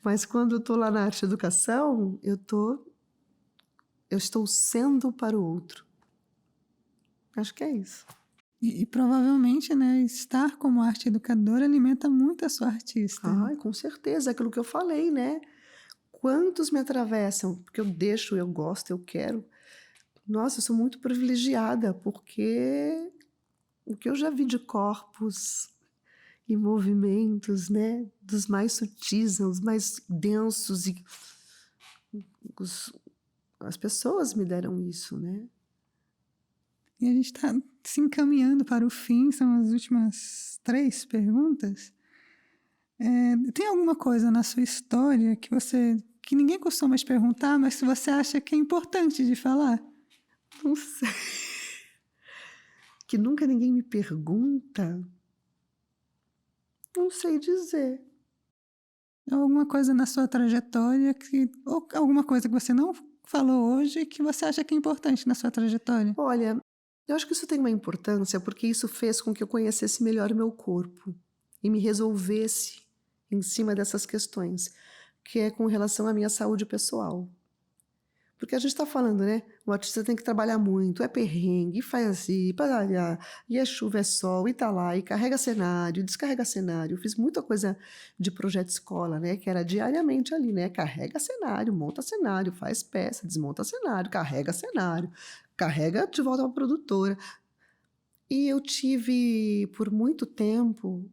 S3: Mas quando eu estou lá na arte educação, eu estou sendo para o outro. Acho que é isso.
S2: E provavelmente, né, estar como arte educadora alimenta muito a sua artista.
S3: Ai, com certeza, aquilo que eu falei, né? Quantos me atravessam? Porque eu gosto, eu quero. Nossa, eu sou muito privilegiada, porque o que eu já vi de corpos e movimentos, né? Dos mais sutis, os mais densos. E as pessoas me deram isso, né?
S2: E a gente está se encaminhando para o fim, são as últimas 3 perguntas. Tem alguma coisa na sua história que ninguém costuma te perguntar, mas que você acha que é importante de falar?
S3: Não sei. Que nunca ninguém me pergunta. Não sei dizer.
S2: Alguma coisa na sua trajetória ou alguma coisa que você não falou hoje que você acha que é importante na sua trajetória?
S3: Olha, eu acho que isso tem uma importância porque isso fez com que eu conhecesse melhor o meu corpo e me resolvesse em cima dessas questões, que é com relação à minha saúde pessoal. Porque a gente está falando, né? O artista tem que trabalhar muito, é perrengue, e faz assim, e é chuva, é sol, e tá lá, e carrega cenário, descarrega cenário. Eu fiz muita coisa de projeto escola, né? Que era diariamente ali, né? Carrega cenário, monta cenário, faz peça, desmonta cenário, carrega de volta para a produtora. E eu tive, por muito tempo,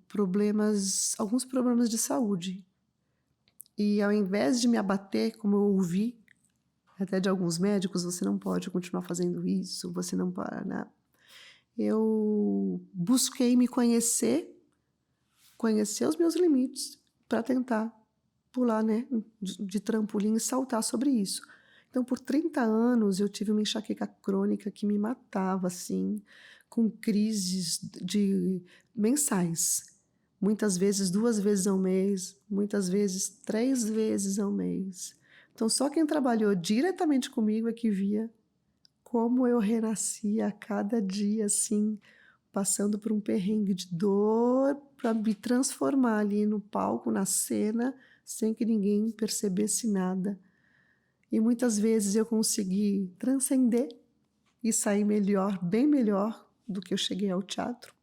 S3: alguns problemas de saúde. E ao invés de me abater, como eu ouvi, até de alguns médicos, você não pode continuar fazendo isso, você não pode, né? Eu busquei me conhecer os meus limites para tentar pular, né, de trampolim e saltar sobre isso. Então, por 30 anos, eu tive uma enxaqueca crônica que me matava, assim, com crises mensais. Muitas vezes 2 vezes ao mês, muitas vezes 3 vezes ao mês. Então, só quem trabalhou diretamente comigo é que via como eu renascia a cada dia, assim, passando por um perrengue de dor para me transformar ali no palco, na cena, sem que ninguém percebesse nada. E muitas vezes eu consegui transcender e sair melhor, bem melhor do que eu cheguei ao teatro.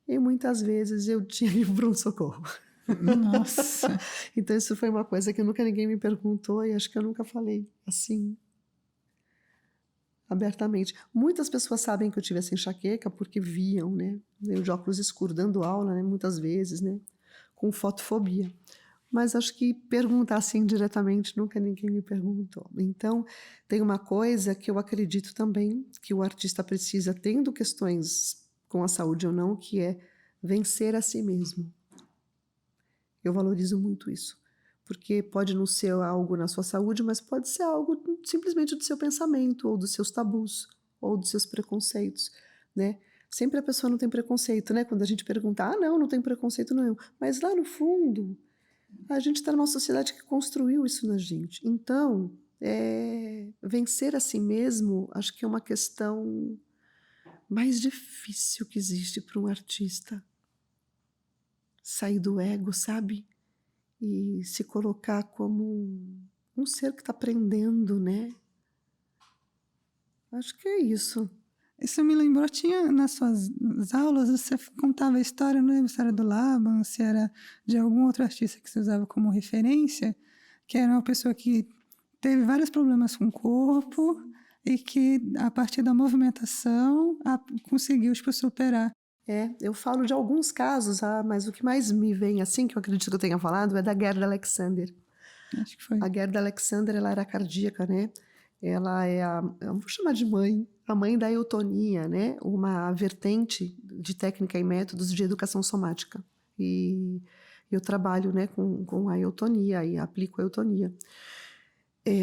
S3: E muitas vezes eu tinha ido para um socorro.
S2: Nossa.
S3: Então, isso foi uma coisa que nunca ninguém me perguntou e acho que eu nunca falei assim, abertamente. Muitas pessoas sabem que eu tive essa enxaqueca porque viam, né? Eu de óculos escuros dando aula, né? Muitas vezes, né? Com fotofobia. Mas acho que perguntar assim diretamente nunca ninguém me perguntou. Então, tem uma coisa que eu acredito também que o artista precisa, tendo questões com a saúde ou não, que é vencer a si mesmo. Eu valorizo muito isso. Porque pode não ser algo na sua saúde, mas pode ser algo simplesmente do seu pensamento, ou dos seus tabus, ou dos seus preconceitos, né? Sempre a pessoa não tem preconceito, né? Quando a gente pergunta, não tem preconceito nenhum. Mas lá no fundo, a gente está numa sociedade que construiu isso na gente. Então, vencer a si mesmo, acho que é uma questão mais difícil que existe para um artista. Sair do ego, sabe? E se colocar como um ser que está aprendendo, né? Acho que é isso.
S2: Isso me lembrou, tinha nas suas aulas, você contava a história, não lembro se era do Laban, se era de algum outro artista que você usava como referência, que era uma pessoa que teve vários problemas com o corpo e que, a partir da movimentação, conseguiu, tipo, superar.
S3: Eu falo de alguns casos, mas o que mais me vem assim, que eu acredito que eu tenha falado, é da Gerda Alexander.
S2: Acho que foi.
S3: A Gerda Alexander, ela era cardíaca, né? Ela eu vou chamar de mãe, a mãe da eutonia, né? Uma vertente de técnica e métodos de educação somática. E eu trabalho, né, com a eutonia e aplico a eutonia.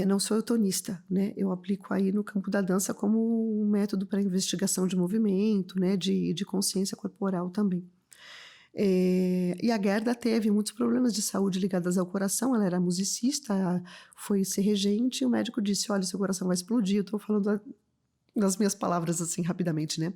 S3: Não sou eutonista, né? Eu aplico aí no campo da dança como um método para investigação de movimento, né? De consciência corporal também. E a Gerda teve muitos problemas de saúde ligados ao coração. Ela era musicista, foi ser regente e o médico disse: olha, seu coração vai explodir. Eu estou falando nas minhas palavras assim rapidamente, né?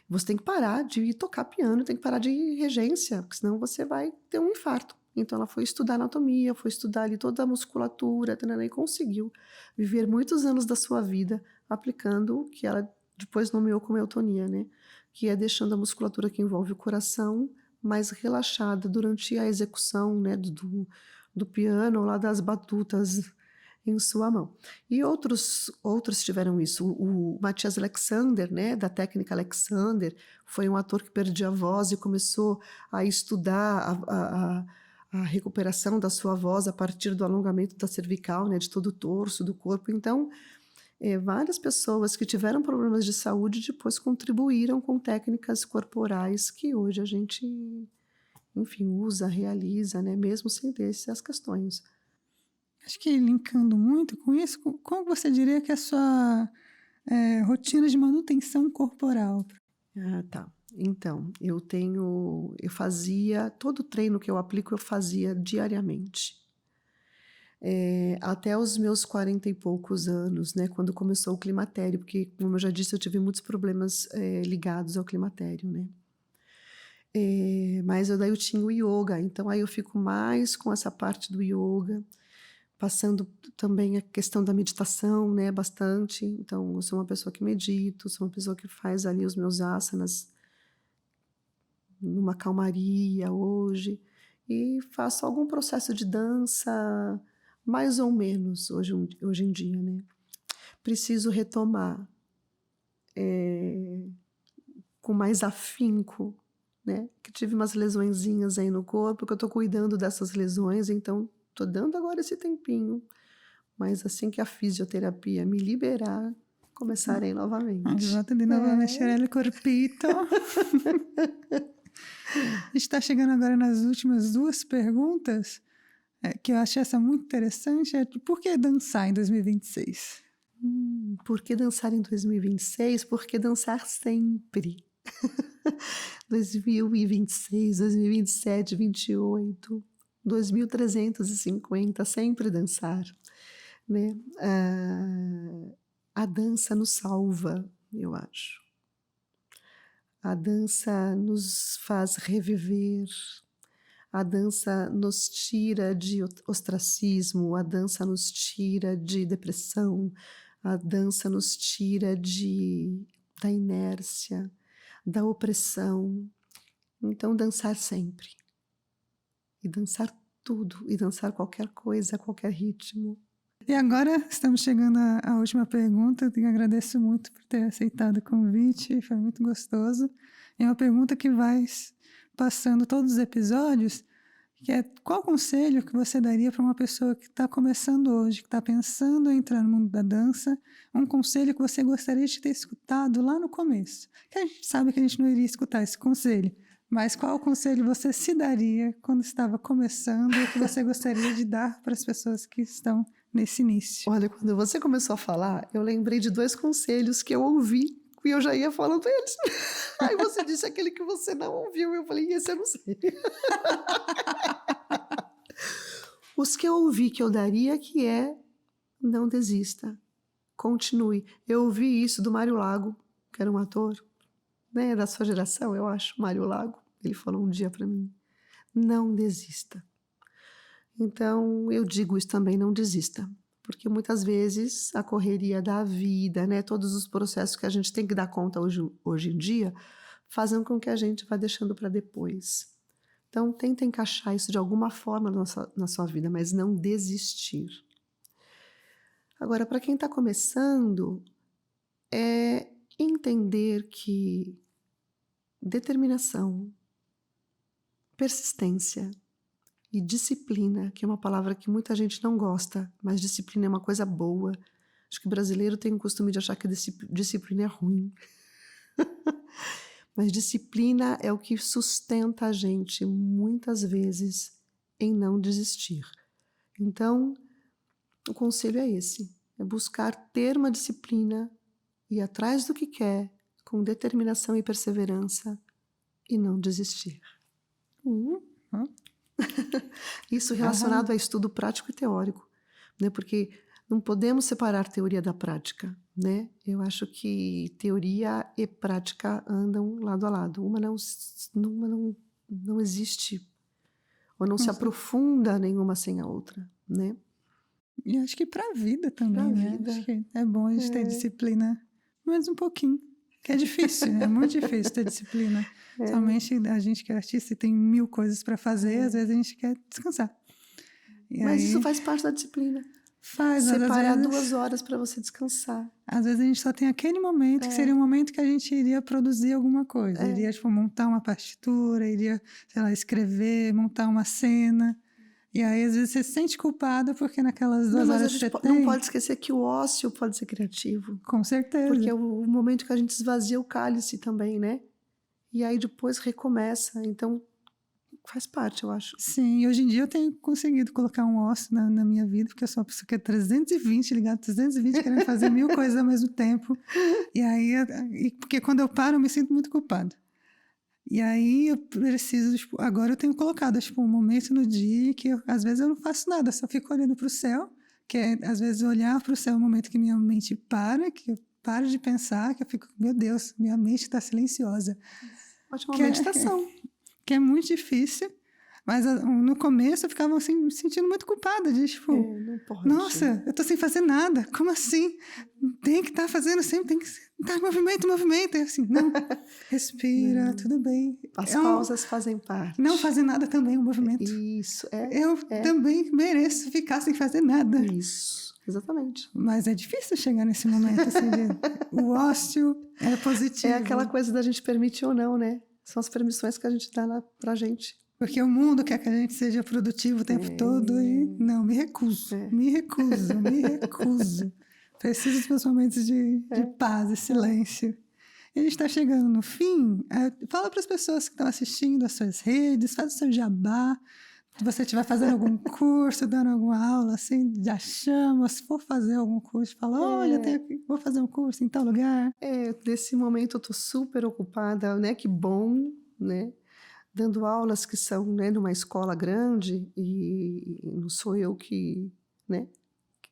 S3: Você tem que parar de tocar piano, tem que parar de regência, porque senão você vai ter um infarto. Então ela foi estudar anatomia, foi estudar ali toda a musculatura, e conseguiu viver muitos anos da sua vida aplicando o que ela depois nomeou como eutonia, né? Que é deixando a musculatura que envolve o coração mais relaxada durante a execução, né, do piano ou lá das batutas em sua mão. E outros tiveram isso. O Matthias Alexander, né, da técnica Alexander, foi um ator que perdia a voz e começou a estudar a recuperação da sua voz a partir do alongamento da cervical, né, de todo o torso, do corpo. Então, várias pessoas que tiveram problemas de saúde depois contribuíram com técnicas corporais que hoje a gente, enfim, usa, realiza, né, mesmo sem ter essas questões.
S2: Acho que linkando muito com isso, como você diria que é a sua rotina de manutenção corporal?
S3: Tá. Então, eu fazia, todo treino que eu aplico eu fazia diariamente. Até os meus 40 e poucos anos, né, quando começou o climatério, porque, como eu já disse, eu tive muitos problemas ligados ao climatério, né. Mas daí eu tinha o yoga, então aí eu fico mais com essa parte do yoga, passando também a questão da meditação, né, bastante. Então, eu sou uma pessoa que medito, sou uma pessoa que faz ali os meus asanas numa calmaria hoje, e faço algum processo de dança, mais ou menos, hoje em dia, né. Preciso retomar com mais afinco, né, que tive umas lesõezinhas aí no corpo, que eu tô cuidando dessas lesões, então tô dando agora esse tempinho, mas assim que a fisioterapia me liberar, começarei novamente.
S2: Volta de novo a mexer o corpito. A gente está chegando agora nas últimas duas perguntas, que eu achei essa muito interessante. Por que dançar em 2026?
S3: Por que dançar em 2026? Porque dançar sempre. 2026, 2027, 28, 2350, sempre dançar, né? A dança nos salva, eu acho. A dança nos faz reviver, a dança nos tira de ostracismo, a dança nos tira de depressão, a dança nos tira da inércia, da opressão. Então, dançar sempre. e dançar tudo, e dançar qualquer coisa, qualquer ritmo.
S2: E agora estamos chegando à última pergunta. Eu agradeço muito por ter aceitado o convite, foi muito gostoso. É uma pergunta que vai passando todos os episódios, que é: qual conselho que você daria para uma pessoa que está começando hoje, que está pensando em entrar no mundo da dança, um conselho que você gostaria de ter escutado lá no começo? Que a gente sabe que a gente não iria escutar esse conselho, mas qual conselho você se daria quando estava começando e que você gostaria de dar para as pessoas que estão nesse início?
S3: Olha, quando você começou a falar, eu lembrei de 2 conselhos que eu ouvi e eu já ia falando eles. Aí você disse aquele que você não ouviu, eu falei, esse eu não sei. Os que eu ouvi que eu daria que é: não desista, continue. Eu ouvi isso do Mário Lago, que era um ator, né, da sua geração, eu acho, Mário Lago. Ele falou um dia para mim: não desista. Então, eu digo isso também, não desista. Porque muitas vezes a correria da vida, né, todos os processos que a gente tem que dar conta hoje em dia, fazem com que a gente vá deixando para depois. Então, tenta encaixar isso de alguma forma na sua vida, mas não desistir. Agora, para quem está começando, é entender que determinação, persistência e disciplina, que é uma palavra que muita gente não gosta, mas disciplina é uma coisa boa. Acho que o brasileiro tem o costume de achar que disciplina é ruim. Mas disciplina é o que sustenta a gente, muitas vezes, em não desistir. Então, o conselho é esse: é buscar ter uma disciplina, ir atrás do que quer, com determinação e perseverança, e não desistir. Isso relacionado a estudo prático e teórico, né? Porque não podemos separar teoria da prática, né? Eu acho que teoria e prática andam lado a lado. Uma não existe, ou não se aprofunda nenhuma sem a outra, né?
S2: E acho que para a vida também,
S3: Pra
S2: né?
S3: vida.
S2: Acho que é bom a gente ter disciplina, mas um pouquinho. Que é difícil, é muito difícil ter disciplina. Somente a gente que é artista e tem 1000 coisas para fazer, às vezes a gente quer descansar. E
S3: Mas
S2: aí,
S3: isso faz parte da disciplina.
S2: faz, mas
S3: Separar
S2: às vezes,
S3: 2 horas para você descansar.
S2: às vezes a gente só tem aquele momento que seria um momento que a gente iria produzir alguma coisa. Iria, tipo, montar uma partitura, iria, sei lá, escrever, montar uma cena. E aí, às vezes, você se sente culpada porque naquelas 2
S3: Não, mas a
S2: horas que
S3: gente
S2: você tem...
S3: não pode esquecer que o ócio pode ser criativo.
S2: Com certeza.
S3: Porque é o momento que a gente esvazia o cálice também, né? E aí depois recomeça. Então, faz parte, eu acho.
S2: Sim, e hoje em dia eu tenho conseguido colocar um ócio na minha vida, porque eu sou uma pessoa que é 320, ligado 320, querendo fazer 1000 coisas ao mesmo tempo. E aí, porque quando eu paro, eu me sinto muito culpada. E aí eu preciso, tipo, agora eu tenho colocado, tipo, um momento no dia que às vezes eu não faço nada, só fico olhando para o céu, que é, às vezes, olhar para o céu é um momento que minha mente para, que eu paro de pensar, que eu fico, meu Deus, minha mente está silenciosa.
S3: Ótima meditação.
S2: Que é muito difícil, mas no começo eu ficava assim, me sentindo muito culpada, de tipo,
S3: Não pode.
S2: nossa, eu tô sem fazer nada, como assim? Tem que estar fazendo sempre, tem que estar em movimento. E assim, não, respira, tudo bem.
S3: As pausas fazem parte.
S2: Não fazer nada também é um movimento.
S3: Isso,
S2: Eu também mereço ficar sem fazer nada.
S3: Isso, exatamente.
S2: Mas é difícil chegar nesse momento, assim, o ócio é positivo.
S3: É aquela coisa da gente permitir ou não, né? São as permissões que a gente dá pra gente.
S2: Porque o mundo quer que a gente seja produtivo o tempo todo e não, me recuso. Preciso dos meus momentos de paz e silêncio. E a gente está chegando no fim. Fala para as pessoas que estão assistindo as suas redes, faz o seu jabá. Se você estiver fazendo algum curso, dando alguma aula, assim, já chama. Se for fazer algum curso, fala, olha, vou fazer um curso em tal lugar.
S3: Nesse momento eu estou super ocupada, né? Que bom, né? Dando aulas que são, né, numa escola grande e não sou eu que, né,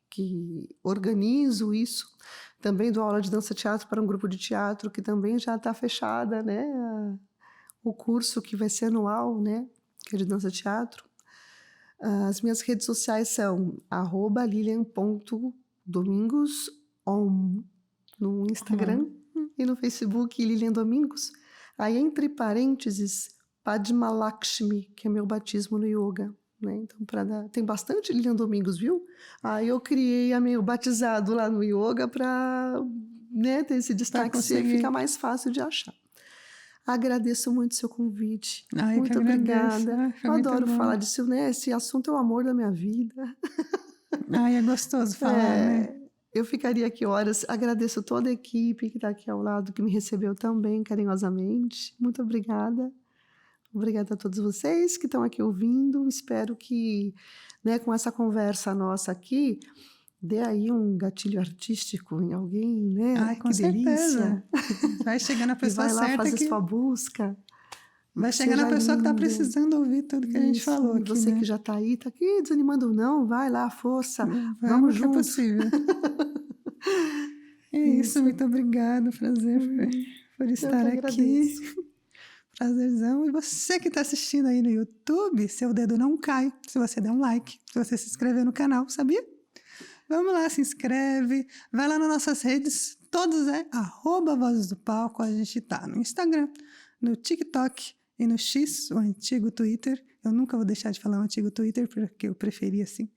S3: que organizo isso. Também dou aula de dança-teatro para um grupo de teatro que também já está fechada, né? O curso que vai ser anual, né? Que é de dança-teatro. As minhas redes sociais são @lilian.domingosom no Instagram e no Facebook Lilian Domingos. Aí, entre parênteses, Padma-Lakshmi, que é meu batismo no yoga. Né? Então, tem bastante Lilian Domingos, viu? Aí eu criei o batizado lá no yoga para, né, ter esse destaque e fica mais fácil de achar. Agradeço muito o seu convite. Muito obrigada. Eu adoro falar disso, né? Esse assunto é o amor da minha vida.
S2: É gostoso falar, né?
S3: Eu ficaria aqui horas. Agradeço toda a equipe que está aqui ao lado, que me recebeu tão bem, carinhosamente. Muito obrigada. Obrigada a todos vocês que estão aqui ouvindo. Espero que, né, com essa conversa nossa aqui, dê aí um gatilho artístico em alguém, né?
S2: Com certeza. Delícia. Vai chegando a pessoa certa.
S3: Vai lá fazer sua busca.
S2: Vai chegando a pessoa que está precisando ouvir tudo que a gente falou aqui.
S3: Você, né? Que já está aí desanimando, não, vai lá, força. Vamos juntos.
S2: É possível. Isso, muito obrigada. Prazer por estar aqui. Prazerzão. E você que está assistindo aí no YouTube, seu dedo não cai se você der um like, se você se inscrever no canal, sabia? Vamos lá, se inscreve, vai lá nas nossas redes, todos @Vozes do Palco, a gente tá no Instagram, no TikTok e no X, o antigo Twitter. Eu nunca vou deixar de falar o antigo Twitter, porque eu preferi assim.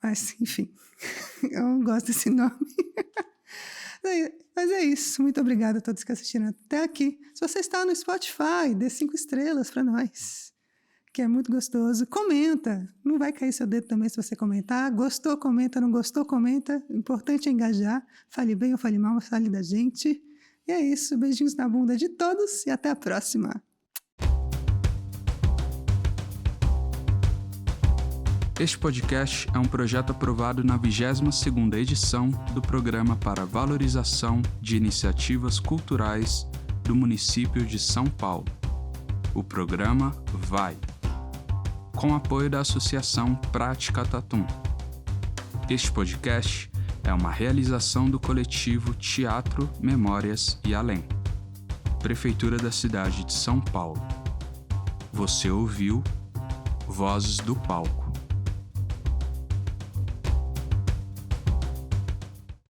S2: Mas, enfim, eu não gosto desse nome. Mas é isso. Muito obrigada a todos que assistiram até aqui. Se você está no Spotify, dê 5 estrelas para nós, que é muito gostoso. Comenta. Não vai cair seu dedo também se você comentar. Gostou, comenta. Não gostou, comenta. O importante é engajar. Fale bem ou fale mal, fale da gente. E é isso. Beijinhos na bunda de todos e até a próxima.
S1: Este podcast é um projeto aprovado na 22ª edição do Programa para Valorização de Iniciativas Culturais do município de São Paulo. O programa VAI, com apoio da Associação Prática Tatum. Este podcast é uma realização do coletivo Teatro, Memórias e Além, Prefeitura da cidade de São Paulo. Você ouviu Vozes do Palco.